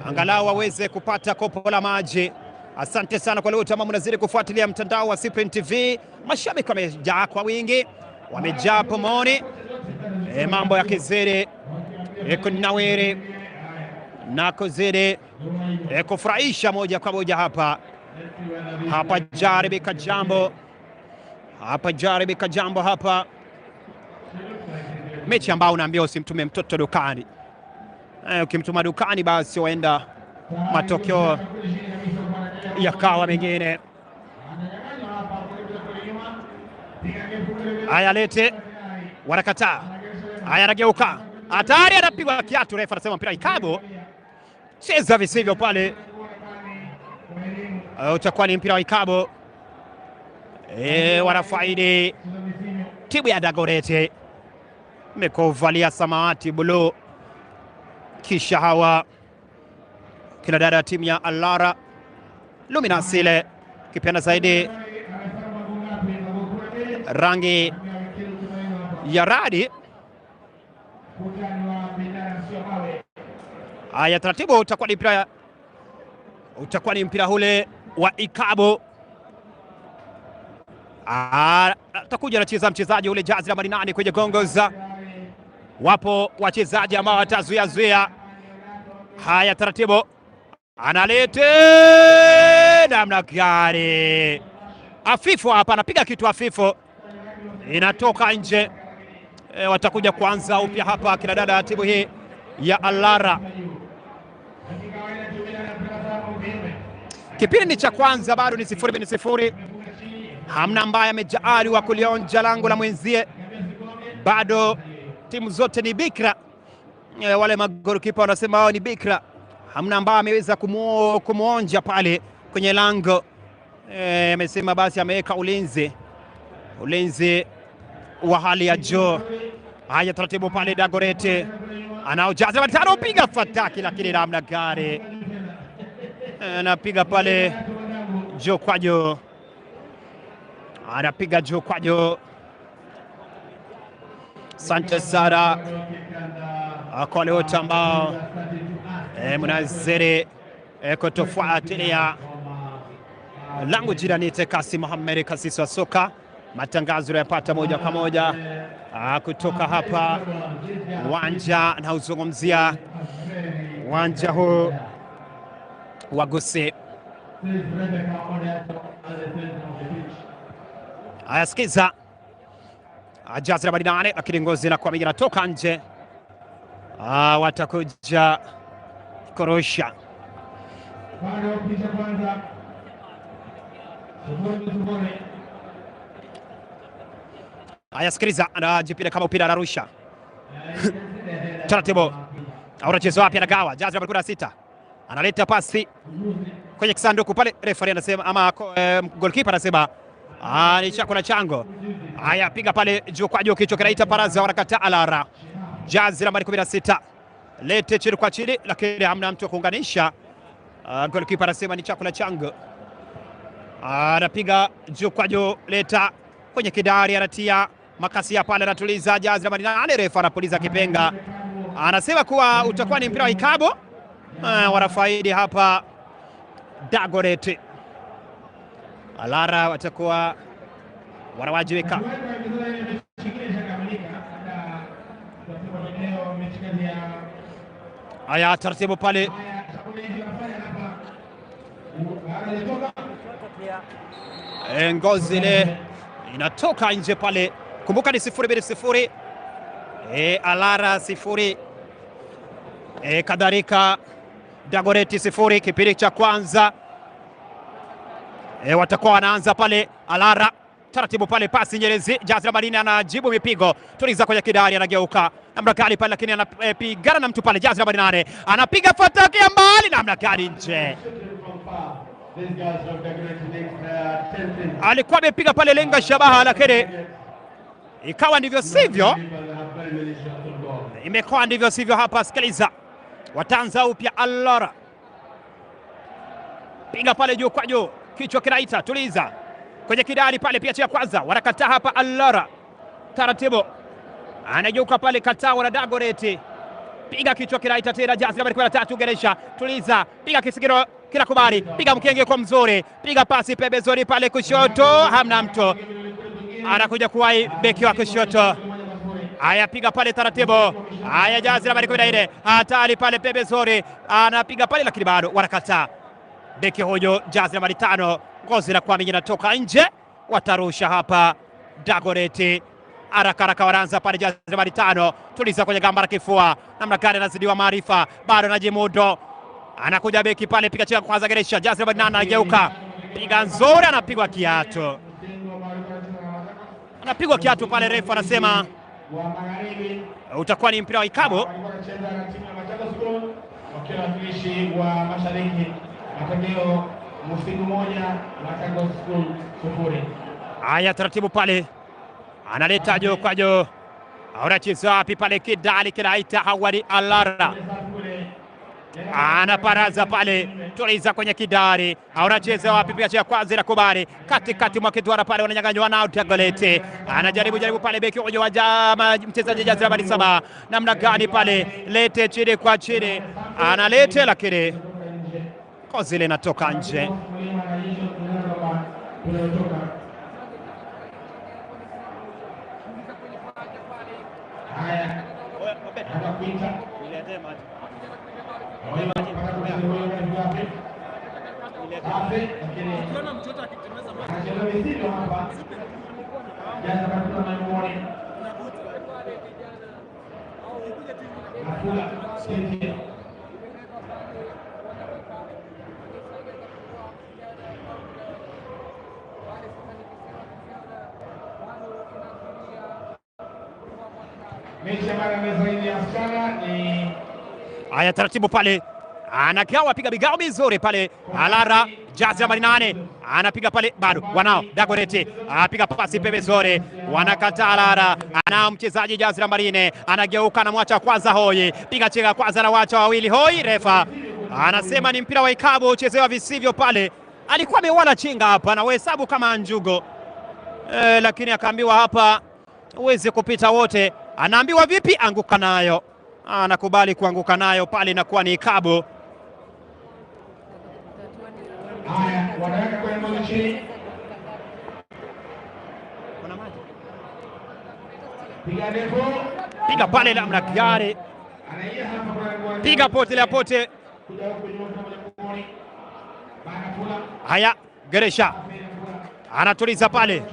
angalau waweze kupata kopo la maji. Asante sana kwa leo, tamam, mnazidi kufuatilia mtandao wa Cyprian TV. Mashabiki wamejaa kwa wingi, wamejaa pomoni, mambo ya kizidi kunawiri na kuzidi kufurahisha moja kwa moja hapa jaribika jambo hapa, mechi ambao unaambia usimtume mtoto dukani. Ukimtuma dukani basi waenda matokeo yakawa mengine. Haya, lete, wanakataa. Haya, anageuka, hatari, anapigwa kiatu, refa anasema mpira ikabu, cheza visivyo pale, utakuwa ni mpira wa ikabu. Wanafaidi timu ya Dagoretti, mekovalia samawati blue, kisha hawa kila dada timu ya Alara luminasile kipenda zaidi rangi ya radi. Haya, taratibu, utakuwa ni mpira ule wa ikabu. Atakuja anacheza mchezaji ule jazi nambari 8 kwenye gongoza. Wapo wachezaji ambao watazuia Haya, taratibu analete namna gani? Afifu hapa anapiga kitu hafifu, inatoka nje. Watakuja kuanza upya hapa kina dada timu hii ya Alara. Kipindi cha kwanza bado ni 0-0, hamna ambaye amejaaliwa kulionja lango la mwenzie, bado timu zote ni bikra. Wale magolikipa wanasema wao ni bikra, hamna ambaye ameweza kumuonja pale kwenye lango. Amesema basi ameweka ulinzi wa hali ya juu. Haya, taratibu pale Dagoretti anaojaza matano, piga fataki, lakini namna gani anapiga pale juu kwa juu, anapiga juu kwa juu. Asante sana kwa wale wote ambao mnazidi kutufuatilia. Langu jina ni Kasi Mohamed, kasisi wa soka. Matangazo yanapata moja kwa moja kutoka hapa uwanja, na uzungumzia uwanja huu wa Gusii. Haya, sikiza Jazira Badinane, lakini ngozi na kwa mingi natoka nje. Watakuja kurusha. Haya, sikiliza, anajipira kama upira anarusha. Taratibu. Anacheza wapi, anagawa. Jazira Badinane 6. Analeta pasi kwenye kisanduku pale, referee anasema ama goalkeeper anasema ni chako na chango. Haya, piga pale juu kwa juu, kichwa kinaita paraza, wanakataa Alara. Jazira Badinane 16. Lete chini kwa chini, lakini hamna mtu kuunganisha. Goalkeeper anasema ni chako na chango. Anapiga juu kwa juu, leta kwenye kidari, anatia makasi ya pale, anatuliza Jazira Badinane. Refa anapuliza kipenga, anasema kuwa utakuwa ni mpira wa ikabu. Wanafaidi hapa Dagoretti. Alara watakuwa wanawajibika. Haya, taratibu pale. Ngozi ile inatoka nje pale. Kumbuka ni 0-0. Alara 0. Kadhalika Dagoretti 0. Kipindi cha kwanza watakuwa wanaanza pale. Alara taratibu pale, pasi Nyerezi. Jazira Badinane anajibu mipigo, tuliza kwenye kidari, anageuka namna gani pale, lakini anapigana na mtu pale. Jazira Badinane anapiga fataki ya mbali, namna gani nje. Alikuwa amepiga pale lenga shabaha, lakini ikawa ndivyo sivyo. Imekuwa ndivyo sivyo hapa. Sikiliza, wataanza upya. Alara piga pale juu kwa juu, kichwa kinaita, tuliza kwenye kidari pale, pia cha kwanza wanakataa hapa. Alara taratibu anageuka pale, kataa wana Dagoretti, piga kichwa kinaita tena. Jazira Badinane 3, Geresha, tuliza, piga kisigiro kila kubali, piga mkenge kwa mzuri, piga pasi pembezoni pale kushoto, hamna mtu, anakuja kuwai beki wa kushoto. Haya, piga pale taratibu. Haya, Jazira Badinane hatari pale pembezoni, anapiga pale, lakini bado wanakataa. Beki huyo Jazira Badinane 5, ngozi na kwa mingi natoka nje. Watarusha hapa Dagoretti. Haraka wanaanza pale Jazira Badinane 5, tuliza kwenye gamba la kifua, namna gani anazidiwa maarifa, bado anajimudu. Anakuja beki pale, piga chini kwanza Geresha. Jazira Badinane anageuka, piga nzuri, anapigwa kiatu. Anapigwa kiatu pale, refa anasema utakuwa ni mpira wa ikabu. Wakilishi wa Mashariki, matokeo Mufindi 1 Matago School 0. Haya, taratibu pale, analeta juu kwa juu, anacheza wapi pale, kidali kinaita Hawadi Alara, anaparaza pale, tuliza kwenye kidari, anacheza wapi, pia cha kwanza na kubali katikati mwa kidwara pale, wananyang'anywa na Dagoretti. Anajaribu pale beki huyo wa jama, mchezaji Jazira Badinane 7, namna gani pale, lete chini kwa chini, analete lakini kozi ile inatoka nje. Haya, taratibu pale anagawa, piga bigao mizuri pale. Alara jazi nambari 8 anapiga pale, bado wanao Dagorete apiga pasi pembezoni, wanakataa. Alara anao mchezaji jazi nambari 4 anageuka, anamwacha kwanza Hoi, piga chenga kwanza na wacha wawili. Hoi, refa anasema ni mpira wa ikabu uchezewa visivyo pale. Alikuwa amewala chenga hapa na hesabu kama njugo lakini akaambiwa hapa uweze kupita wote. Anaambiwa vipi? Anguka nayo. Anakubali kuanguka nayo pale, inakuwa ni ikabu. Haya, wanaweka kwenye moja chini. Piga depo. Piga pale la Mnagari. Piga pote la pote. Haya, Geresha anatuliza pale,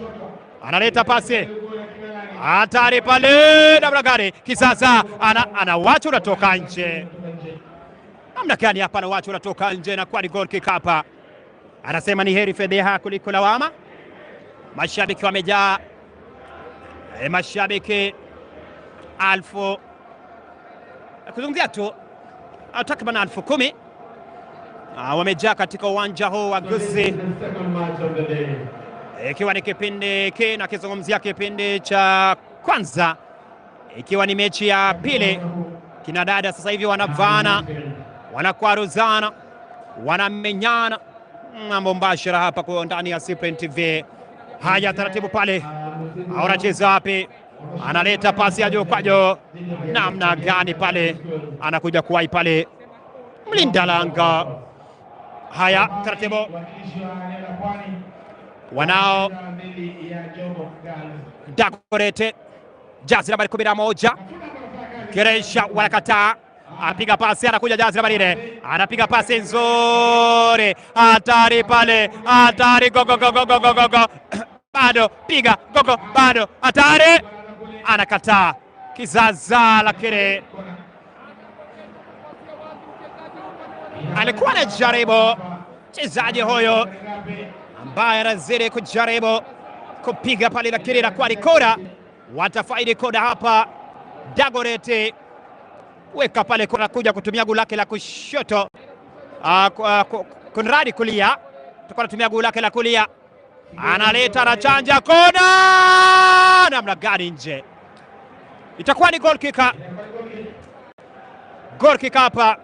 analeta pasi hatari pale na Mnagari. Kisasa anawacha unatoka nje. Namna gani hapa anawacha unatoka nje na kwa ni goal kick hapa. Anasema ni heri fedheha kuliko lawama. Mashabiki wamejaa, mashabiki alfu kuzungumzia tu takriban 10,000 wamejaa katika uwanja huu wa Gusii, ikiwa ni kipindi na kizungumzia kipindi cha kwanza, ikiwa ni mechi ya pili. Kina dada sasa hivi wanavana, wanakwaruzana, wanamenyana. Mambo mbashara hapa kwa ndani ya Cyprian TV. Haya, taratibu pale, anacheza wapi? Analeta pasi ya juu kwa juu. Namna gani pale, anakuja kuwai pale mlinda langa. Haya, taratibu wanao Dagorete jazi nambari 11. Geresha wanakataa, apiga pasi, anakuja jazi nambari 4, anapiga pasi nzuri, hatari pale, hatari, gogo bado piga gogo, bado hatari, anakataa kizaza. Lakini alikuwa anajaribu mchezaji huyo ambaye anazidi kujaribu kupiga pale, lakini inakuwa ni kona. Watafaidi kona hapa. Dagorete weka pale kona, kuja kutumia guu lake la kushoto, Konradi kulia, tukana tumia guu lake la kulia, analeta, anachanja kona, namna gani nje. Itakuwa ni goal kick. Goal kick hapa.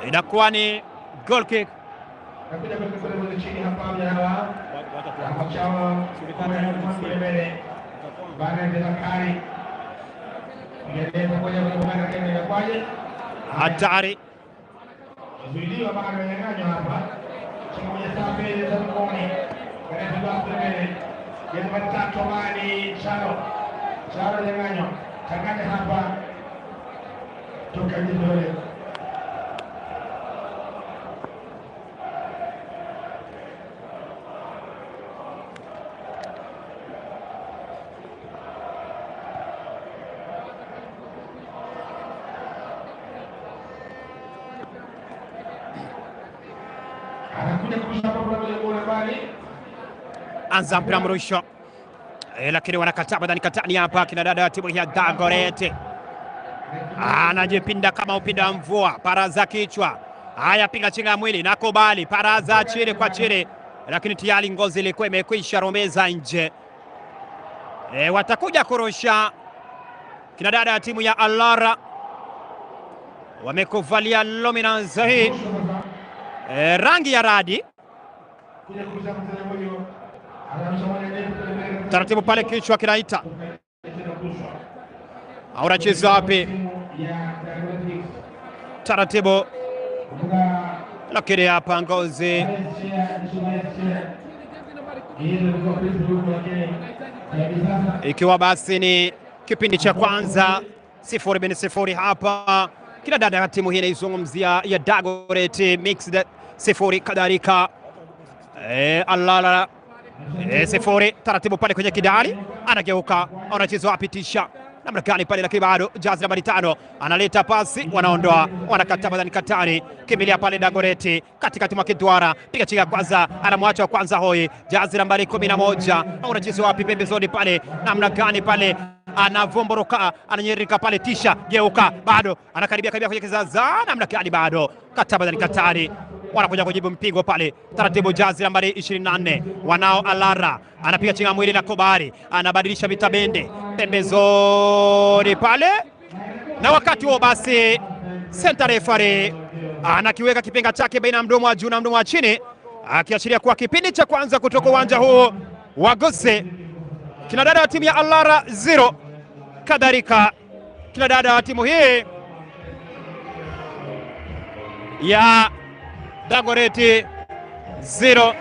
Inakuwa ni goal kick. Hatari. Anza mpira mrusho, lakini wanakataa badani katani hapa. Kina dada ya timu ya Dagorete anajipinda kama upinda wa mvua, paraza kichwa. Haya, piga chinga mwili, nakubali, paraza chini kwa chini, lakini tayari ngozi ilikuwa imekwisha romeza nje. Watakuja kurusha kina dada ya timu ya Alara, wamekuvalia luminance hii rangi ya radi. Taratibu pale, kichwa kinaita, anacheza wapi? Taratibu, lakini hapa ngozi ikiwa basi ni kipindi cha kwanza 0-0 hapa. Kila dada ya timu hii inaizungumzia ya Dagoretti Mixed 0 kadhalika Allara 0 taratibu pale kwenye kidari, anageuka anacheza wapi tisha namna gani pale, lakini bado Jazi nambari 5 analeta pasi, wanaondoa wanakata badani katani, kimbilia pale Dagoretti katikati mwa kidwara, piga chinga kwanza, anamwacha wa kwanza hoi Jazi nambari 11, anacheza wapi pembezoni pale, namna gani pale anavumboroka ananyerika pale tisha, geuka bado anakaribia kwenye kizaza, namna gani bado kata badani katani, wanakuja kujibu mpigo pale taratibu. Jazi nambari 24 wanao Alara anapiga chinga mwili na Kobari, anabadilisha vitabende pembezoni pale, na wakati huo basi center referee anakiweka kipenga chake baina mdomo wa juu na mdomo wa chini, akiashiria kuwa kipindi cha kwanza kutoka uwanja huu wa Gusii kina dada wa timu ya Alara 0 kadhalika kina dada wa timu hii ya Dagoretti 0.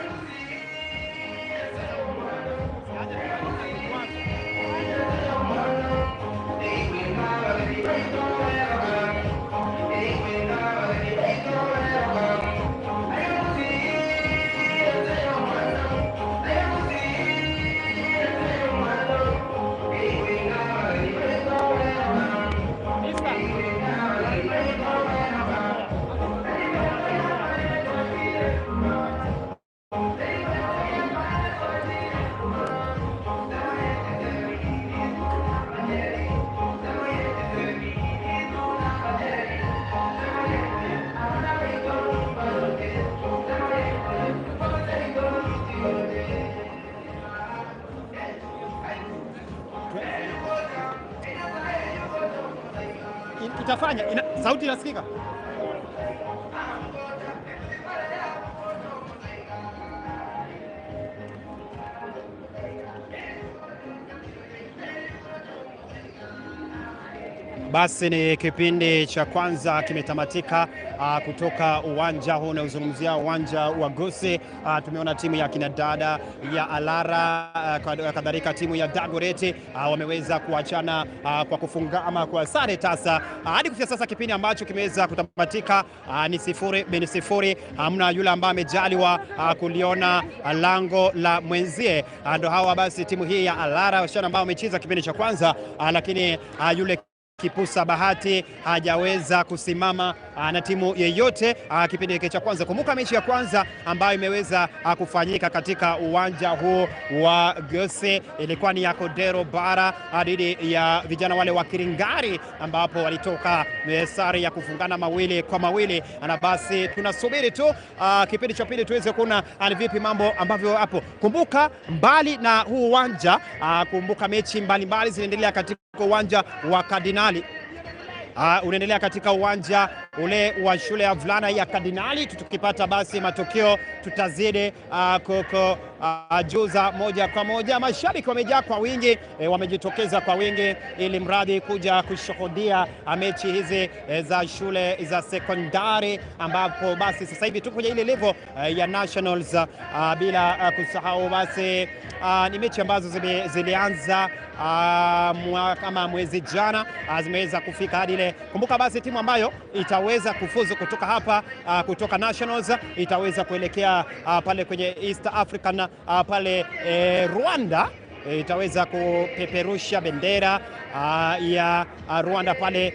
Itafanya sauti inasikika. Basi ni kipindi cha kwanza kimetamatika kutoka uwanja huu unaozungumzia uwanja wa Gusii. Tumeona timu ya kinadada ya Alara kadhalika timu ya Dagoretti wameweza kuachana kwa kufunga ama kwa sare tasa. Hadi kufikia sasa kipindi ambacho kimeweza kutamatika ni 0-0. Hamna yule ambaye amejaliwa kuliona lango la mwenzie. Ndio hawa basi timu hii ya Alara wasichana ambao wamecheza kipindi cha kwanza, lakini yule Kipusa Bahati hajaweza kusimama na timu yeyote kipindi cha kwanza. Kumbuka mechi ya kwanza ambayo imeweza kufanyika katika uwanja huu wa Gusii ilikuwa ni ya Kodero Bara dhidi ya vijana wale wa Kiringari, ambapo walitoka sare ya kufungana 2-2. Na basi tunasubiri tu kipindi cha pili tuweze kuona ni vipi mambo ambavyo hapo. Kumbuka mbali na huu uwanja, kumbuka mechi mbalimbali zinaendelea katika uwanja wa Kardinali. Unaendelea katika uwanja ule wa shule ya vulana ya Kardinali. Tukipata basi matokeo tutazidi juza moja kwa moja. Mashabiki wamejaa kwa wingi, wamejitokeza kwa wingi ili mradi kuja kushuhudia mechi hizi za shule za sekondari, ambapo basi sasa hivi tuko kwenye ile level ya nationals, bila kusahau basi ni mechi ambazo zilianza kama mwezi jana, zimeweza kufika hadi ile. Kumbuka basi timu ambayo itaweza kufuzu kutoka hapa kutoka nationals itaweza kuelekea pale kwenye East African pale Rwanda, itaweza kupeperusha bendera ya Rwanda pale,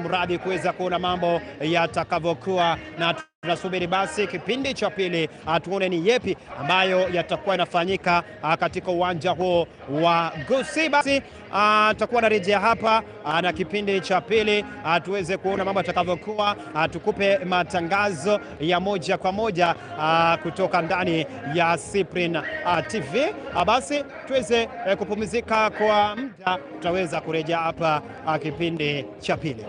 mradi kuweza kuona mambo yatakavyokuwa, na tunasubiri basi kipindi cha pili tuone ni yepi ambayo yatakuwa yanafanyika katika uwanja huo wa Gusii. Basi tutakuwa na rejea hapa na kipindi cha pili tuweze kuona mambo yatakavyokuwa, tukupe matangazo ya moja kwa moja kutoka ndani ya Cyprian TV. Basi tuweze kupumzika kwa muda, tutaweza kurejea hapa kipindi cha pili.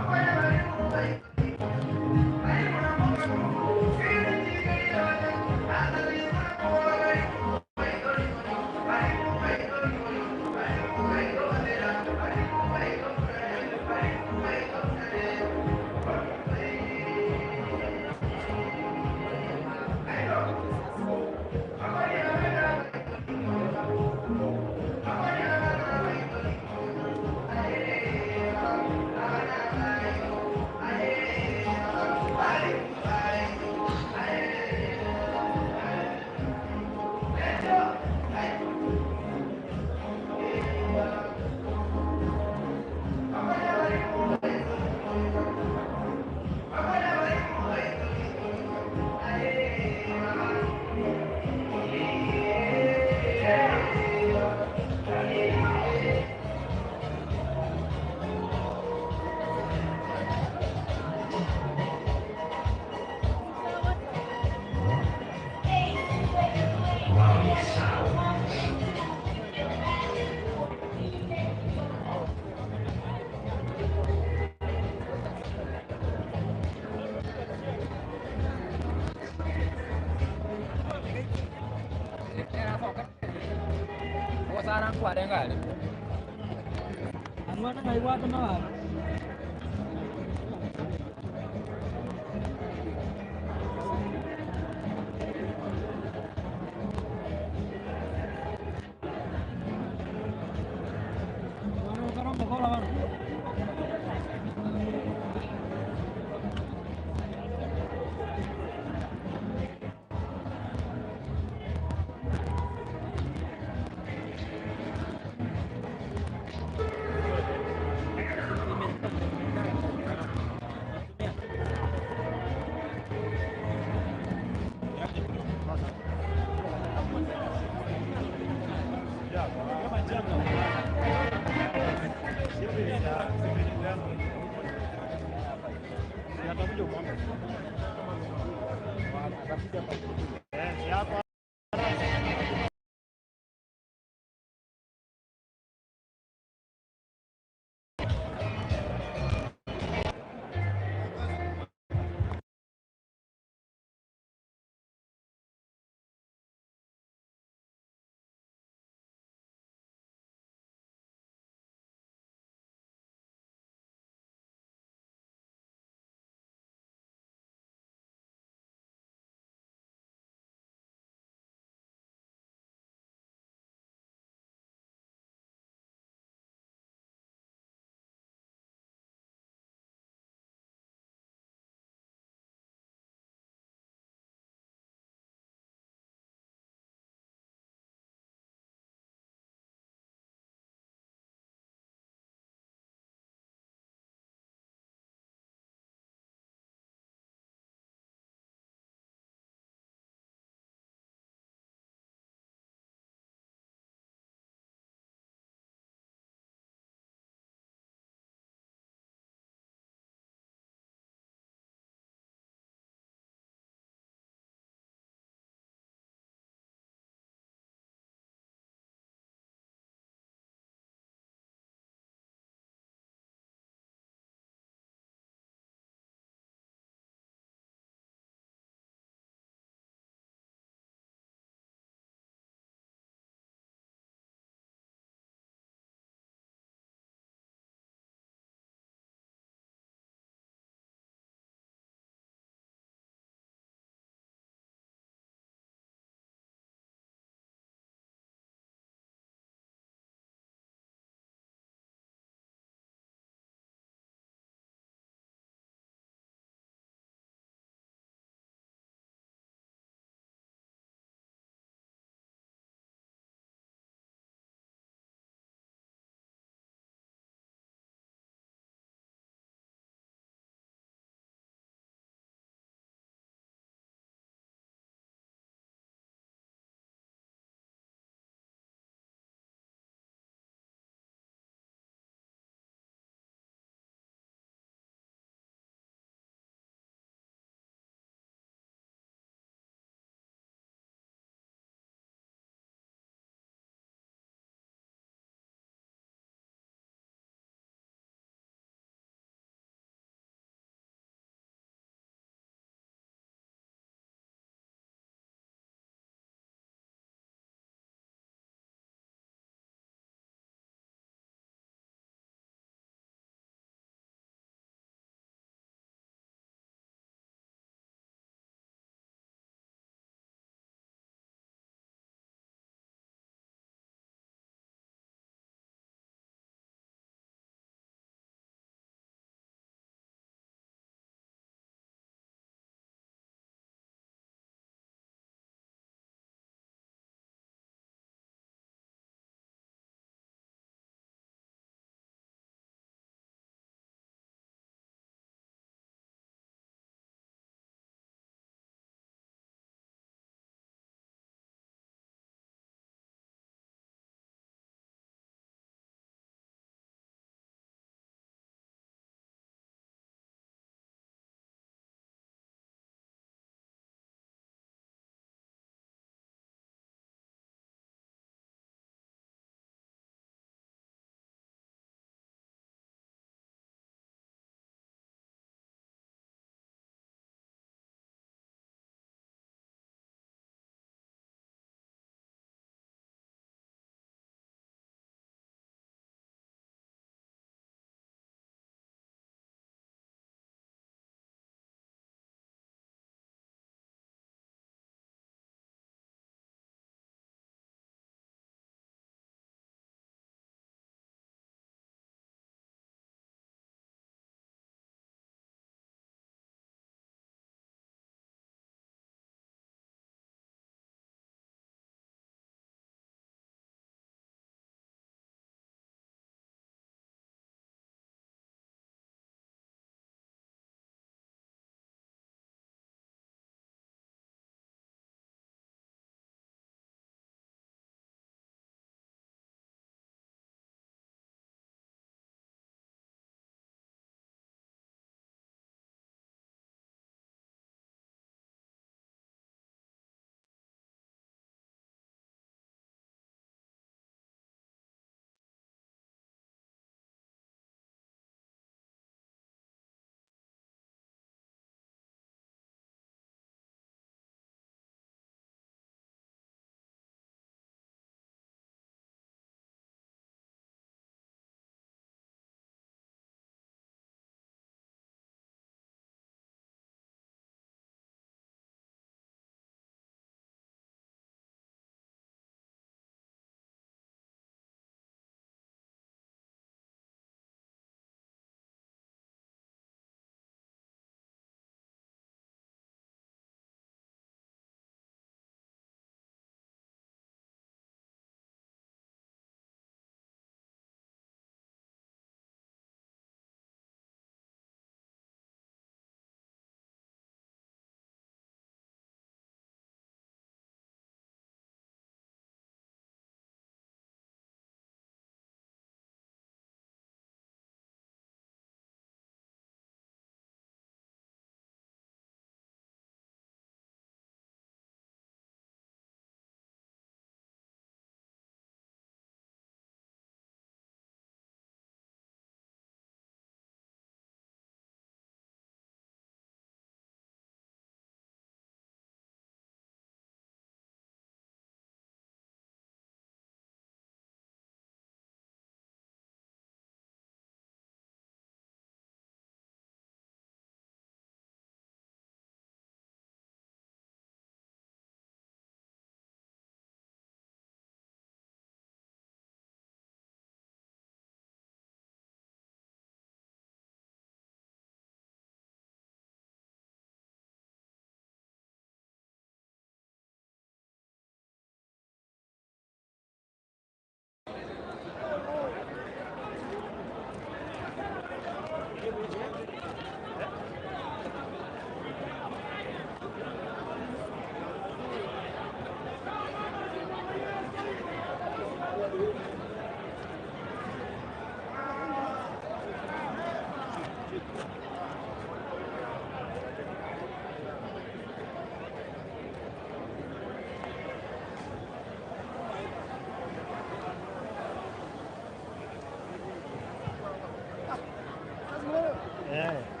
Yeah.